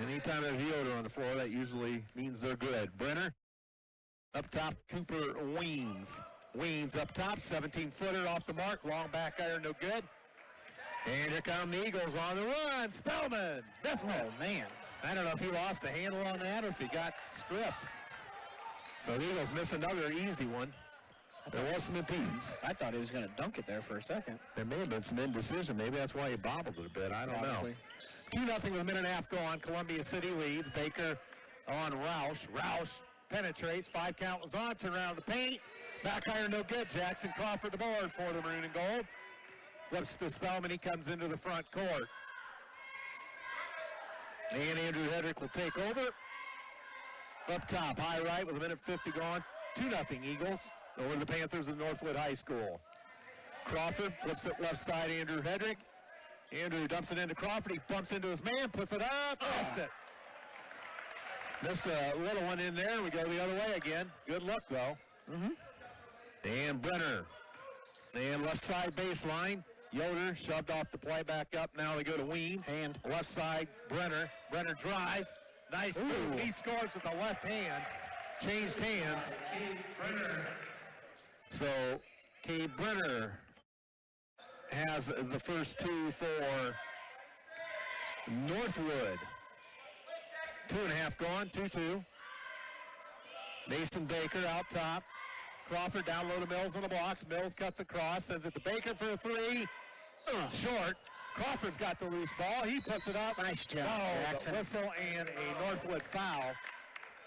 Anytime there's Yoder on the floor, that usually means they're good. Brenner. Up top, Cooper Weens. Weens up top, 17-footer off the mark. Long back iron, no good. And here come the Eagles on the run. Spellman. Missed it. Oh, man. I don't know if he lost the handle on that or if he got stripped. So the Eagles miss another easy one. There was some impedance. I thought he was going to dunk it there for a second. There may have been some indecision. Maybe that's why he bobbled it a bit. I don't know. 2-0 with a minute and a half gone. Columbia City leads. Baker on Roush. Roush penetrates. 5 count was on. Turn around the paint. Back iron no good. Jackson Crawford the board for the maroon and gold. Flips to Spellman. He comes into the front court. And Andrew Hedrick will take over. Up top, high right with a minute 50 gone. 2-0 Eagles over the Panthers of Northwood High School. Crawford flips it left side, Andrew Hedrick. Andrew dumps it into Crawford. He bumps into his man, puts it up, missed it. Missed a little one in there. We go the other way again. Good look, though. And Brenner. And left side baseline. Yoder shoved off the play back up. Now they go to Weens. And left side, Brenner. Brenner drives. Nice move. He scores with the left hand. Changed hands. So, Cade Brenner has the first 2 for Northwood. 2.5 gone, 2-2. Mason Baker out top. Crawford down low to Mills on the blocks. Mills cuts across, sends it to Baker for a 3. Short. Crawford's got the loose ball. He puts it up. Nice job, Jackson. The whistle and a Northwood foul.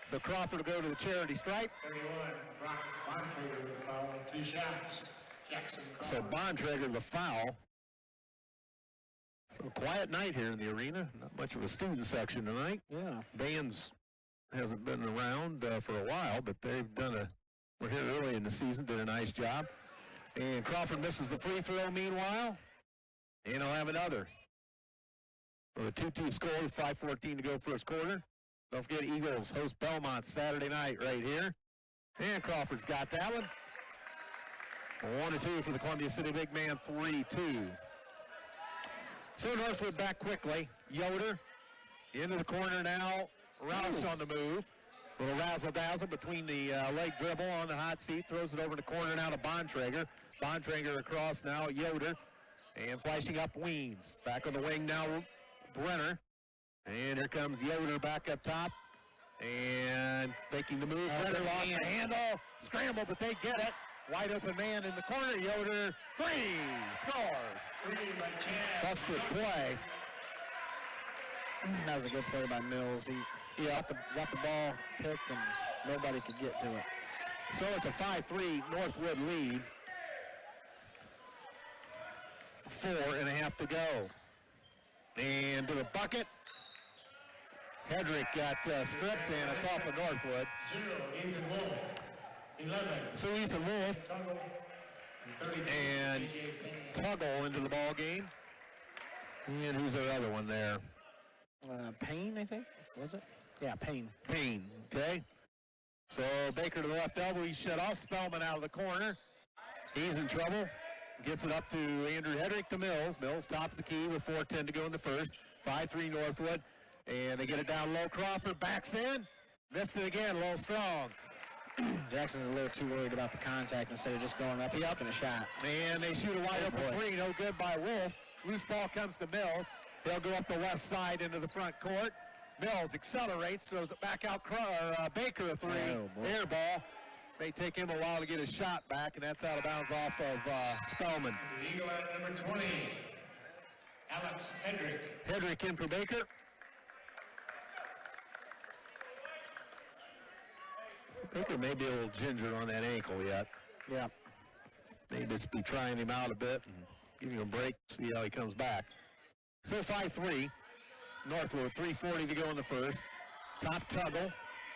So Crawford will go to the charity stripe. 31, Brock Bontrager with the foul, 2 shots. Jackson So Bontrager the foul. So quiet night here in the arena. Not much of a student section tonight. Yeah. Bands hasn't been around for a while, but they've done we're here early in the season, did a nice job. And Crawford misses the free throw meanwhile. And he'll have another. With a 2-2 score with 5:14 to go first quarter. Don't forget Eagles host Belmont Saturday night right here. And Crawford's got that one. 1-2 for the Columbia City big man, 3-2. So Northwood back quickly. Yoder into the corner now. Roush on the move. Little razzle-dazzle between the leg dribble on the hot seat. Throws it over the corner now to Bontrager. Bontrager across now, Yoder. And flashing up Weens. Back on the wing now, Brenner. And here comes Yoder back up top. And making the move. Brenner lost the handle. Scramble, but they get it. Wide open man in the corner. Yoder, 3, scores. 3 by Chad. Busted play. That was a good play by Mills. He got the ball picked and nobody could get to it. So it's a 5-3 Northwood lead. 4.5 to go. And to the bucket. Hedrick got stripped, and it's off of Northwood. 0, Ethan Wolf. 11. So Ethan Wolf Tuggle. 32, and AJ Payne. Tuggle into the ball game. And who's our other one there? Payne, I think. Was it? Yeah, Payne. Payne, okay. So Baker to the left elbow, he's shut off. Spellman out of the corner. He's in trouble. Gets it up to Andrew Hedrick to Mills. Mills top of the key with 4:10 to go in the first. 5-3 Northwood. And they get it down low. Crawford backs in. Missed it again, a little strong. Jackson's a little too worried about the contact instead of just going up and taking a shot. And they shoot a wide open three. No good by Wolf. Loose ball comes to Mills. They'll go up the left side into the front court. Mills accelerates, throws it back out. Baker a three. Air ball. May take him a while to get his shot back, and that's out of bounds off of Spellman. The Eagle at number 20, Alex Hedrick. Hedrick in for Baker. So Baker may be a little ginger on that ankle yet. Yeah. May just be trying him out a bit and giving him a break, see how he comes back. So 5-3. Northwood, 3:40 to go in the first. Top Tuggle.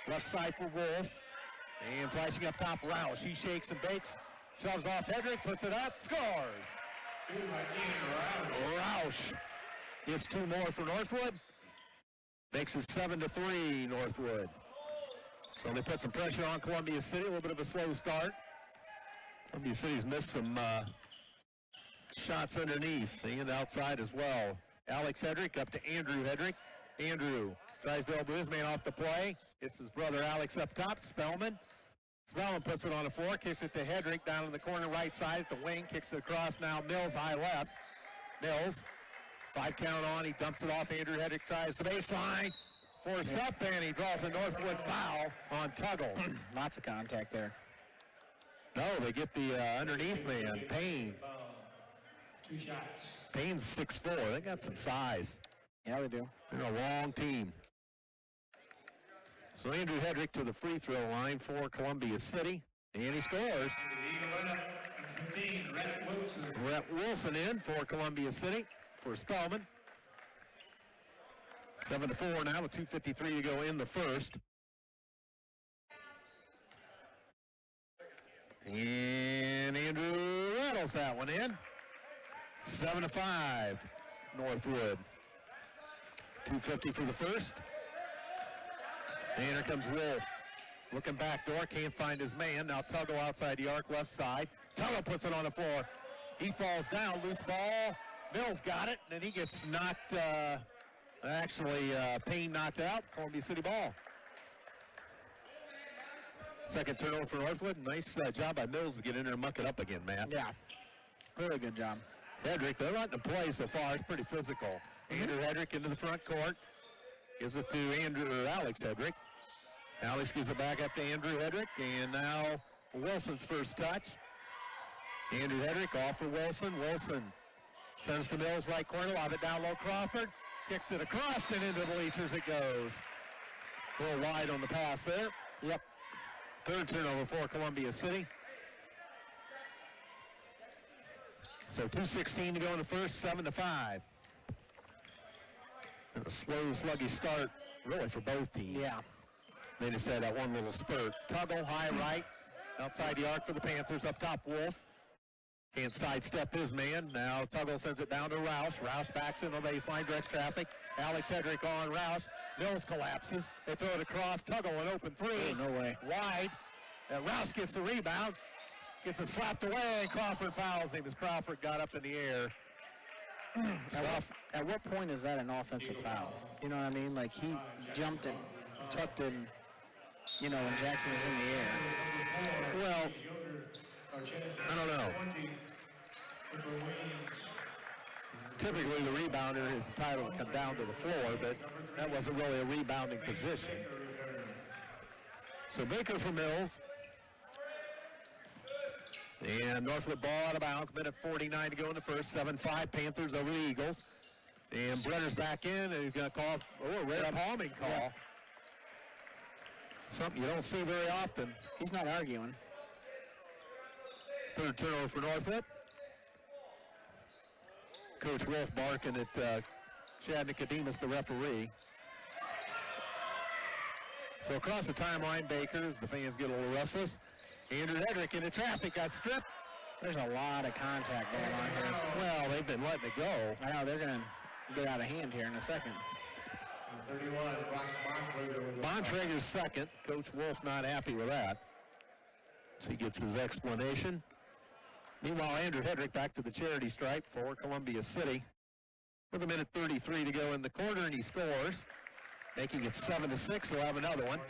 Left side for Wolf. And flashing up top, Roush. He shakes and bakes. Shoves off Hedrick, puts it up, scores. 2 by Ian Roush gets 2 more for Northwood. Makes it 7-3 Northwood. So they put some pressure on Columbia City. A little bit of a slow start. Columbia City's missed some shots underneath and outside as well. Alex Hedrick up to Andrew Hedrick. Andrew tries to elbow his man off the play. It's his brother Alex up top. Spellman. Spellman puts it on the floor, kicks it to Hedrick down in the corner right side at the wing, kicks it across now. Mills high left. Mills, 5 count on. He dumps it off. Andrew Hedrick tries the baseline. Forced up, and he draws a Northwood foul on Tuggle. Lots of contact there. No, they get the underneath man, Payne. 2 shots. Payne's 6'4". They got some size. Yeah, they do. They're a long team. So Andrew Hedrick to the free throw line for Columbia City, and he scores. The Eagle lineup, number 15, Rhett Wilson. Rhett Wilson in for Columbia City for Spellman. 7-4 now with 2:53 to go in the first. And Andrew rattles that one in. 7-5 Northwood. 2:50 for the first. And here comes Wolf. Looking back door, can't find his man. Now Tuggle outside the arc, left side. Tuggle puts it on the floor. He falls down, loose ball. Mills got it, and then he gets knocked, Payne knocked out. Columbia City ball. Second turnover for Northwood. Nice job by Mills to get in there and muck it up again, Matt. Yeah. Really good job. Hedrick, they're letting him play so far. It's pretty physical. Andrew Hedrick into the front court. Gives it to Alex Hedrick. Alex gives it back up to Andrew Hedrick, and now Wilson's first touch. Andrew Hedrick off for Wilson. Wilson sends to Mills, right corner, lob it down low. Crawford kicks it across and into the bleachers it goes. A little wide on the pass there. Yep. Third turnover for Columbia City. So 2:16 to go in the first, 7-5. And a slow, sluggy start, really, for both teams. Yeah. They just had that one little spurt. Tuggle, high right, outside the arc for the Panthers. Up top, Wolf. Can't sidestep his man. Now Tuggle sends it down to Roush. Roush backs in on baseline, directs traffic. Alex Hedrick on Roush. Mills collapses. They throw it across. Tuggle an open three. Oh, no way. Wide. And Roush gets the rebound. Gets it slapped away, and Crawford fouls him as Crawford got up in the air. At what point is that an offensive foul? You know what I mean? Like, he jumped and tucked in, you know, when Jackson was in the air. Well, I don't know. Typically, the rebounder is entitled to come down to the floor, but that wasn't really a rebounding position. So Baker for Mills. And Northwood ball out of bounds. Minute 49 to go in the first. 7-5 Panthers over the Eagles. And Brenner's back in, and he's going to call a red palming call. Yeah. Something you don't see very often. He's not arguing. Third turnover for Northwood. Coach Wolf barking at Chad Nicodemus, the referee. So across the timeline, Bakers, the fans get a little restless. Andrew Hedrick into traffic, got stripped. There's a lot of contact going on here. Well, they've been letting it go. I know, they're going to get out of hand here in a second. 31, Bontrager's second. Coach Wolf not happy with that. So he gets his explanation. Meanwhile, Andrew Hedrick back to the charity stripe for Columbia City. With a minute 33 to go in the quarter, and he scores, making it 7-6. He'll have another one.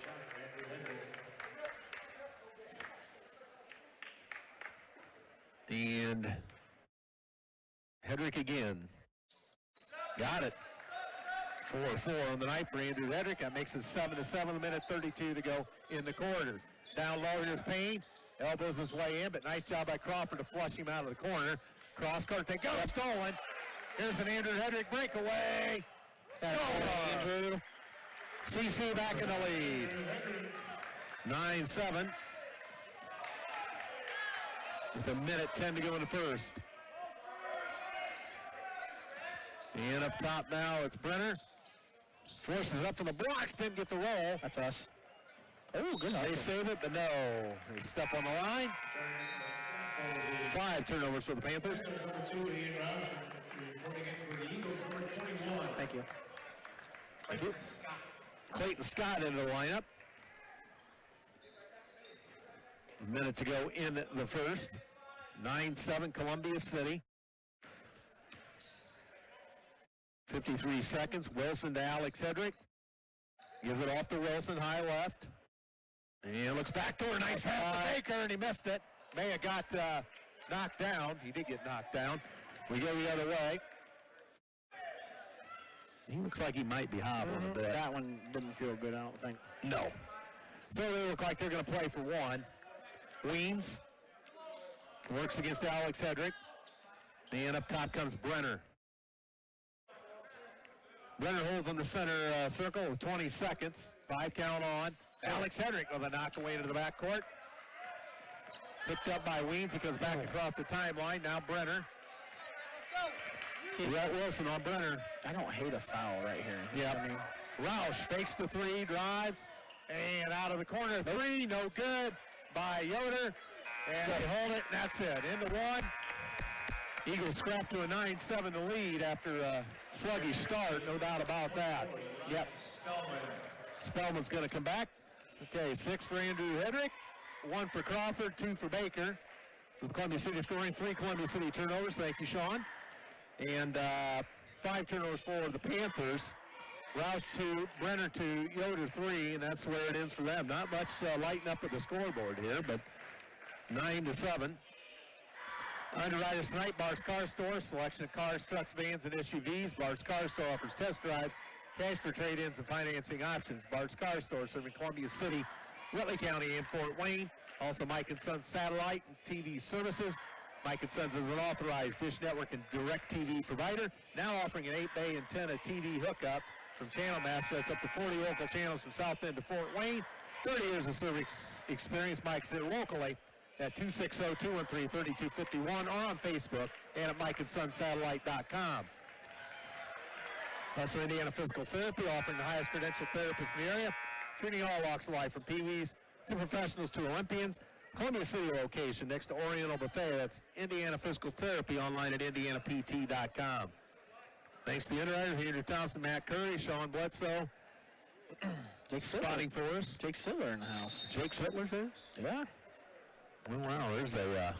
And Hedrick again. Got it. 4-4 on the night for Andrew Hedrick. That makes it 7-7. A minute 32 to go in the quarter. Down low, here's Payne. Elbows his way in, but nice job by Crawford to flush him out of the corner. Cross court, they go, stolen. Here's an Andrew Hedrick breakaway. Andrew. CC back in the lead. 9-7. With a minute 10 to go in the first. And up top now, it's Brenner. Forces up from the blocks, didn't get the roll. That's us. Oh, good. They save it, but no. They step on the line. 5 turnovers for the Panthers. Thank you. Clayton Scott into the lineup. A minute to go in the first. 9-7 Columbia City. 53 seconds. Wilson to Alex Hedrick. Gives it off to Wilson, high left. And looks back door. Nice half to Baker, and he missed it. May have got knocked down. He did get knocked down. We go the other way. He looks like he might be hobbling a bit. That one didn't feel good, I don't think. No. So they look like they're going to play for one. Weens works against Alex Hedrick. And up top comes Brenner. Brenner holds on the center circle with 20 seconds. 5 count on. Alex Hedrick with a knock away into the backcourt. Picked up by Weens. He goes back across the timeline. Now Brenner. Rhett Wilson on Brenner. I don't hate a foul right here. Yeah. I mean, Roush fakes the 3, drives, and out of the corner, 3, no good by Yoder. And they hold it, and that's it. Into 1. Eagles scrap to a 9-7 lead after a sluggish start, no doubt about that. Yep. Spellman's going to come back. Okay, 6 for Andrew Hedrick, 1 for Crawford, 2 for Baker. For the Columbia City scoring 3 Columbia City turnovers. Thank you, Sean. And 5 turnovers for the Panthers. Roush 2, Brenner 2, Yoder 3, and that's where it ends for them. Not much lighting up at the scoreboard here, but 9-7. Underwriters tonight, Bart's Car Store. Selection of cars, trucks, vans, and SUVs. Bart's Car Store offers test drives, cash for trade-ins, and financing options. Bart's Car Store serving Columbia City, Whitley County, and Fort Wayne. Also, Mike & Sons Satellite and TV services. Mike & Sons is an authorized Dish Network and Direct TV provider, now offering an 8-bay antenna TV hookup from Channel Master. That's up to 40 local channels from South Bend to Fort Wayne. 30 years of service experience. Mike's here locally at 260-213-3251 or on Facebook and at MikeandSonsSatellite.com. Also, Indiana Physical Therapy, offering the highest credentialed therapists in the area, treating all walks of life from Pee-wees to professionals to Olympians. Columbia City location next to Oriental Buffet. That's Indiana Physical Therapy, online at IndianaPT.com. Thanks to the underwriters, Andrew Thompson, Matt Curry, Sean Bledsoe. Jake Spotting for us. Jake Sittler in the house. Jake Sittler's here? Yeah. Oh, wow, there's a,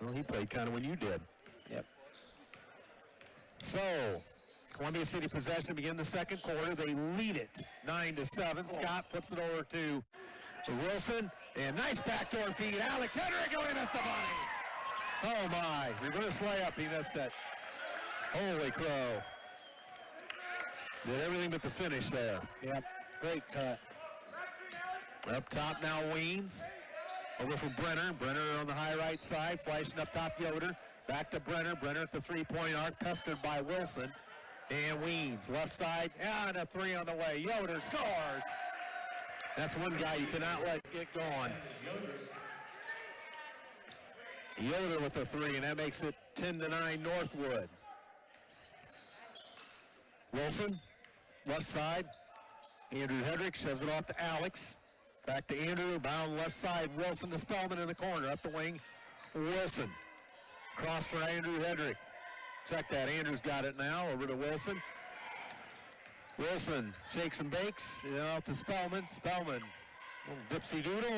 well, he played kind of when you did. Yep. So, Columbia City possession to begin the second quarter. They lead it 9-7. Scott flips it over to Wilson. And nice backdoor feed. Alex Hedrick, oh, he missed the bunny. Oh, my. Reverse layup. He missed it. Holy crow. Did everything but the finish there. Yep. Great cut. Up top now, Weens. Over for Brenner. Brenner on the high right side, flashing up top Yoder. Back to Brenner. Brenner at the three-point arc, pestered by Wilson. And Weens, left side, and a three on the way. Yoder scores. That's one guy you cannot let get going. Yoder with a three, and that makes it 10-9 Northwood. Wilson, left side. Andrew Hedrick shoves it off to Alex. Back to Andrew, bound left side. Wilson to Spellman in the corner, up the wing. Wilson, cross for Andrew Hedrick. Check that, Andrew's got it now, over to Wilson. Wilson shakes and bakes, to Spellman. Spellman, little dipsy doodle,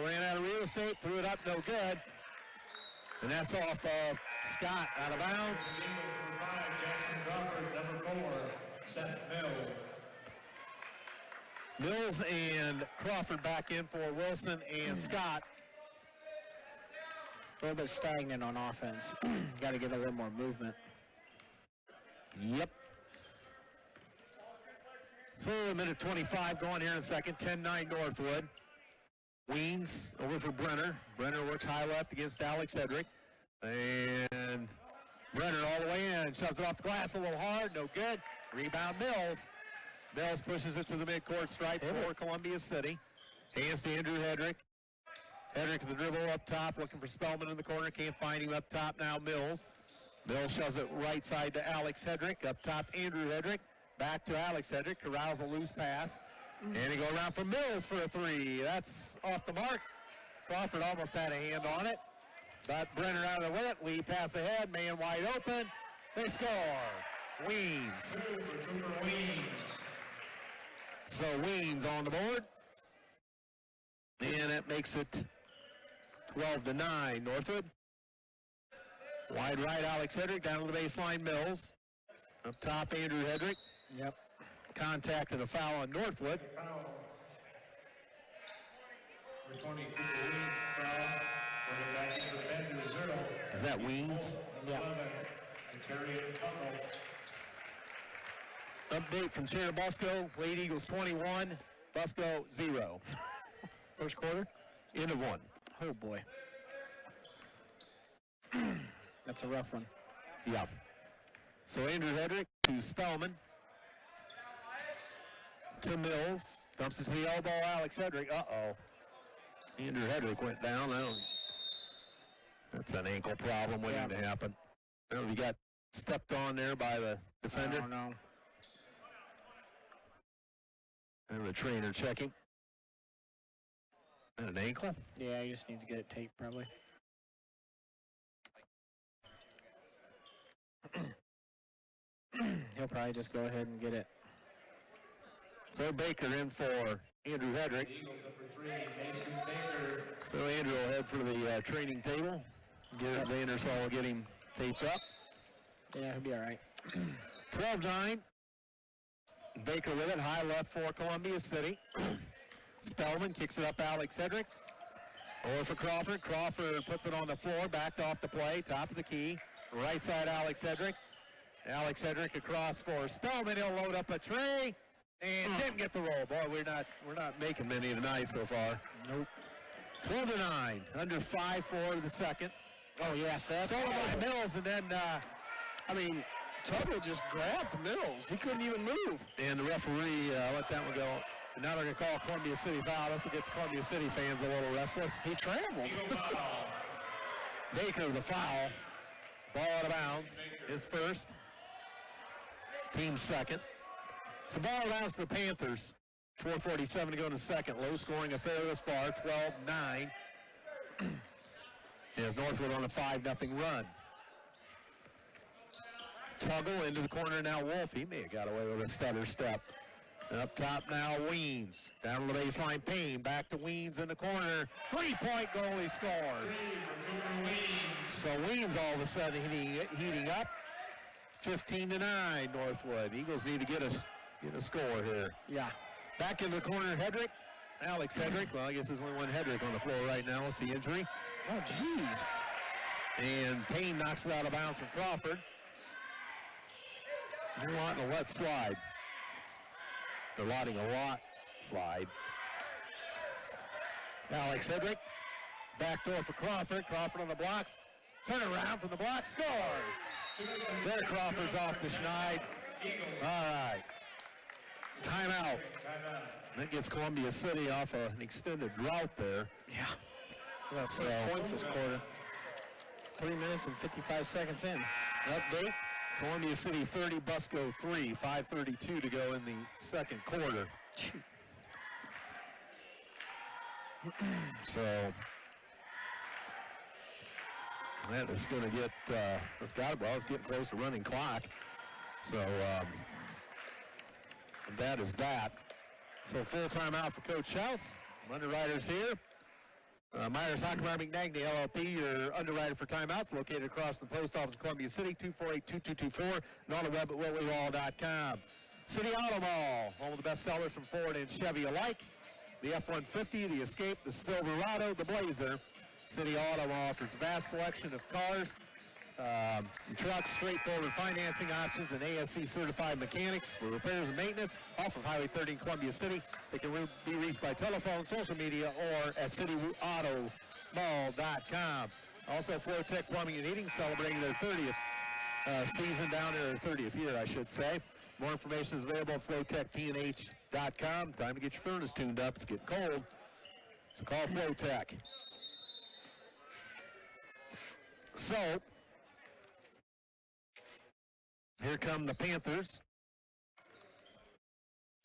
ran out of real estate, threw it up, no good. And that's off of Scott, out of bounds. Number 5, Jackson Crawford. Number 4, Seth Mills. Mills and Crawford back in for Wilson and Scott. A little bit stagnant on offense. Got to get a little more movement. Yep. So a minute 25 going here in a second. 10-9 Northwood. Weens over for Brenner. Brenner works high left against Alex Hedrick. And Brenner all the way in. Shoves it off the glass a little hard. No good. Rebound Mills. Mills pushes it to the midcourt stripe for Columbia City. Hands to Andrew Hedrick. Hedrick with the dribble up top, looking for Spellman in the corner. Can't find him up top now, Mills. Mills shoves it right side to Alex Hedrick. Up top, Andrew Hedrick. Back to Alex Hedrick. Corrals a loose pass. And he go around for Mills for a three. That's off the mark. Crawford almost had a hand on it. But Brenner out of the way. Lee pass ahead. Man wide open. They score. Weens. So Weens on the board. And that makes it 12-9 Northwood. Wide right, Alex Hedrick. Down to the baseline, Mills. Up top, Andrew Hedrick. Yep. Contact and a foul on Northwood. Foul. Number 20, Cooper Weens. Foul. For the Varsity Panthers, 0. Is that Weens? Yeah. 11, and Terry Tuckle. Update from Chair Busco. Lady Eagles 21, Busco 0. First quarter? End of one. Oh, boy. That's a rough one. Yeah. So Andrew Hedrick to Spellman. To Mills. Dumps it to the elbow, Alex Hedrick. Uh-oh. Andrew Hedrick went down. That's an ankle problem waiting to happen. He got stepped on there by the defender. I don't know. And the trainer checking. And an ankle? Yeah, you just need to get it taped probably. He'll probably just go ahead and get it. So Baker in for Andrew Hedrick. Eagles number 3, Mason Baker. So Andrew will head for the training table. Garrett Vandersall will get him taped up. Yeah, he'll be all right. 12-9. Baker with it, high left for Columbia City. Spellman kicks it up, Alex Hedrick. Over for Crawford. Crawford puts it on the floor, backed off the play, top of the key. Right side, Alex Hedrick. Alex Hedrick across for Spellman. He'll load up a tray and didn't get the roll. Boy, we're not making many tonight so far. Nope. 12-9, under 5-4 the second. Oh, yeah, Seth. Stolen by Mills, and then, Tuggle just grabbed Mills. He couldn't even move. and the referee let that one go. And now they're going to call Columbia City foul. This will get the Columbia City fans a little restless. He trampled. Baker with the foul. Ball out of bounds. His first. Team second. So ball out of bounds to the Panthers. 4:47 to go in the second. Low scoring affair this far. 12-9. As Northwood on a 5-0 run. Tuggle into the corner now. Wolf. He may have got away with a stutter step. And up top now, Weens. Down to the baseline, Payne. Back to Weens in the corner. 3-point goal, he scores. So Weens all of a sudden heating up. 15-9 Northwood. Eagles need to get a score here. Yeah. Back in the corner, Hedrick. Alex Hedrick. Well, I guess there's only one Hedrick on the floor right now with the injury. Oh, jeez. And Payne knocks it out of bounds from Crawford. They're wanting to let slide. They're letting a lot slide. Alex Hedrick Backdoor for Crawford. Crawford on the blocks. Turn around from the block. Scores. There Crawford's off the schneid. All right. Timeout. That gets Columbia City off an extended drought there. Yeah. Well, 6 points this quarter. 3 minutes and 55 seconds in. Update. Columbia City 30, Busco 3. 5:32 to go in the second quarter. So that is going to get, it's getting close to running clock. So that is that. So full timeout for Coach House. Underwriters here. Myers Hockenmeyer McNagny, LLP, your underwriter for timeouts, located across the post office in Columbia City, 248-2224, and on the web at whatwewall.com. City Auto Mall, home of the best sellers from Ford and Chevy alike. The F-150, the Escape, the Silverado, the Blazer. City Auto Mall offers a vast selection of cars, trucks, straightforward financing options, and ASC certified mechanics for repairs and maintenance off of Highway 30 in Columbia City. They can be reached by telephone, social media, or at cityautomall.com. Also, Flowtech Plumbing and Heating celebrating their 30th season down there, their 30th year, I should say. More information is available at flowtechpnh.com. Time to get your furnace tuned up. It's getting cold, so call Flowtech. So, here come the Panthers.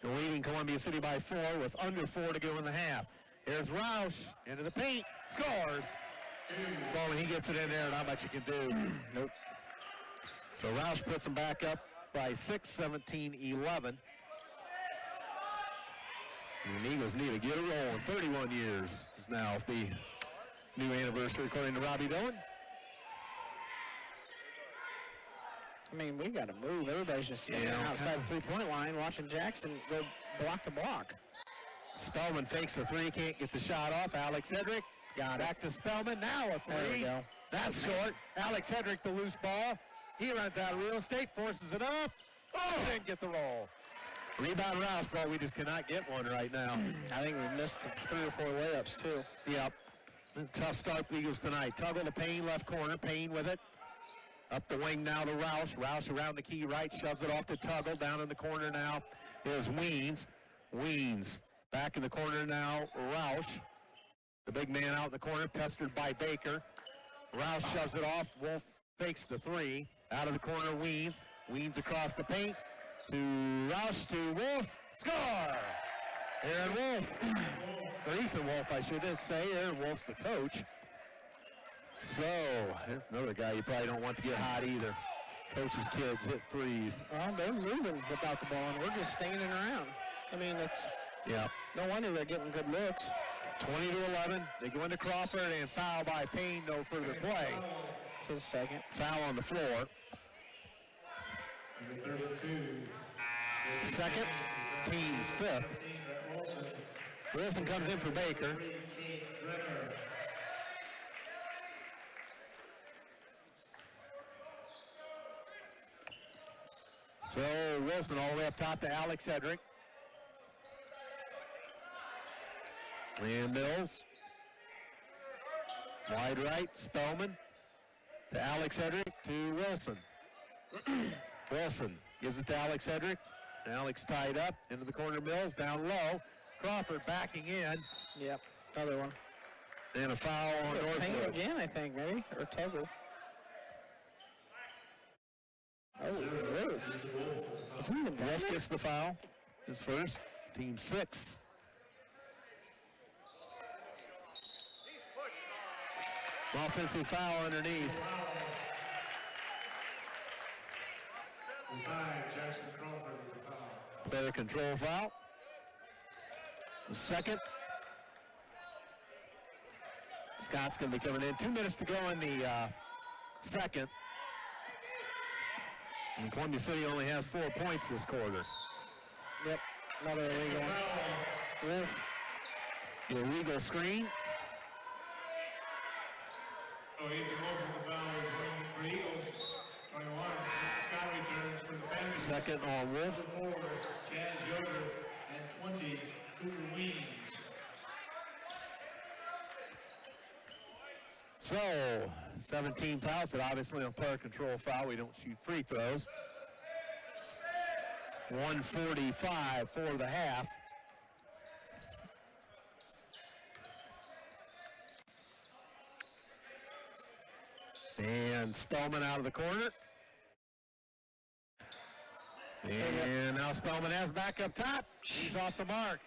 They're leading Columbia City by 4 with under 4 to go in the half. Here's Roush into the paint, scores. Well, when he gets it in there, not much you can do. Nope. So Roush puts them back up by 6, 17-11. And the Eagles need to get a roll. 31 years is now the new anniversary, according to Robbie Dillon. I mean, we got to move. Everybody's just standing outside the three-point line watching Jackson go block to block. Spellman fakes the three, can't get the shot off. Alex Hedrick got back to Spellman. Now a three. There we go. That's short. Alex Hedrick, the loose ball. He runs out of real estate, forces it up. Oh, didn't get the roll. Rebound Rouse, but we just cannot get one right now. I think we missed 3 or 4 layups, too. Yep. Tough start for the Eagles tonight. Tuggle to Payne, left corner. Payne with it. Up the wing now to Roush. Roush around the key right, shoves it off to Tuggle. Down in the corner now is Weens. Weens back in the corner now, Roush. The big man out in the corner, pestered by Baker. Roush shoves it off. Wolf fakes the three. Out of the corner, Weens. Weens across the paint to Roush to Wolf. Score! Aaron Wolf. Or Ethan Wolf, I should say. Aaron Wolf's the coach. So, that's another guy you probably don't want to get hot either. Coach's kids hit threes. Well, they're moving without the ball, and we're just standing around. I mean, it's no wonder they're getting good looks. 20-11. They go into Crawford and foul by Payne. No further play. It's his second. Foul on the floor. Second, team's fifth. Wilson comes in for Baker. So Wilson all the way up top to Alex Hedrick. And Mills. Wide right, Spellman. To Alex Hedrick, to Wilson. Wilson gives it to Alex Hedrick. Alex tied up, into the corner, Mills, down low. Crawford backing in. Yep, another one. And a foul on North Payne Wood. again, I think, maybe, or Tuggle. Oh, Wolf. Wolf gets the foul. His first, team 6. Offensive foul underneath. Jackson Crawford with the foul. Player control foul. The second. Scott's going to be coming in. 2 minutes to go in the second. And Columbia City only has 4 points this quarter. Yep, another illegal one. Wolf, the illegal screen. Oh, Ethan Wolf with the foul for the Eagles. 21. Scott returns for the Panthers. Second on Wolf. 4, Jazz Yoder, and 20, Cooper Weens. So, 17 fouls, but obviously on player control foul, we don't shoot free throws. 1:45 for the half. And Spellman out of the corner. And now Spellman has back up top. He's off the mark.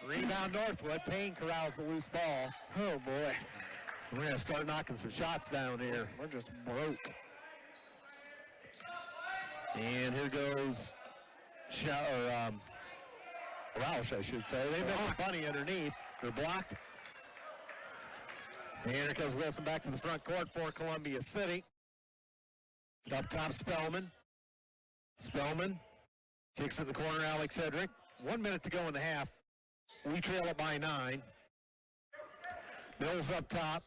Rebound Northwood. Payne corrals the loose ball. Oh, boy. We're going to start knocking some shots down here. We're just broke. And here goes Roush, I should say. They missed a bunny underneath. They're blocked. And here comes Wilson back to the front court for Columbia City. Up top, Spellman. Spellman kicks it in the corner, Alex Hedrick. 1 minute to go in the half. We trail it by 9. Mills up top.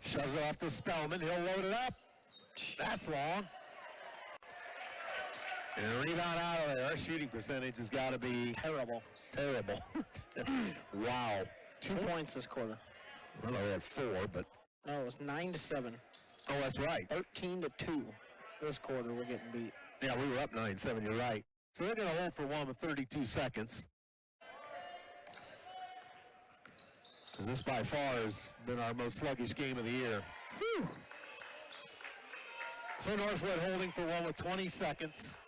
Shoves it off to Spellman. He'll load it up. That's long. And a rebound out of there. Our shooting percentage has got to be Terrible. terrible. Wow. 2 points this quarter. Well, we had 4, but... No, it was 9-7. Oh, that's right. 13-2. This quarter, we're getting beat. Yeah, we were up 9-7, you're right. So they're going to hold for 1 with 32 seconds. Because this by far has been our most sluggish game of the year. Whew. So Northwood holding for 1 with 20 seconds.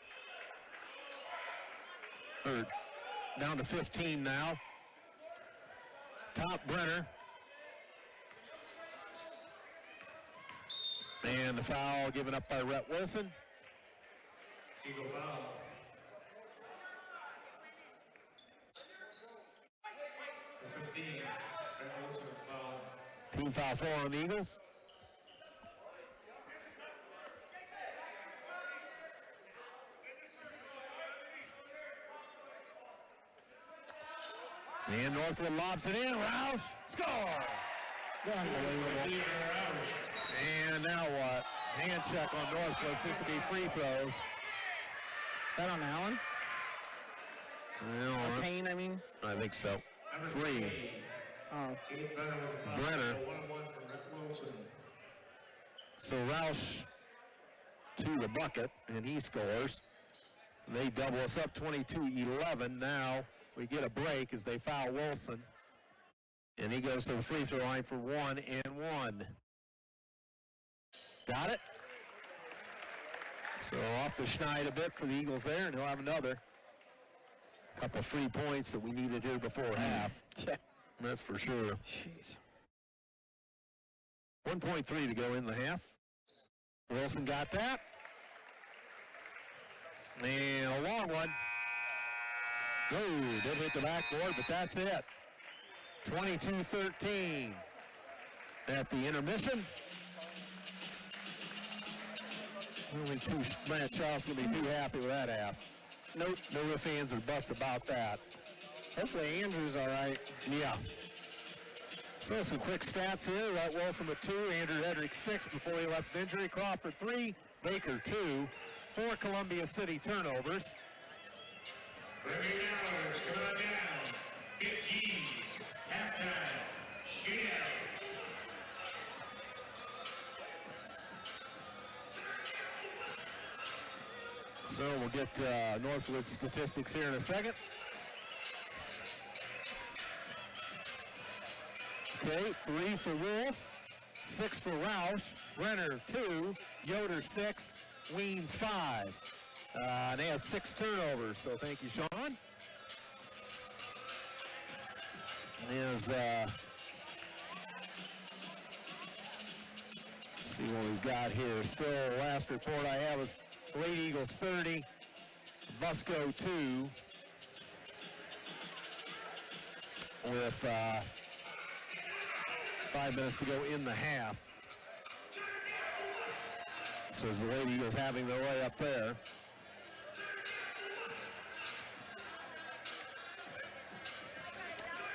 Or down to 15 now. Top Brenner. And the foul given up by Rhett Wilson. Eagle foul. For 15, Brett Wilson foul. Team foul 4 on the Eagles. And Northwood lobs it in. Roush, score! Unbelievable. And now what? Hand check on Northwood. Seems to be free throws. That on Allen? No, Payne, I mean? I think so. 3. Oh. Brenner. 1-1 for Brett Wilson. So Roush to the bucket, and he scores. They double us up 22-11. Now we get a break as they foul Wilson. And he goes to the free throw line for 1 and 1. Got it? So off the schneid a bit for the Eagles there, and he'll have another. Couple free points that we needed here before half. Yeah. That's for sure. Jeez. 1.3 to go in the half. Wilson got that. And a long one. No, didn't hit the backboard, but that's it. 22-13 at the intermission. I don't think Matt Charles going to be too happy with that half. Nope, no ifs, ands, or buts about that. Hopefully Andrew's all right. Yeah. So some quick stats here. Rhett Wilson with 2, Andrew Hedrick 6 before he left with injury. Crawford 3, Baker 2. 4 Columbia City turnovers. Bringing ours, come on down. Big G's, halftime, shootout. So we'll get Northwood statistics here in a second. Okay, 3 for Wolf, 6 for Roush, Brenner 2, Yoder 6, Weens 5. And they have 6 turnovers, so thank you, Sean. Is see what we've got here. Still, last report I have is Lady Eagles 30, Busco 2, with 5 minutes to go in the half. So as the Lady Eagles having their way up there.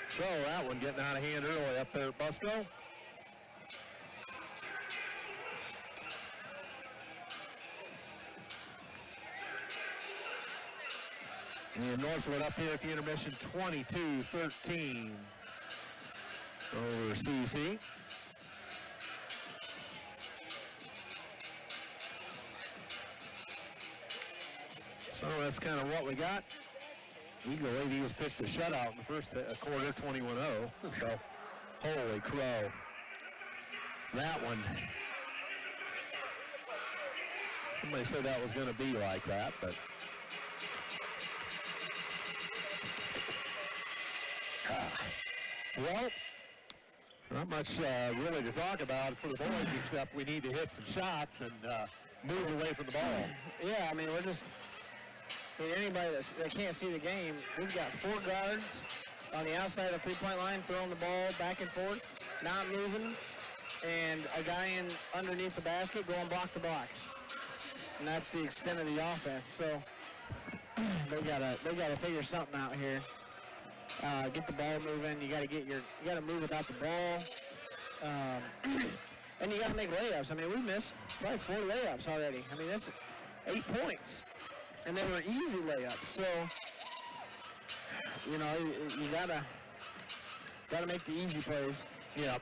So that one getting out of hand early up there at Busco. And Northwood up here at the intermission, 22-13 over CC. Oh, that's kind of what we got. Eagles pitched a shutout in the first quarter, 21-0. So, holy crow. That one. Somebody said that was going to be like that, but. Well, not much really to talk about for the boys, except we need to hit some shots and move away from the ball. Yeah, I mean, we're just, anybody that can't see the game, we've got 4 guards on the outside of the 3-point line throwing the ball back and forth, not moving, and a guy underneath the basket going block to block. And that's the extent of the offense. So they gotta figure something out here. Get the ball moving. You gotta move without the ball. And you gotta make layups. I mean, we missed probably 4 layups already. I mean, that's 8 points. And they were easy layups. So, you know, you gotta make the easy plays. Yep.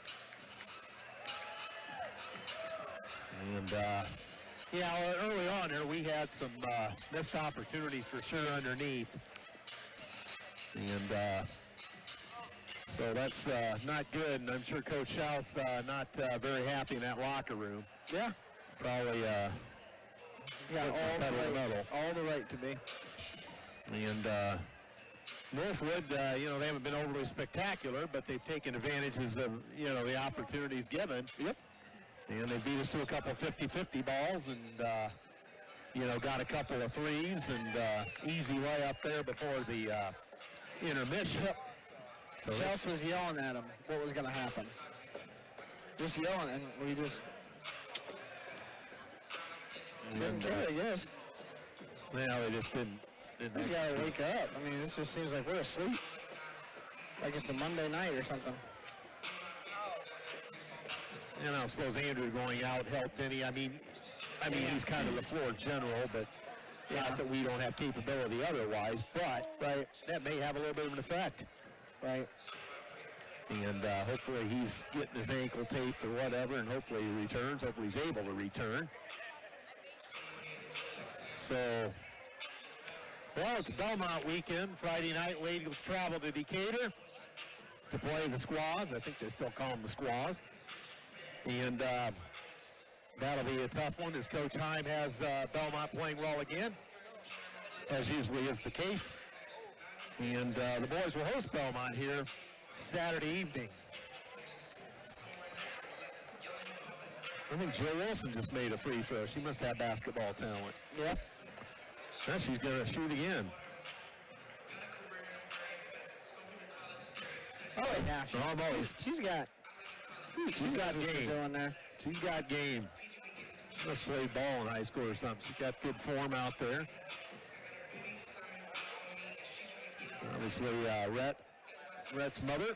And, early on there, we had some missed opportunities for sure underneath. And so that's not good, and I'm sure Coach Schaus not very happy in that locker room. Yeah. Probably got all the right to be. And Northwood, they haven't been overly spectacular, but they've taken advantages of, the opportunities given. Yep. And they beat us to a couple 50-50 balls and, got a couple of threes and easy layup there before the intermission. So Schaus was yelling at him what was going to happen. Just yelling, and we just didn't care, I guess. Yeah, they just didn't This guy wake up. I mean, this just seems like we're asleep. Like it's a Monday night or something. And I suppose Andrew going out helped any. I mean, he's kind of the floor general, but not that we don't have capability otherwise. But that may have a little bit of an effect. Right. And hopefully he's getting his ankle taped or whatever, and hopefully he returns. Hopefully he's able to return. So, well, it's Belmont weekend. Friday night, Lady Eagles travel to Decatur to play the Squaws. I think they still call them the Squaws. And that'll be a tough one, as Coach Heim has Belmont playing well again, as usually is the case. And the boys will host Belmont here Saturday evening. I think Jill Wilson just made a free throw. She must have basketball talent. Yep. Now she's going to shoot again. Oh, yeah. She's got game. Doing there. She's got game. She must play ball in high school or something. She's got good form out there. Obviously, Rhett's mother.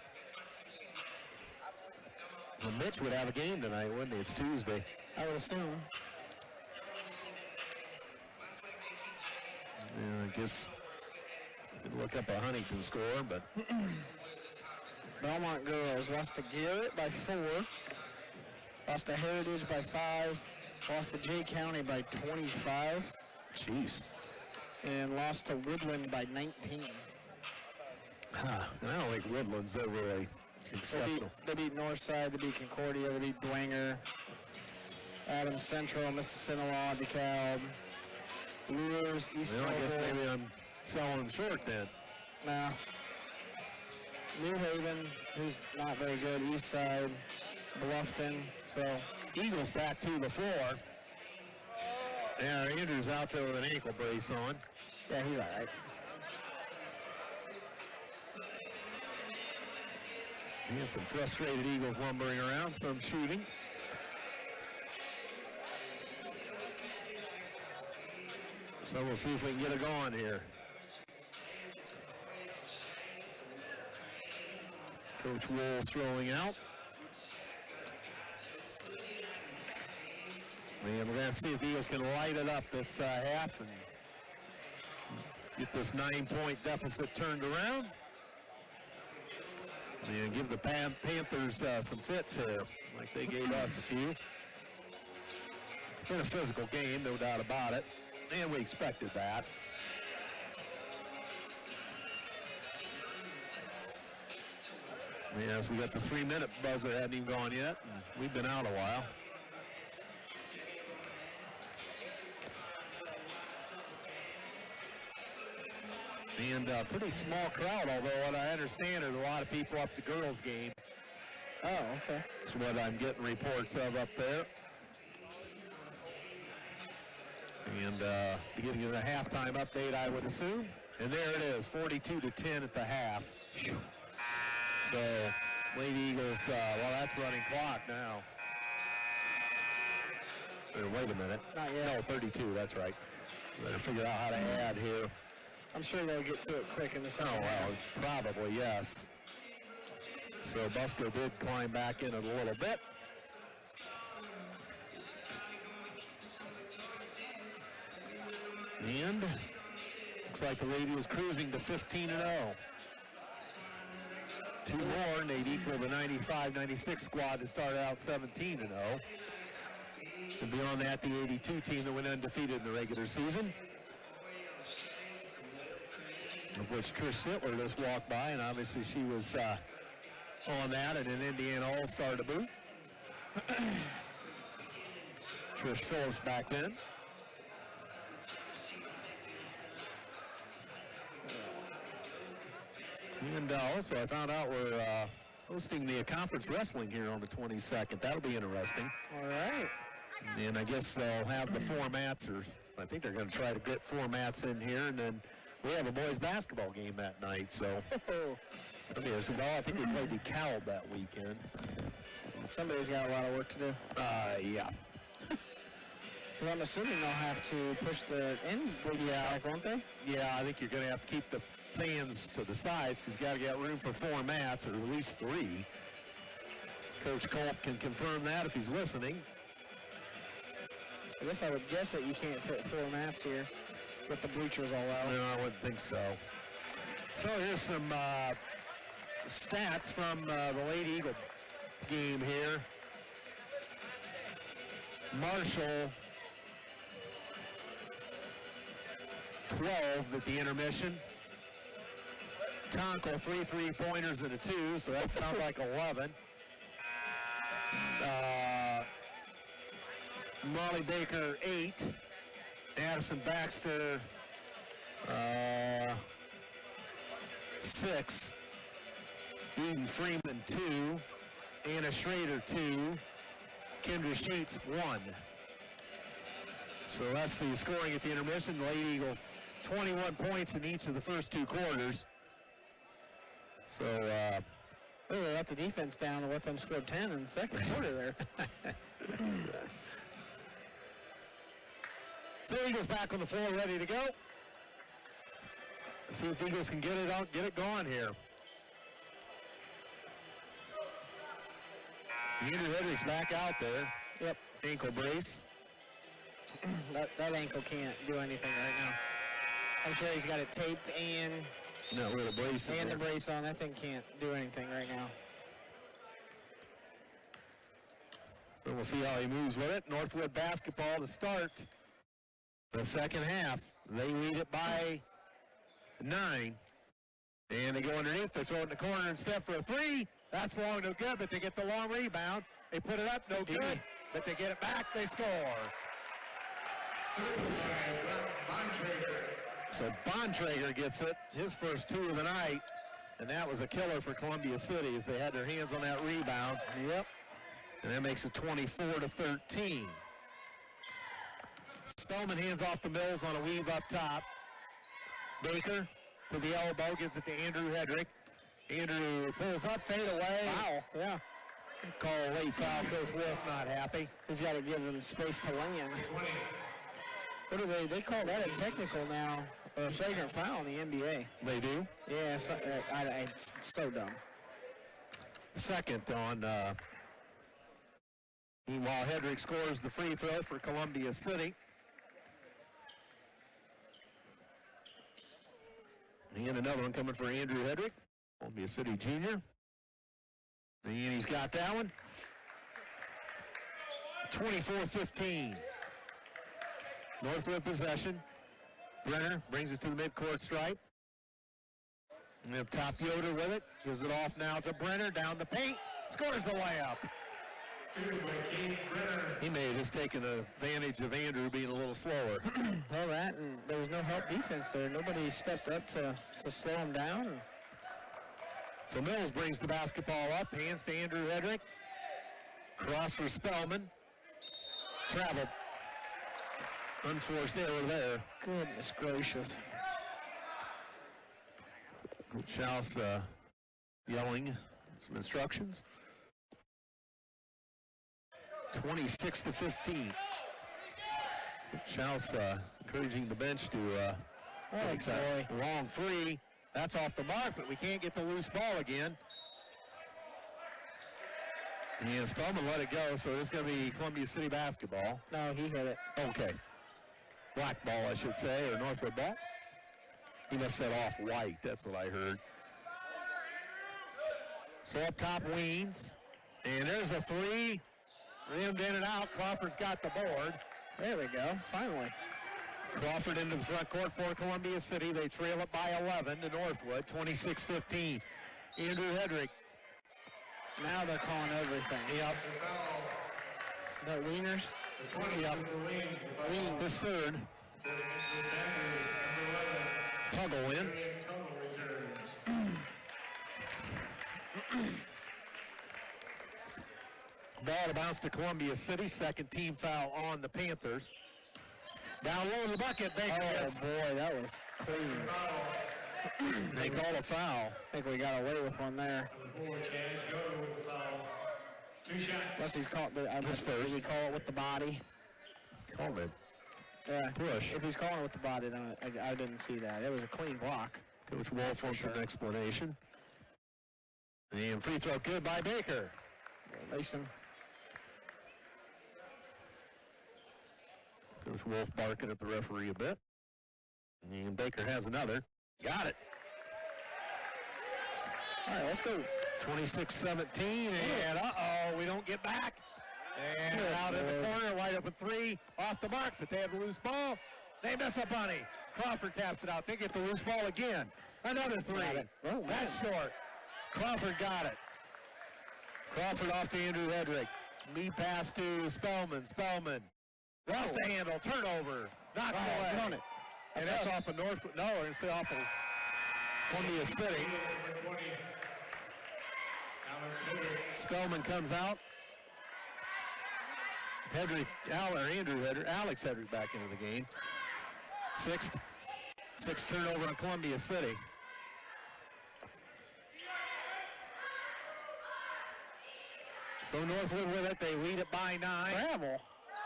Well, Mitch would have a game tonight, wouldn't he? It's Tuesday. I would assume. Yeah, I guess could look up a Huntington score, but Belmont girls lost to Garrett by 4, lost to Heritage by 5, lost to Jay County by 25. Jeez. And lost to Woodland by 19. And I don't think Woodland's overly exceptional. They beat Northside, they beat Concordia, they beat Dwenger, Adams Central, Mississinawa, DeKalb, Lures, East Well, I guess Noble. maybe I'm selling them short then. Nah. New Haven, who's not very good, Eastside, Bluffton, so. Eagles back to the floor. Yeah, Andrew's out there with an ankle brace on. Yeah, he's all right. We had some frustrated Eagles lumbering around, some shooting. So we'll see if we can get it going here. Coach Wool's throwing out. And we're going to see if the Eagles can light it up this half and get this 9-point deficit turned around. And give the Panthers some fits here, like they gave us a few. Been a physical game, no doubt about it. And we expected that. Yes, we got the 3-minute buzzer, hadn't even gone yet. We've been out a while. And a pretty small crowd, although what I understand there's a lot of people up the girls' game. Oh, okay. That's what I'm getting reports of up there. And beginning of the halftime update, I would assume. And there it is, 42-10 at the half. So, Lady Eagles, well, that's running clock now. Wait a minute. Not yet. No, 32, that's right. Better figure out how to add here. I'm sure they'll get to it quick in the second half. Well, probably, yes. So Busco did climb back in it a little bit. And looks like the Lady was cruising to 15-0. 2 more, and they'd equal the 95-96 squad that started out 17-0. And beyond that, the 82 team that went undefeated in the regular season, of which Trish Sittler just walked by, and obviously she was on that and an Indiana All-Star to boot. Trish Phillips back then. And also, I found out we're hosting the conference wrestling here on the 22nd. That'll be interesting. All right. And I guess they'll have the formats, or I think they're going to try to get formats in here, and then we have a boys basketball game that night. So, I think we played DeKalb that weekend. Somebody's got a lot of work to do. Yeah. Well, I'm assuming they'll have to push the end back, won't they? Yeah, I think you're going to have to keep the fans to the sides because you got to get room for 4 mats, or at least 3. Coach Culp can confirm that if he's listening. I guess I would guess that you can't fit 4 mats here with the bleachers all out. No, I wouldn't think so. So here's some stats from the Lady Eagle game here. Marshall, 12 at the intermission. Tonko, 3 3-pointers and a 2, so that sounds like 11. Molly Baker, 8. Addison Baxter, 6. Eden Freeman, 2. Anna Schrader, 2. Kendra Sheets, 1. So that's the scoring at the intermission. The Lady Eagles, 21 points in each of the first 2 quarters. So, they let the defense down and let them score 10 in the second quarter there. So Eagles back on the floor, ready to go. Let's see if Eagles can get it going here. Andrew Hedrick's back out there. Yep. Ankle brace. that ankle can't do anything right now. I'm sure he's got it taped and No, with a brace. the brace on. That thing can't do anything right now. So we'll see how he moves with it. Northwood basketball to start the second half. They lead it by 9. And they go underneath. They throw it in the corner and step for a 3. That's long, no good, but they get the long rebound. They put it up, no good, but they get it back, they score. So Bontrager gets it, his first 2 of the night, and that was a killer for Columbia City as they had their hands on that rebound. Yep. And that makes it 24-13. Spellman hands off to Mills on a weave up top. Baker to the elbow, gives it to Andrew Hedrick. Andrew pulls up, fade away. Wow, yeah. Call a late foul. Coach Wolf not happy. He's got to give him space to land. What do they call that a technical now, or a flagrant foul in the NBA. They do? Yeah, it's so dumb. Second on, meanwhile, Hedrick scores the free throw for Columbia City. And another one coming for Andrew Hedrick, Columbia City junior. And he's got that one. 24-15. Northwood possession. Brenner brings it to the midcourt stripe. And up top, Yoder with it. Gives it off now to Brenner. Down the paint. Scores the layup. He may have just taken advantage of Andrew being a little slower. Well, that, and there was no help defense there. Nobody stepped up to slow him down. So Mills brings the basketball up. Hands to Andrew Hedrick. Cross for Spellman. Travel. Unforced error there. Goodness gracious. Coach House yelling some instructions. 26-15. Coach House encouraging the bench to take that long three. That's off the mark, but we can't get the loose ball again. And Spellman let it go, so it's going to be Columbia City basketball. No, he hit it. Okay. Black ball, I should say, or Northwood ball. He must set off white, that's what I heard. So up top, Weens. And there's a three. Rimmed in and out. Crawford's got the board. There we go, finally. Crawford into the front court for Columbia City. They trail it by 11 to Northwood, 26-15. Andrew Hedrick. Now they're calling everything. Yep. The Wieners? Yep. Weens. His third. Tuggle in. Ball to bounce to Columbia City. Second team foul on the Panthers. Down low in the bucket. Baker gets. Oh boy, that was clean. They call a foul. I think we got away with one there. Unless he's caught, did he call it with the body? Called it. Yeah. Push. If he's calling it with the body, then I didn't see that. It was a clean block. Coach Wolf wants an explanation. And free throw good by Baker. Mason. Coach Wolf barking at the referee a bit. And Baker has another. Got it. All right, let's go. 26-17, and we don't get back. And out in the corner, wide open three, off the mark, but they have the loose ball. They miss a bunny. Crawford taps it out. They get the loose ball again. Another three. Oh, that's short. Crawford got it. Crawford off to Andrew Hedrick. Lead pass to Spellman. Spellman. Lost the handle. Turnover. Knocked away. Get on it. And that's off of Northwood. No, it's off of Columbia City. Spellman comes out. Andrew Hedrick, Alex Hedrick back into the game. Sixth turnover on Columbia City. So Northwood with it, they lead it by 9. Travel.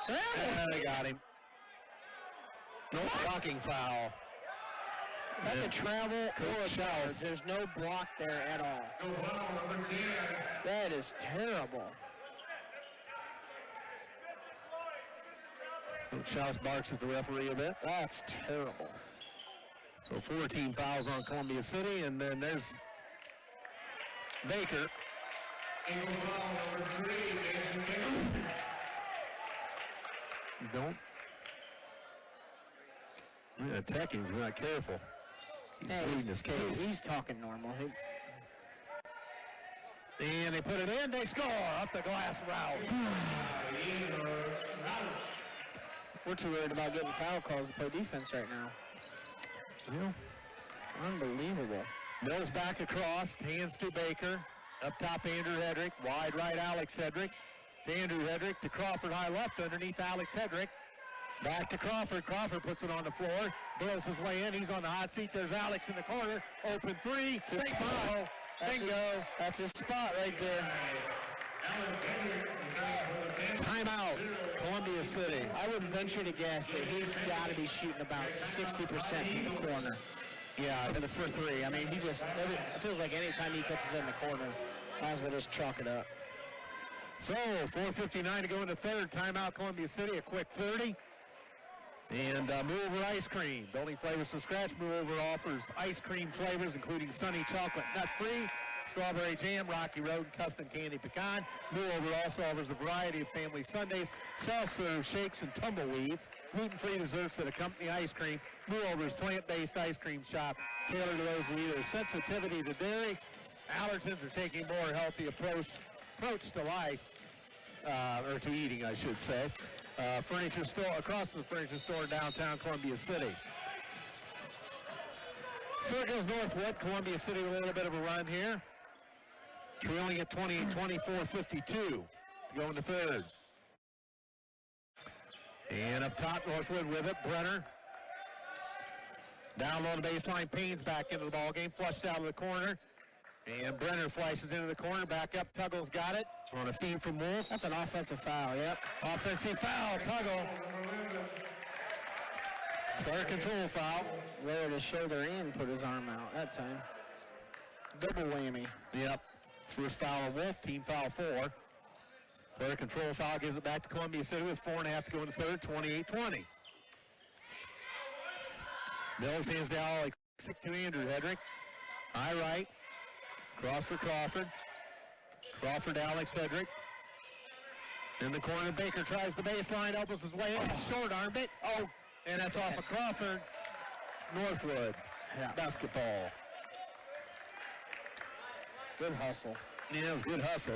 And they got him. No blocking foul. That's a travel or a charge. There's no block there at all. That is terrible. Schaus barks at the referee a bit. That's terrible. So 4 team fouls on Columbia City, and then there's Baker. You don't? Yeah, attacking, he's not careful. He's bleeding his case. He's talking normal. And they put it in, they score up the glass route. We're too worried about getting foul calls to play defense right now. Well, unbelievable. Mills back across, hands to Baker. Up top, Andrew Hedrick. Wide right, Alex Hedrick. To Andrew Hedrick, to Crawford, high left underneath Alex Hedrick. Back to Crawford. Crawford puts it on the floor. Bills his way in. He's on the hot seat. There's Alex in the corner. Open three. It's his spot. Bingo. That's his spot right there. Timeout. Columbia City. I would venture to guess that he's got to be shooting about 60% from the corner. Yeah, it's for three. I mean, it feels like any time he catches it in the corner, might as well just chalk it up. So, 4:59 to go in the third. Timeout, Columbia City, a quick 30. And Move Over Ice Cream. Building flavors from scratch. Move Over offers ice cream flavors, including sunny chocolate, nut-free, strawberry jam, Rocky Road, custom candy pecan. New Over also offers a variety of family sundaes, self-serve shakes and tumbleweeds, gluten-free desserts that accompany ice cream. New Over's plant-based ice cream shop tailored to those with either sensitivity to dairy, allergens, or taking a more healthy approach to life, or to eating, I should say. Furniture store, across from the furniture store downtown Columbia City. So it goes North Wood, Columbia City with a little bit of a run here. Trailing at 28-24-52 to go into third. And up top, North Wood with it, Brenner. Down low the baseline, Payne's back into the ball game, flushed out of the corner. And Brenner flashes into the corner, back up, Tuggle's got it. On a feed from Wolf. That's an offensive foul, yep. Offensive foul, Tuggle. Player control foul. Lowered his shoulder and put his arm out that time. Double whammy. Yep. First foul of Wolf, team foul 4. Player control foul gives it back to Columbia City with 4.5 to go in the third, 28-20. Mills hands to Alex to Andrew Hedrick. High right. Cross for Crawford. Crawford to Alex Hedrick. In the corner, Baker tries the baseline, elbows his way in, short-armed it. Oh, and that's off of Crawford. Northwood, basketball. Good hustle. Yeah, it was good hustle.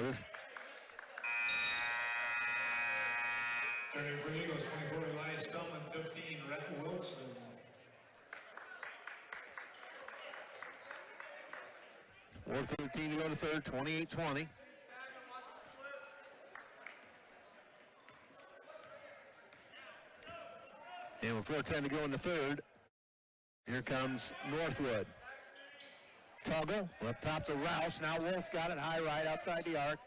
Turning for Eagles, 24, Elias Spellman, 15, Rhett Wilson. Four 13 to go to third, 28-20. And with 4:10 to go in the third, here comes Northwood. Tuggle up top to Roush. Now Wolf's got it high right outside the arc.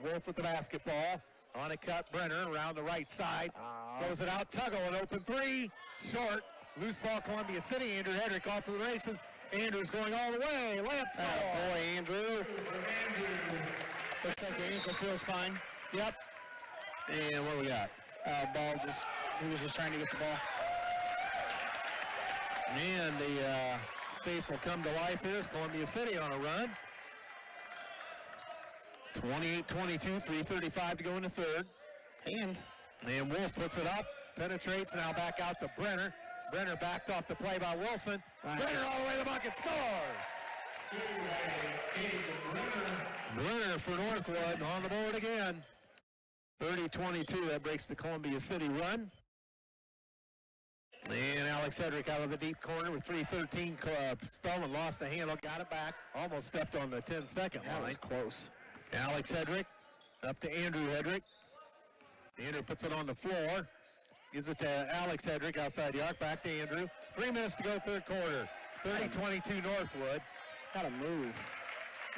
Wolf with the basketball. On a cut, Brenner around the right side. Throws it out, Tuggle, an open three. Short. Loose ball, Columbia City. Andrew Hedrick off to the races. Andrew's going all the way. Layup score. Oh, boy, Andrew. Looks like the ankle feels fine. Yep. And what do we got? Ball just, he was just trying to get the ball. And the faithful come to life here is Columbia City on a run. 28-22, 3:35 to go in the third. And Wolf puts it up, penetrates, now back out to Brenner. Brenner backed off the play by Wilson. Nice. Brenner all the way to the bucket, scores! Brenner for Northwood on the board again. 30-22, that breaks the Columbia City run. And Alex Hedrick out of the deep corner with 3:13. Spellman lost the handle, got it back, almost stepped on the 10-second line. that was close. Alex Hedrick up to Andrew Hedrick. Andrew puts it on the floor. Gives it to Alex Hedrick outside the arc. Back to Andrew. 3 minutes to go third quarter. 30-22 Northwood. Got to move.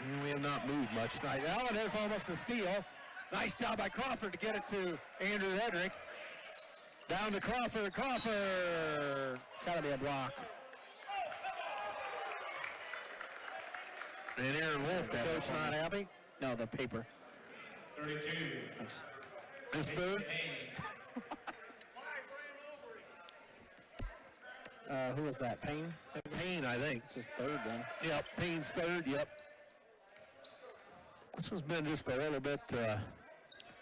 And we have not moved much tonight. Now there's almost a steal. Nice job by Crawford to get it to Andrew Hedrick. Down to Crawford. Crawford. Got to be a block. And Aaron Wolf, the coach, not happy. No, the paper. 32. Thanks. His third. Who was that? Payne? Payne, I think. It's his third then. Yep, Payne's third, yep. This has been just a little bit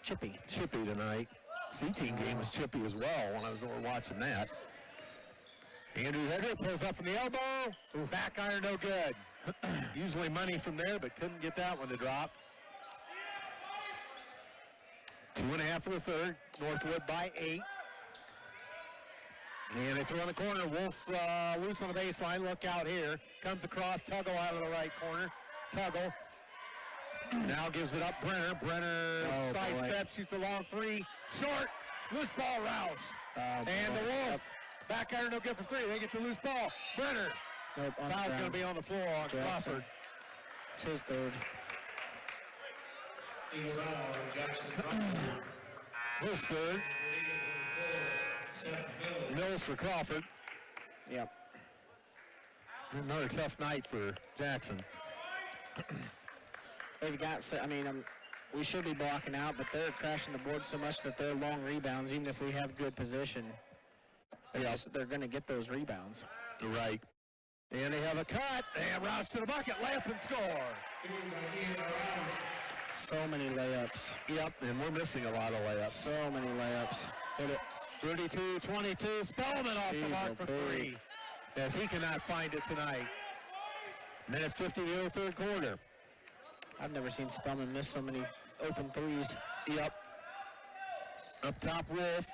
Chippy. chippy tonight. C-team game was chippy as well when I was over watching that. Andrew Hedrick pulls up from the elbow. Back iron, no good. Usually money from there, but couldn't get that one to drop. 2.5 for the third. Northwood by 8. And they throw in the corner. Wolf's loose on the baseline. Look out here. Comes across. Tuggle out of the right corner. Tuggle. Now gives it up. Brenner sidesteps, shoots a long three. Short. Loose ball, Roush. And the Wolf. Back iron, no good for 3. They get the loose ball. Brenner. Nope, on the Foul's ground. going to be on the floor on Jackson. Crawford. It's his third. Eagle Rowell, Jackson Crawford. His third. Seth Mills for Crawford. Yep. Another tough night for Jackson. They've got, I mean, we should be blocking out, but they're crashing the board so much that they're long rebounds, even if we have good position. They're going to get those rebounds. Right. And they have a cut, and Roush to the bucket, layup and score. So many layups. Yep, and we're missing a lot of layups. So many layups. Hit it. 32-22, Spellman off the mark for three, as he cannot find it tonight. Minute 50 to go, third quarter. I've never seen Spellman miss so many open threes. Yep. Up top, Wolf.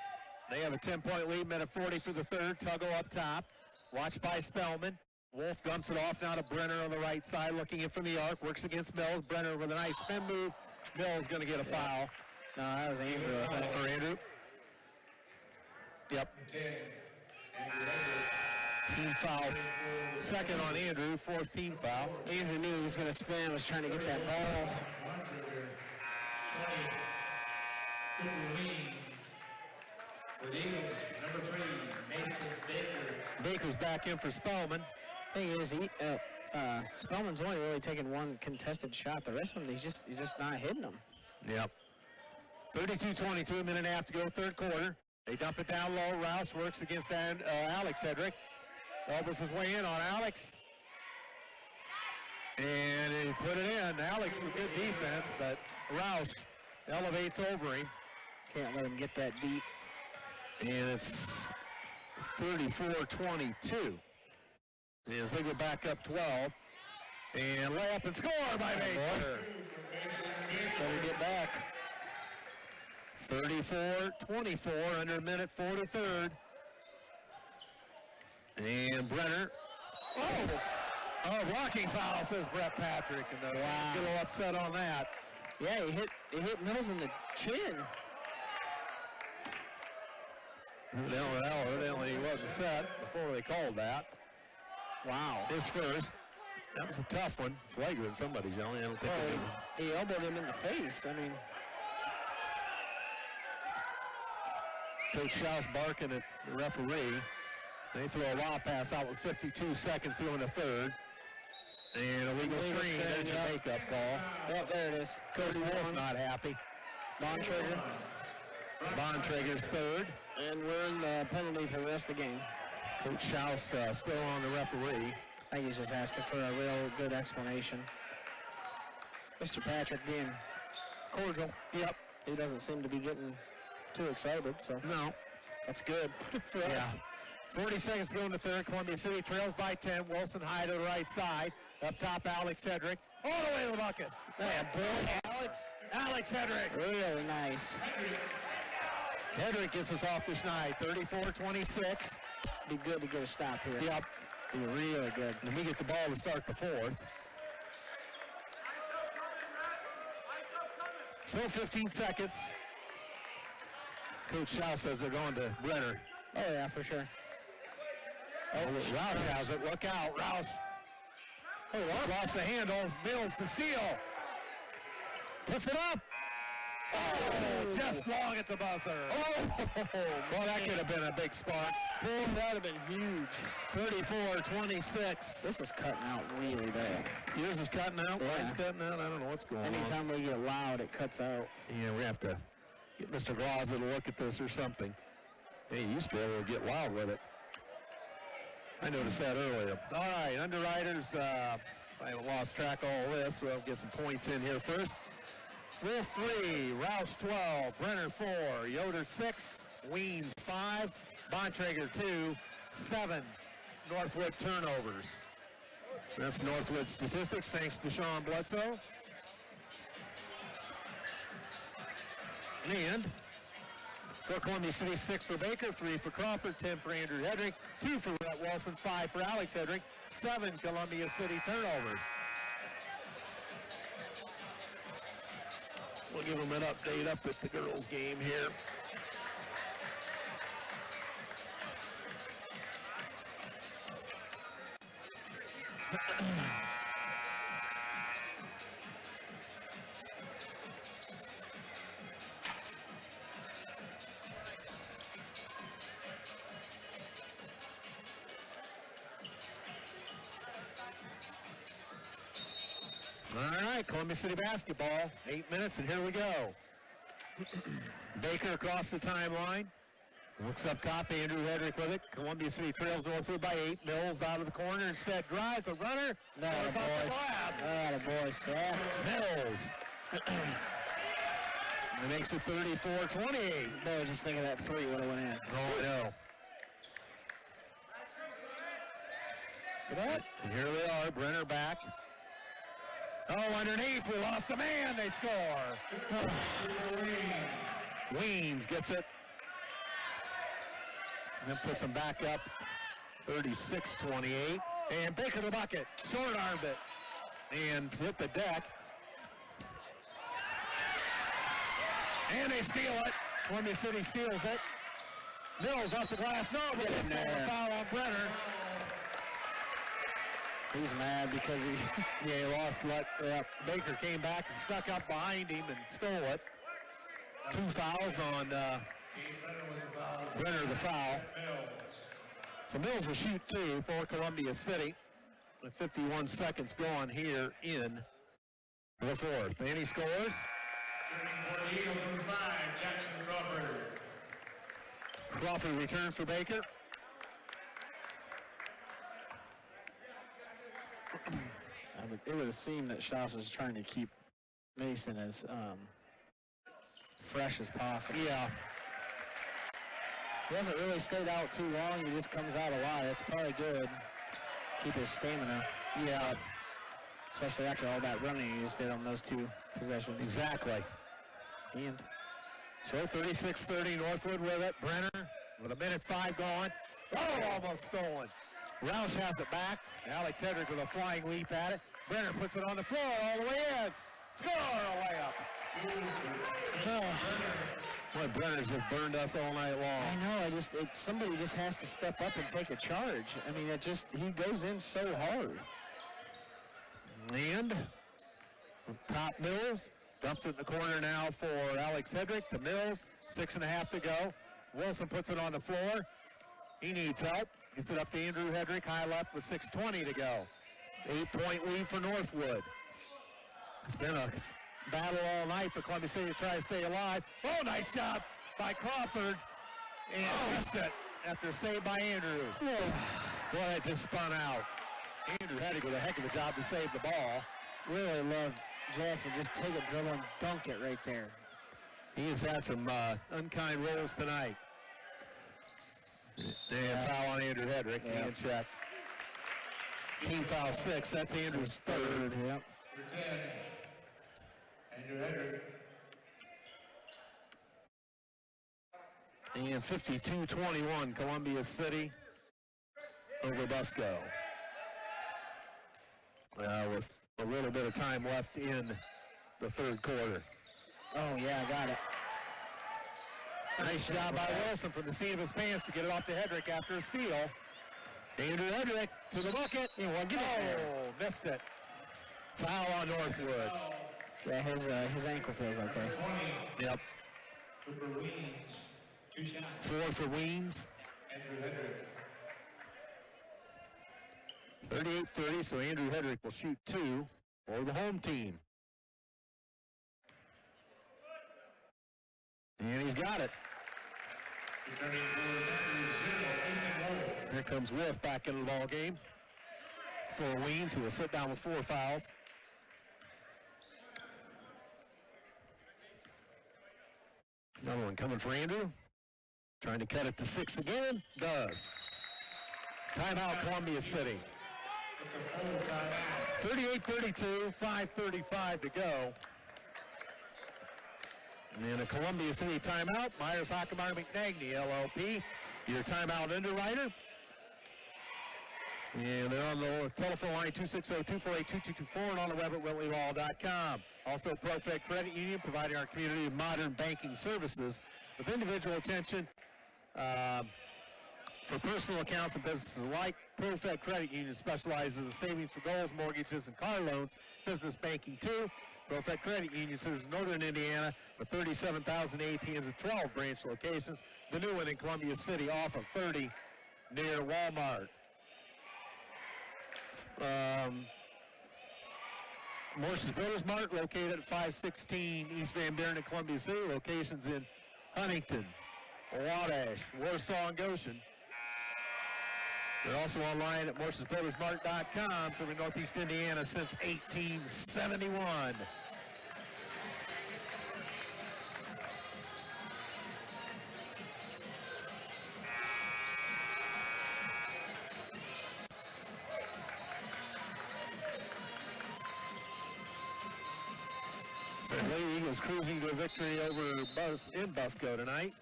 They have a 10-point lead, minute 40 for the third. Tuggle up top. Watched by Spellman. Wolf dumps it off now to Brenner on the right side, looking in from the arc. Works against Mills. Brenner with a nice spin move. Mills going to get a foul. No, that was Andrew, I think. Or Andrew. Yep. Team foul. Second on Andrew. Fourth team foul. Andrew knew he was going to spin, was trying to get that ball. Number 3, Mason Baker. Baker's back in for Spellman. Thing is, Spellman's only really taken one contested shot. The rest of them, he's just not hitting them. Yep. 32-22, a minute and a half to go, third quarter. They dump it down low. Roush works against Alex Hedrick. Elbows his way in on Alex. And he put it in. Alex with good defense, but Roush elevates over him. Can't let him get that deep. And it's 34-22. As they go back up 12. And layup and score by Baker. Better get back. 34-24, under a minute, 4 to third. And Brenner. Oh, blocking foul, says Brett Patrick. And they're a little upset on that. Yeah, he hit Mills in the chin. Evidently he wasn't set before they called that. Wow. His first. That was a tough one. Flagrant, somebody's yelling. I don't think He elbowed him in the face. I mean, Coach Schaus barking at the referee. They throw a lob pass out with 52 seconds to go in the third. And a legal screen. There's your makeup call. oh, there it is. Coach Wolf not happy. Bontrager's third. And we're in the penalty for the rest of the game. Coach Schaus still on the referee. I think he's just asking for a real good explanation. Mr. Patrick being cordial. Yep. He doesn't seem to be getting too excited, so No. that's good for us. 40 seconds to go in the third. Columbia City trails by 10. Wilson high to the right side. Up top, Alex Hedrick. All the way to the bucket. Alex Hedrick. Really nice. Hedrick gets us off the schneid. 34-26. Be good to get a stop here. Yep. Be really good. And we get the ball to start the fourth. So 15 seconds. Coach Schaus says they're going to Brenner. Oh, yeah, for sure. Roush has it. Look out. Roush. Lost the handle. Mills the steal. Puts it up. Oh, just long at the buzzer. Well, that could have been a big spark. Boy, that would have been huge. 34-26. This is cutting out really bad. Yours is cutting out. Yeah. Mine's cutting out. I don't know what's going on. Anytime we get loud, it cuts out. Yeah, we have to get Mr. Glaza to look at this or something. Hey, he used to be able to get loud with it. I noticed that earlier. All right, underwriters. I haven't lost track of all this. We'll get some points in here first. Wolf 3, Roush 12, Brenner 4, Yoder 6, Weens 5, Bontrager 2, 7 Northwood turnovers. That's Northwood statistics, thanks to Sean Bledsoe. And for Columbia City, 6 for Baker, 3 for Crawford, 10 for Andrew Hedrick, 2 for Rhett Wilson, 5 for Alex Hedrick, 7 Columbia City turnovers. We'll give them an update up at the girls' game here. All right, Columbia City basketball, 8 minutes, and here we go. Baker across the timeline, Looks up top, Andrew Hedrick with it. Columbia City trails North Wood by 8. Mills out of the corner, instead drives a runner. No, Scores off the glass. boy, Seth. Mills. It makes it 34-28. Boy, just think of that three would have went in. Oh, I know. And here they are, Brenner back. Oh, underneath, we lost a man, they score. Weens gets it. And then puts them back up, 36-28. And Baker the bucket, short-armed it. And hit the deck. And they steal it. Columbia City steals it. Mills off the glass. No, but it's a foul on Brenner. He's mad because he lost. Baker came back and snuck up behind him and stole it. 2 fouls on Brenner, the foul. So Mills will shoot 2 for Columbia City with 51 seconds gone here in the fourth. And he scores. For the Eagles, number 5, Jackson Crawford. Crawford returns for Baker. it would seem that Shasta is trying to keep Mason as fresh as possible. Yeah. He hasn't really stayed out too long. He just comes out a lot. It's probably good. Keep his stamina. Yeah. Especially after all that running he just did on those 2 possessions. Exactly. And So 36-30, Northwood with it. Brenner with 1:05 gone. Oh, almost stolen. Roush has it back. Alex Hedrick with a flying leap at it. Brenner puts it on the floor all the way in. Score, a layup. Boy, Brenner's just burned us all night long. I know. Somebody just has to step up and take a charge. I mean, he goes in so hard. And top Mills dumps it in the corner now for Alex Hedrick to Mills. 6.5 to go. Wilson puts it on the floor. He needs help. Gets it up to Andrew Hedrick, high left with 6:20 to go. 8-point lead for Northwood. It's been a battle all night for Columbia City to try to stay alive. Oh, nice job by Crawford. And missed it after a save by Andrew. Boy, that just spun out. Andrew Hedrick with a heck of a job to save the ball. Really love Jackson. Just take a dribble and dunk it right there. He has had some unkind rolls tonight. And foul on Andrew Hedrick. Hand check. Team foul 6. That's Andrew's third. Yep. For 10, Andrew Hedrick. And 52-21, Columbia City over Busco. With a little bit of time left in the third quarter. Oh, yeah, I got it. Nice job by Wilson from the seat of his pants to get it off to Hedrick after a steal. Andrew Hedrick to the bucket. Missed it. Foul on Northwood. Yeah, his ankle feels okay. 20, Yep. Cooper Weens, 2 shots. 4 for Weens. Andrew Hedrick. 38-30, so Andrew Hedrick will shoot 2 for the home team. And he's got it. Returning for number 0, Ethan Wolf. Here comes Wolf back into the ball game for Weens, who will sit down with 4 fouls. Another one coming for Andrew. Trying to cut it to 6 again. Does. Timeout, Columbia City. It's a full timeout. 38-32, 5:35 to go. And a Columbia City timeout. Myers, Hockenmeyer, McNagny, LLP, your timeout underwriter. And they're on the telephone line 260-248-2224 and on the web at WhitleyLaw.com. Also, ProFed Credit Union, providing our community with modern banking services with individual attention for personal accounts and businesses alike. ProFed Credit Union specializes in savings for goals, mortgages, and car loans. Business banking, too. ProFed Credit Union serves Northern Indiana with 37,000 ATMs at 12 branch locations. The new one in Columbia City off of 30 near Walmart. Morse's Brothers Mart, located at 516 East Van Buren in Columbia City. Locations in Huntington, Wabash, Warsaw, and Goshen. They're also online at morsesbuildersmart.com, serving Northeast Indiana since 1871. So Lady Eagles cruising to a victory over in Busco tonight.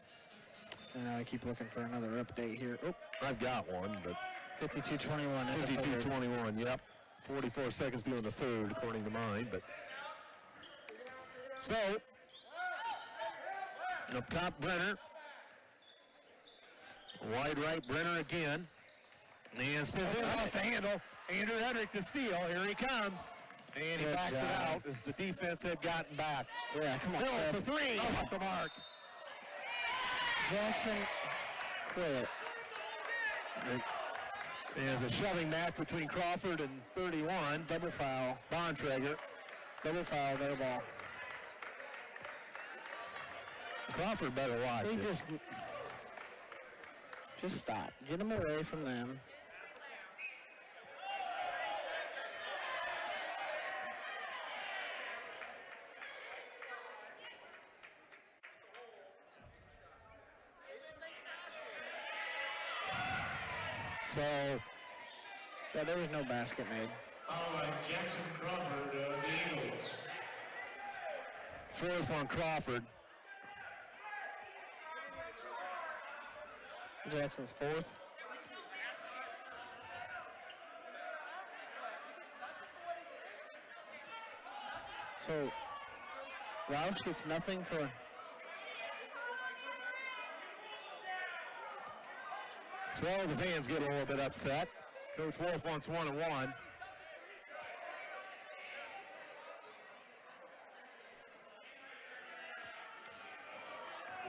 And I keep looking for another update here. Oh, I've got one, but 52-21. 52-21, yep. 44 seconds to go in the third, according to mine. But so, up top, Brenner. Wide right, Brenner again. And Smith lost the handle. Andrew Hedrick to steal. Here he comes. And he backs it out as the defense had gotten back. Yeah, come on, Hill Seth. for three. Off the mark. Jackson quit. There's a shoving match between Crawford and 31. Double foul. Bontrager. Double foul, their ball. Crawford better watch They it. just stop. Get them away from them. So, Yeah, there was no basket made. Foul by Jackson Crawford, the Eagles. fourth on Crawford. Jackson's fourth. So, Roush gets nothing for... So the fans get a little bit upset. Coach Wolf wants 1-1.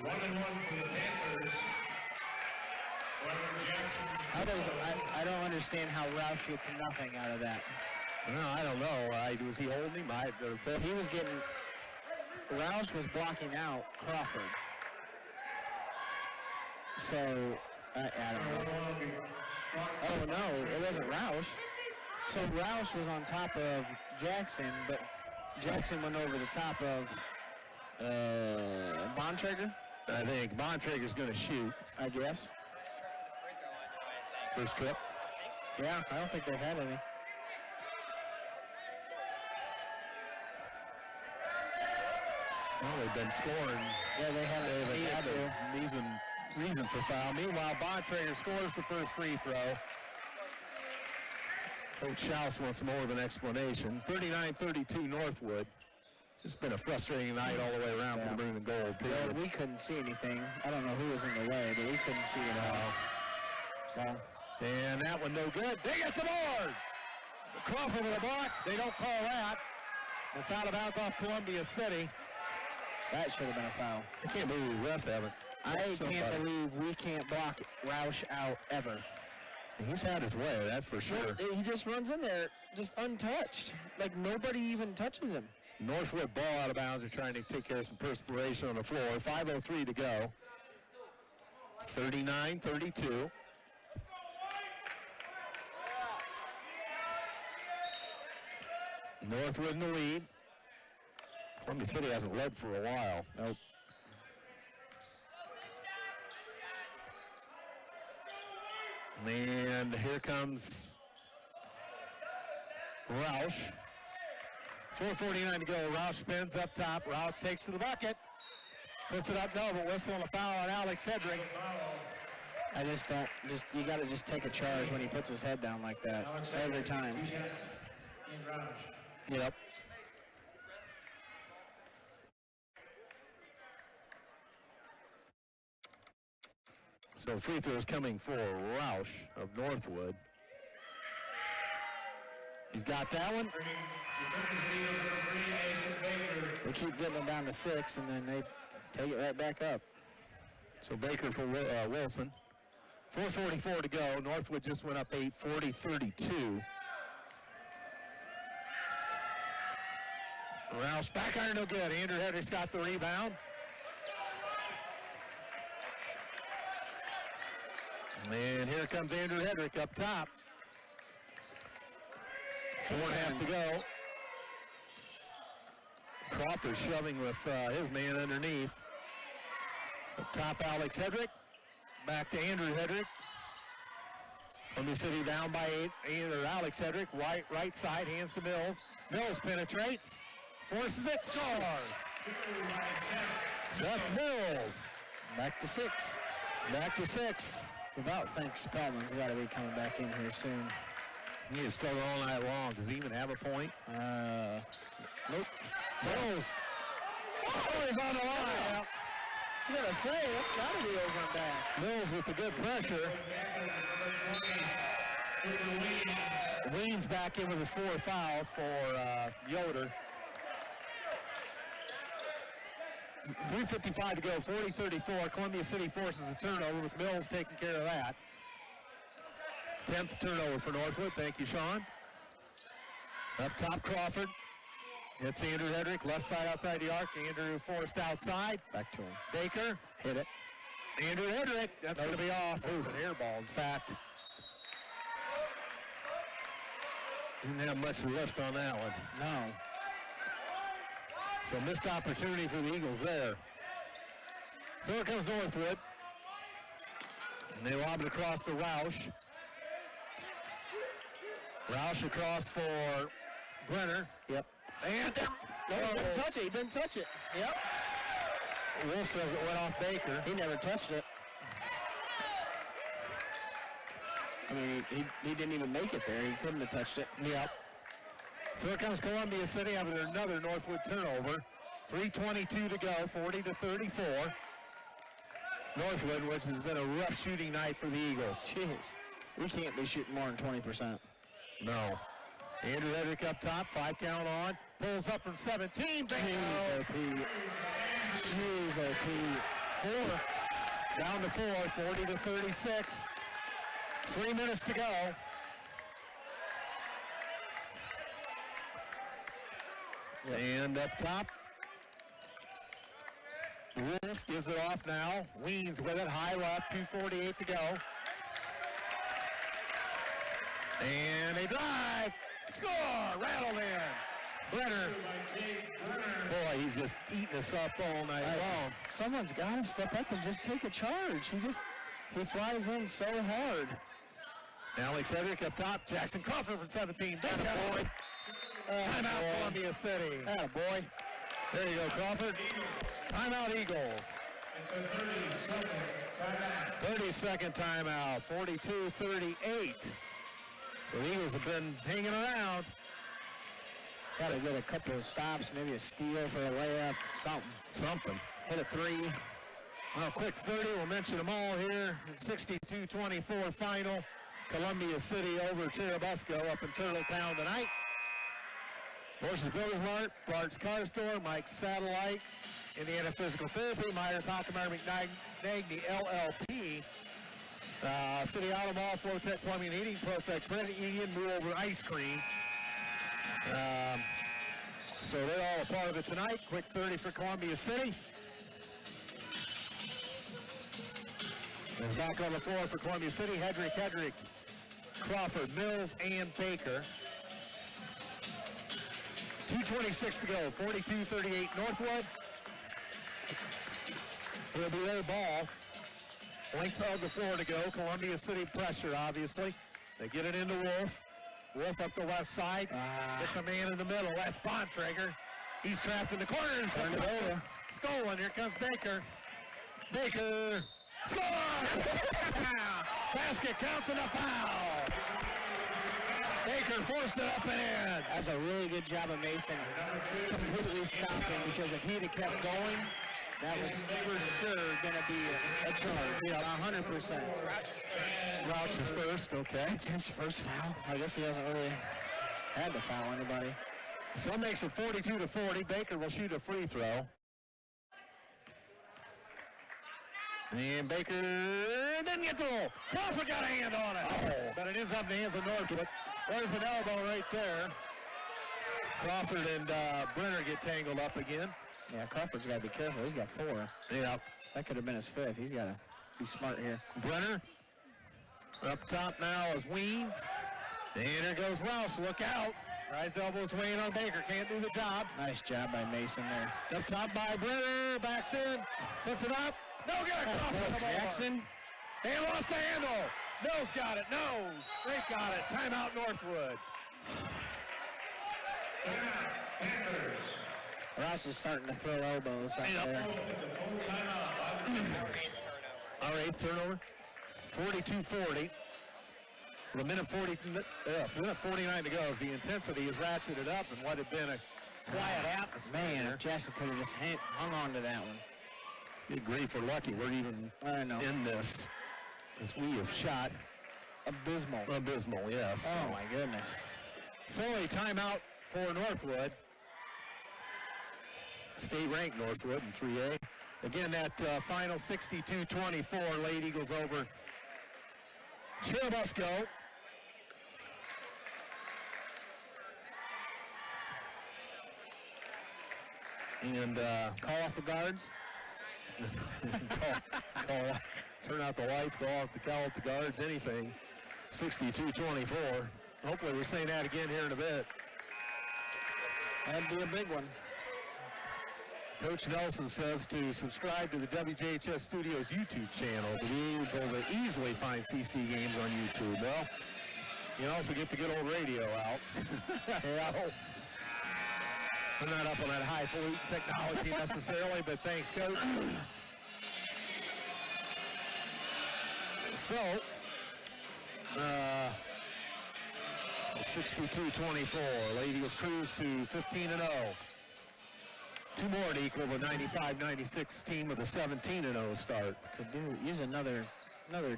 1-1 for the Panthers. However, Jackson. I don't understand how Roush gets nothing out of that. No, I don't know. Was he holding him? He was getting... Roush was blocking out Crawford. So, I don't know. Oh, no, it wasn't Roush. So Roush was on top of Jackson, but Jackson went over the top of Bontrager, I think Bontrager's going to shoot. I guess. First trip. Yeah, I don't think they've had any. Well, they've been scoring. Yeah, they haven't They've had needed to. a reason for foul. Meanwhile, Bontrager scores the first free throw. Coach Schaus wants more of an explanation. 39-32 Northwood. Just been a frustrating night all the way around for the Maroon and Gold. Well, we couldn't see anything. I don't know who was in the way, but we couldn't see it all. Well, And that one no good. They get the board. Crawford with a block. They don't call that. It's out of bounds off Columbia City. that should have been a foul. I can't believe the refs haven't. I can't believe we can't block Roush out ever. He's had his way, that's for sure. He just runs in there just untouched. Like nobody even touches him. Northwood ball out of bounds. They're trying to take care of some perspiration on the floor. 5:03 to go. 39-32. Northwood in the lead. Columbia City hasn't led for a while. Nope. And here comes Roush. 4:49 to go. Roush spins up top. Roush takes to the bucket. Puts it up, no, but whistle and a foul on Alex Hedrick. I just don't, you got to just take a charge when he puts his head down like that every time. Yep. So free throws coming for Roush of Northwood. He's got that one. We keep getting them down to 6, and then they take it right back up. So Baker for Wilson. 4:44 to go. Northwood just went up 8, 40-32. Roush back iron, no good. Andrew Hedrick's got the rebound. And here comes Andrew Hedrick up top. 4.5 to go. Crawford shoving with his man underneath. Up top, Alex Hedrick. Back to Andrew Hedrick. Columbia City down by 8. Alex Hedrick, right side, hands to Mills. Mills penetrates, forces it, scores. Seth Mills. Back to 6. Back to 6. About think Spellman's got to be coming back in here soon. He has struggled all night long. Does he even have a point? Nope. Mills. Oh, he's on the line. You gotta say, that's got to be over and back. Mills with the good pressure. Weens back in with his 4 fouls for Yoder. 3:55 to go, 40-34. Columbia City forces a turnover with Mills taking care of that. 10th turnover for Northwood. Thank you, Sean. Up top, Crawford. It's Andrew Hedrick, left side outside the arc. Andrew forced outside. Back to him. Baker. Hit it. Andrew Hedrick. That's going to be off. It was an air ball, in fact. Didn't have much lift on that one. No. So missed opportunity for the Eagles there. So here comes Northwood. And they lob it across to Roush. Roush across for Brenner. Yep. And No, he didn't touch it. He didn't touch it. Yep. Wolf says it went off Baker. He never touched it. I mean, he didn't even make it there. He couldn't have touched it. Yep. So here comes Columbia City after another Northwood turnover. 3:22 to go, 40-34. Northwood, which has been a rough shooting night for the Eagles. Jeez. We can't be shooting more than 20%. No. Andrew Hedrick up top, 5 count on. Pulls up from 17. Jeez, OP. Jeez, OP. 4. Down to 4, 40-36. 3 minutes to go. And up top, Wolf gives it off now. Weens with it, high left, 2:48 to go. And they drive, score, rattled in. Brenner, boy, he's just eating us up all night long. Someone's got to step up and just take a charge. He flies in so hard. Alex Hedrick up top, Jackson Crawford from 17. Boy. Timeout, Columbia City. Boy. There you go, Crawford. Timeout, Eagles. It's a 30-second timeout. 30-second timeout, 42-38. So the Eagles have been hanging around. Got to get a couple of stops, maybe a steal for a layup, something. Hit a 3. Well, quick 30, we'll mention them all here. 62-24 final. Columbia City over Cherubusco up in Turtletown tonight. Horses Builders Mart, Bart's Car Store, Mike's Satellite, Indiana Physical Therapy, Myers Hockenmeyer McNagny LLP, City Auto Mall, Flowtech Plumbing and Heating, Prospect Credit Union, Move Over Ice Cream. So they're all a part of it tonight. Quick 30 for Columbia City. It's back on the floor for Columbia City. Hedrick, Crawford, Mills, and Baker. 2:26 to go, 42-38 Northwood. It'll be their ball. Length of the floor to go. Columbia City pressure, obviously. They get it into Wolf. Wolf up the left side. Gets a man in the middle. Wes Bontrager. He's trapped in the corner. And turned it over. Stolen. Here comes Baker. Baker. Score! Basket counts in a foul. Baker forced it up and in. That's a really good job of Mason completely stopping, because if he'd have kept going, that was for sure going to be a charge. Yeah, 100%. Roush is first, okay. It's his first foul. I guess he hasn't really had to foul anybody. So that makes it 42-40. Baker will shoot a free throw. And Baker didn't get the roll. Crawford got a hand on it. But it is up in the hands of Northwood. There's an elbow right there. Crawford and Brenner get tangled up again. Yeah, Crawford's got to be careful. He's got 4. Yeah. That could have been his 5th. He's got to be smart here. Brenner Up top now is Weens. And there goes Welsh. Look out. Tries to elbow his way in on Baker. Can't do the job. Nice job by Mason there. Up top by Brenner. Backs in. Puts it up. No good. Jackson. They lost the handle. Mills got it. No. They got it. Timeout Northwood. Ross is starting to throw elbows up there. Our 8th turnover. 42-40. With a minute 49 to go as the intensity is ratcheted up and what had been a quiet atmosphere. Man, if Jackson could have just hung on to that one. Good grief, we're lucky we're even in this. As we have shot abysmal. Abysmal, yes. Oh, my goodness. So a timeout for Northwood. State-ranked Northwood in 3A. Again, that final 62-24, Lady Eagles over Churubusco. And call off the guards. Turn out the lights, call off the guards, anything. 62-24. Hopefully we're saying that again here in a bit. That'd be a big one. Coach Nelson says to subscribe to the WJHS Studios YouTube channel to be able to easily find CC games on YouTube. Well, you can also get the good old radio out. Yeah. We're not up on that highfalutin technology necessarily, but thanks, Coach. So, 62-24. Lady Eagles cruise to 15-0. Two more to equal the 95-96 team with a 17-0 start. Could use another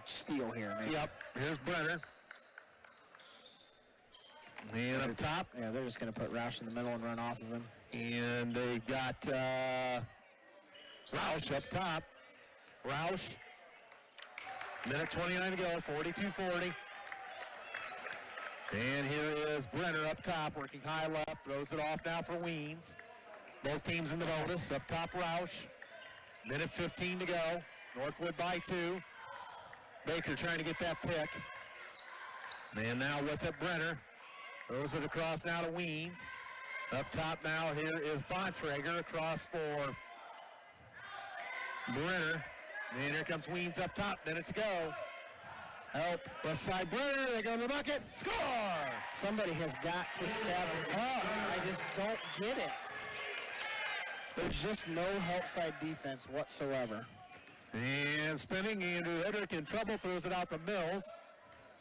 steal here, maybe. Yep. Here's Brenner. And up top. Yeah, they're just going to put Roush in the middle and run off of him. And they've got Roush up top. Roush. Minute 29 to go, 42-40. And here is Brenner up top, working high left, throws it off now for Weens. Both teams in the bonus. Up top, Roush. Minute 15 to go. Northwood by 2. Baker trying to get that pick. And now with it, Brenner. Throws it across now to Weens. Up top now, here is Bontrager across for Brenner. And here comes Weens up top. Minute to go. Help. Left side, Brenner. They go to the bucket. Score! Somebody has got to step up. I just don't get it. There's just no help side defense whatsoever. And spinning, Andrew Hedrick in trouble, throws it out to Mills.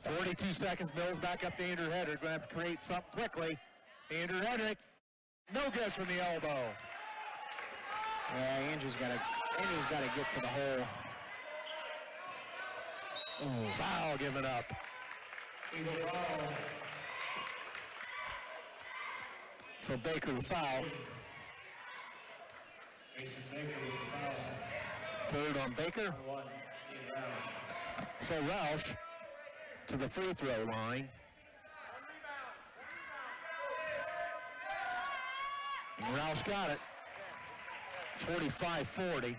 42 seconds, Mills back up to Andrew Hedrick. Going to have to create something quickly. Andrew Hedrick, no good from the elbow. Yeah, Andrew's got to get to the hole. Ooh, foul given up. So Baker the foul. Third on Baker. So Roush to the free throw line. And Roush got it. 45-40.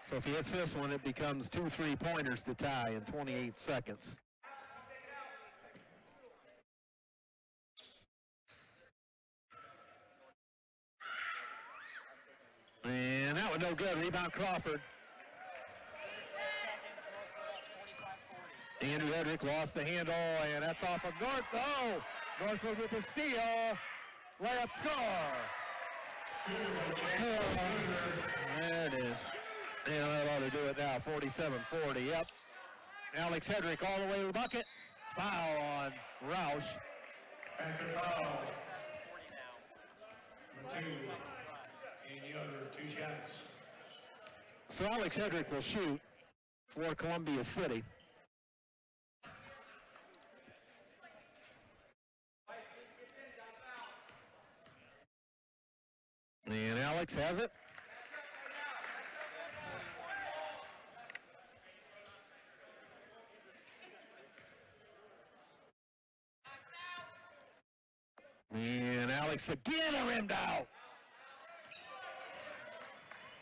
So if he hits this one, it becomes 2 3-pointers to tie in 28 seconds. And that one no good. Rebound Crawford. Andrew Hedrick lost the handle, and that's off of North. Oh, Northwood with the steal. Layup score. There it is. And that ought to do it now. 47-40. Yep. Alex Hedrick all the way to the bucket. Foul on Roush. Panther foul. And the other 2 shots. So Alex Hedrick will shoot for Columbia City. And Alex has it. And Alex again rimmed out.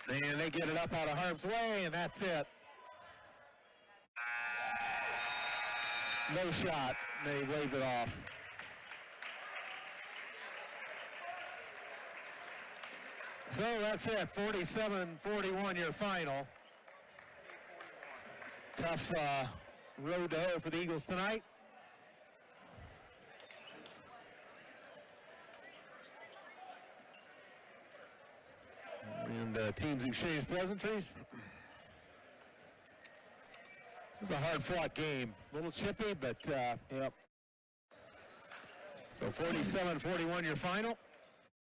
And they get it up out of harm's way, and that's it. No shot. They waved it off. So that's it. 47-41 your final. Tough road to hoe for the Eagles tonight. And teams exchange pleasantries. It was a hard-fought game. A little chippy, but yep. So 47-41 your final.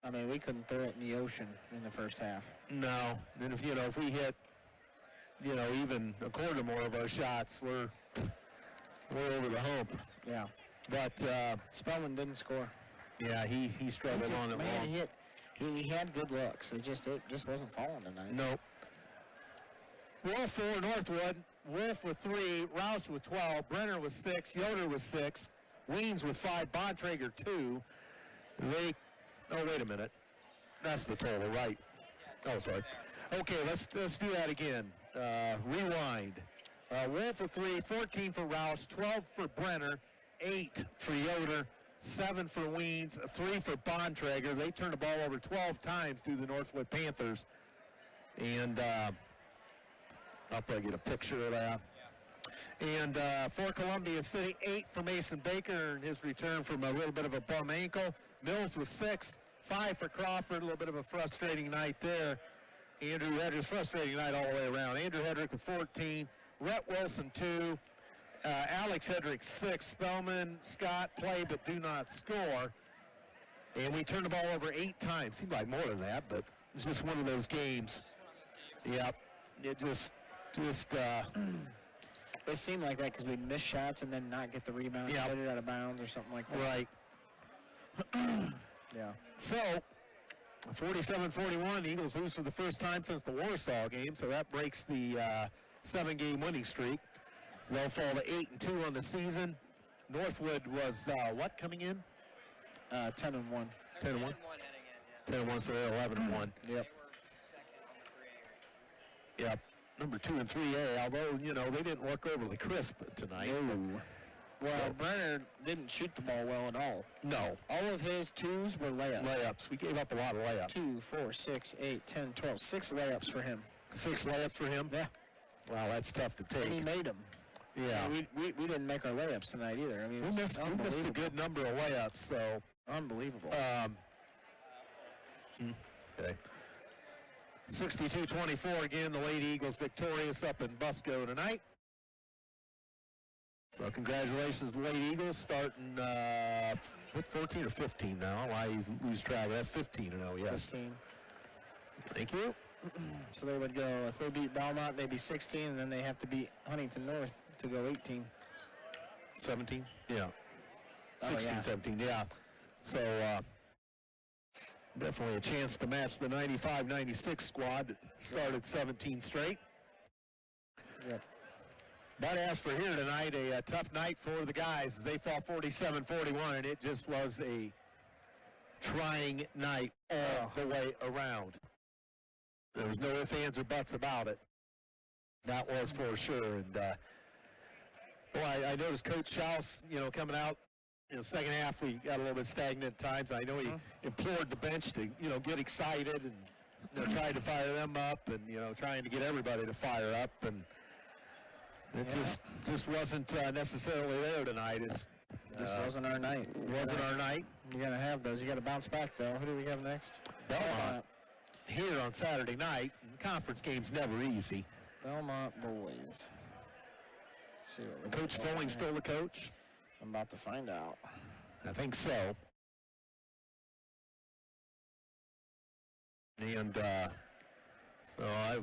I mean, we couldn't throw it in the ocean in the first half. No. And if we hit, even a quarter more of our shots, we're over the hump. Yeah. But Spellman didn't score. yeah, he struggled on it long. He had good looks. It just wasn't falling tonight. Nope. Wolf for Northwood. Wolf with 3, Roush with 12, Brenner with 6, Yoder with 6, Weens with 5, Bontrager 2. Oh, wait a minute. That's the total, right? Oh, sorry. Okay, let's do that again. Rewind. Wolf with 3, 14 for Roush, 12 for Brenner, 8 for Yoder, 7 for Weens, 3 for Bontrager. They turned the ball over 12 times to the North Wood Panthers. And I'll probably get a picture of that. And for Columbia City, 8 for Mason Baker in his return from a little bit of a bum ankle. Mills with 6, 5 for Crawford, a little bit of a frustrating night there. Andrew Hedrick, frustrating night all the way around. Andrew Hedrick with 14, Rhett Wilson 2, Alex Hedrick 6, Spellman, Scott play but do not score. And we turned the ball over 8 times. Seemed like more than that, but it was just one of those games. Yep, it just it seemed like that because we missed shots and then not get the rebound, Yep. put it out of bounds or something like that. Right. Yeah. So, 47-41, the Eagles lose for the first time since the Warsaw game, so that breaks the 7-game winning streak. So they'll fall to 8-2 on the season. Northwood was what coming in? 10-1. 10-1. 10-1, so they're 11-1. Yep. Yep. Number 2 and 3A, although, they didn't look overly crisp tonight. No. Well, Brenner didn't shoot the ball well at all. No. All of his 2s were layups. Layups. We gave up a lot of layups. 2, 4, 6, 8, 10, 12. 6 layups for him. 6 layups for him? Yeah. Wow, that's tough to take. And he made them. Yeah. We didn't make our layups tonight either. I mean, We missed a good number of layups, so. Unbelievable. Okay. 62-24 again, the Lady Eagles victorious up in Busco tonight. So congratulations to the Lady Eagles starting 14 or 15 now. I lose track. That's 15 now, yes. 15. Thank you. So they would go, if they beat Belmont, they'd be 16, and then they have to beat Huntington North to go 18. 17? Yeah. Oh, 16, yeah. 17, yeah. So definitely a chance to match the 95-96 squad that started 17 straight. Yep. But as for here tonight, a tough night for the guys as they fall 47-41, and it just was a trying night all the way around. There was no ifs, ands, or buts about it. That was for sure. And, I noticed Coach Schaus, coming out in the second half, we got a little bit stagnant at times. I know he implored the bench to, get excited and, tried to fire them up and, trying to get everybody to fire up. And it just wasn't necessarily there tonight. This wasn't our night. Wasn't our night. You got to have those. You got to bounce back, though. Who do we have next? Belmont here on Saturday night. Conference game's never easy. Belmont boys. Let's see what we Coach Folling still the coach? I'm about to find out. I think so. And so I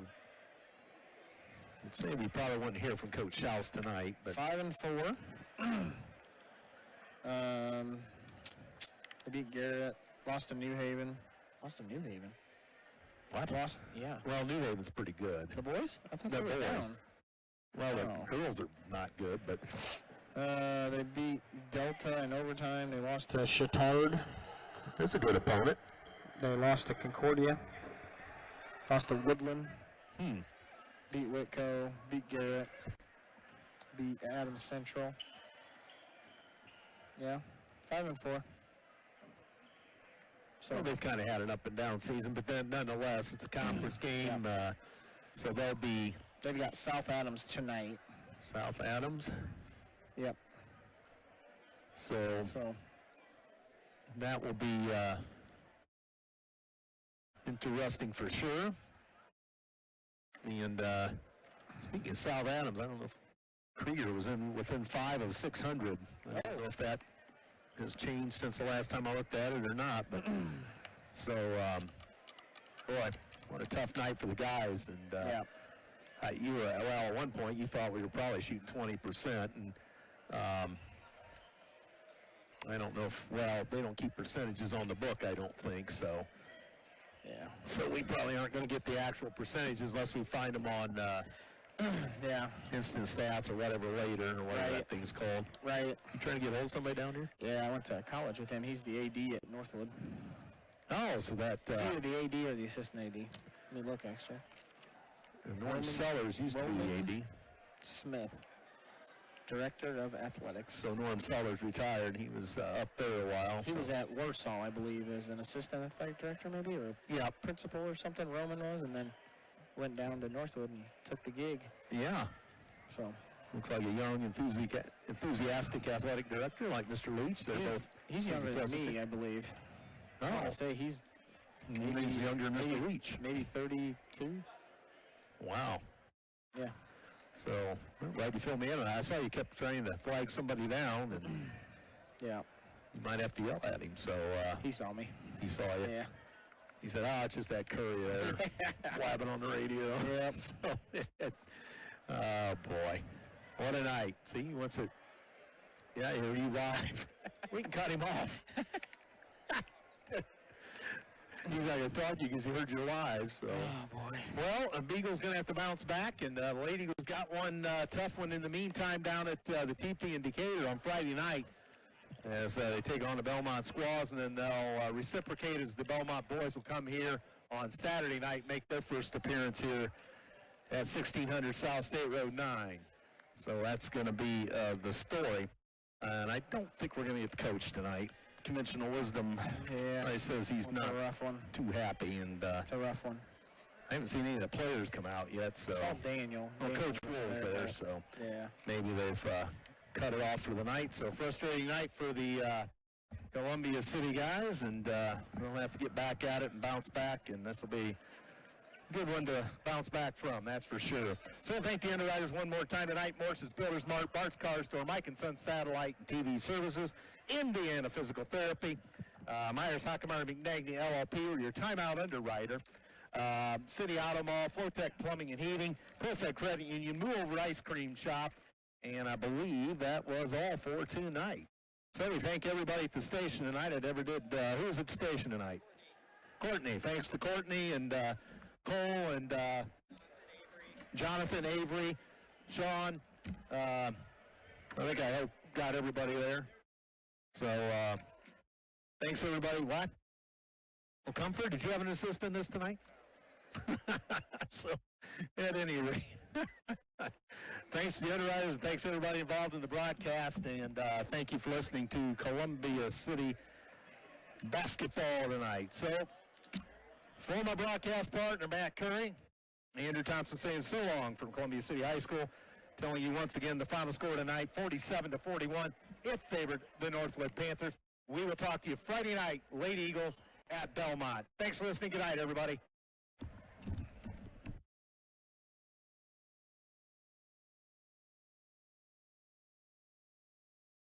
would say we probably wouldn't hear from Coach Schaus tonight. But 5-4. They beat Garrett. Lost to New Haven. Lost to New Haven. what? Lost. Yeah. Well, New Haven's pretty good. The boys? I thought The they were boys. down. Well, Oh. the girls are not good, but They beat Delta in overtime. They lost to Chittard. there's a good opponent. They lost to Concordia. Lost to Woodland. Beat Whitco. Beat Garrett. Beat Adams Central. Yeah, 5-4. So they've kind of had an up and down season, but then nonetheless, it's a conference game. So They've got South Adams tonight. South Adams. Yep. So that will be interesting for sure. And speaking of South Adams, I don't know if Krieger was within 5 of 600. I don't know if that has changed since the last time I looked at it or not. But so, boy, what a tough night for the guys. And you were, well, at one point you thought we were probably shooting 20%. And I don't know if, well, they don't keep percentages on the book, I don't think. So, so we probably aren't going to get the actual percentages unless we find them on instant stats or whatever later, or whatever that thing's called. Right. You trying to get hold of somebody down here? Yeah, I went to college with him. He's the AD at North Wood. Oh, so that... It's either the AD or the assistant AD. Let me look, actually. Norm Sellers used to be the AD. Smith, Director of Athletics. So Norm Sellers retired. He was up there a while. He was at Warsaw, I believe, as an assistant athletic director, maybe, or principal or something, Roman was, and then went down to Northwood and took the gig. Yeah. So looks like a young, enthusiastic athletic director like Mr. Leach. He's younger than me, I believe. Oh. I want to say he's he's younger than Mr. Leach. Maybe 32. Wow. Yeah. So, glad you filled me in. I saw you kept trying to flag somebody down, and you might have to yell at him. So he saw me. He saw you. Yeah. He said, "Oh, it's just that Curry there, blabbing on the radio." Yep. So oh boy, what a night! See, he wants it. Yeah, here you live. We can cut him off. He's not going to talk to you because he heard you live. So. Oh, boy. Well, Beagle's going to have to bounce back, and the Lady Eagles got one tough one in the meantime down at the TP in Decatur on Friday night as they take on the Belmont Squaws, and then they'll reciprocate as the Belmont boys will come here on Saturday night, make their first appearance here at 1600 South State Road 9. So that's going to be the story. And I don't think we're going to get the coach tonight. Conventional wisdom says he's not a rough one. Too happy, and it's a rough one. I haven't seen any of the players come out yet. So it's all Daniel. Well, Coach Will's there, so maybe they've cut it off for the night. So frustrating night for the Columbia City guys, and they'll have to get back at it and bounce back, and this will be a good one to bounce back from, that's for sure. So thank the Underwriters one more time tonight. Morse's Builders Mart, Bart's Car Store, Mike & Son Satellite and TV Services, Indiana Physical Therapy, Myers Hockemeyer McNagny LLP, or your timeout underwriter, City Auto Mall, Flowtech Plumbing and Heating, Perfect Credit Union, Move Over Ice Cream Shop, and I believe that was all for tonight. So we thank everybody at the station tonight. Who was at the station tonight? Courtney. Thanks to Courtney and Cole and Jonathan, Avery, Sean. I think I got everybody there. So thanks, everybody. What? Well, Comfort, did you have an assistant this tonight? So, at any rate, thanks to the Underwriters, thanks everybody involved in the broadcast, and thank you for listening to Columbia City basketball tonight. So, for my broadcast partner, Matt Curry, Andrew Thompson saying so long from Columbia City High School, telling you once again the final score tonight, 47-41, it favored the North Wood Panthers. We will talk to you Friday night, Lady Eagles at Belmont. Thanks for listening. Good night, everybody.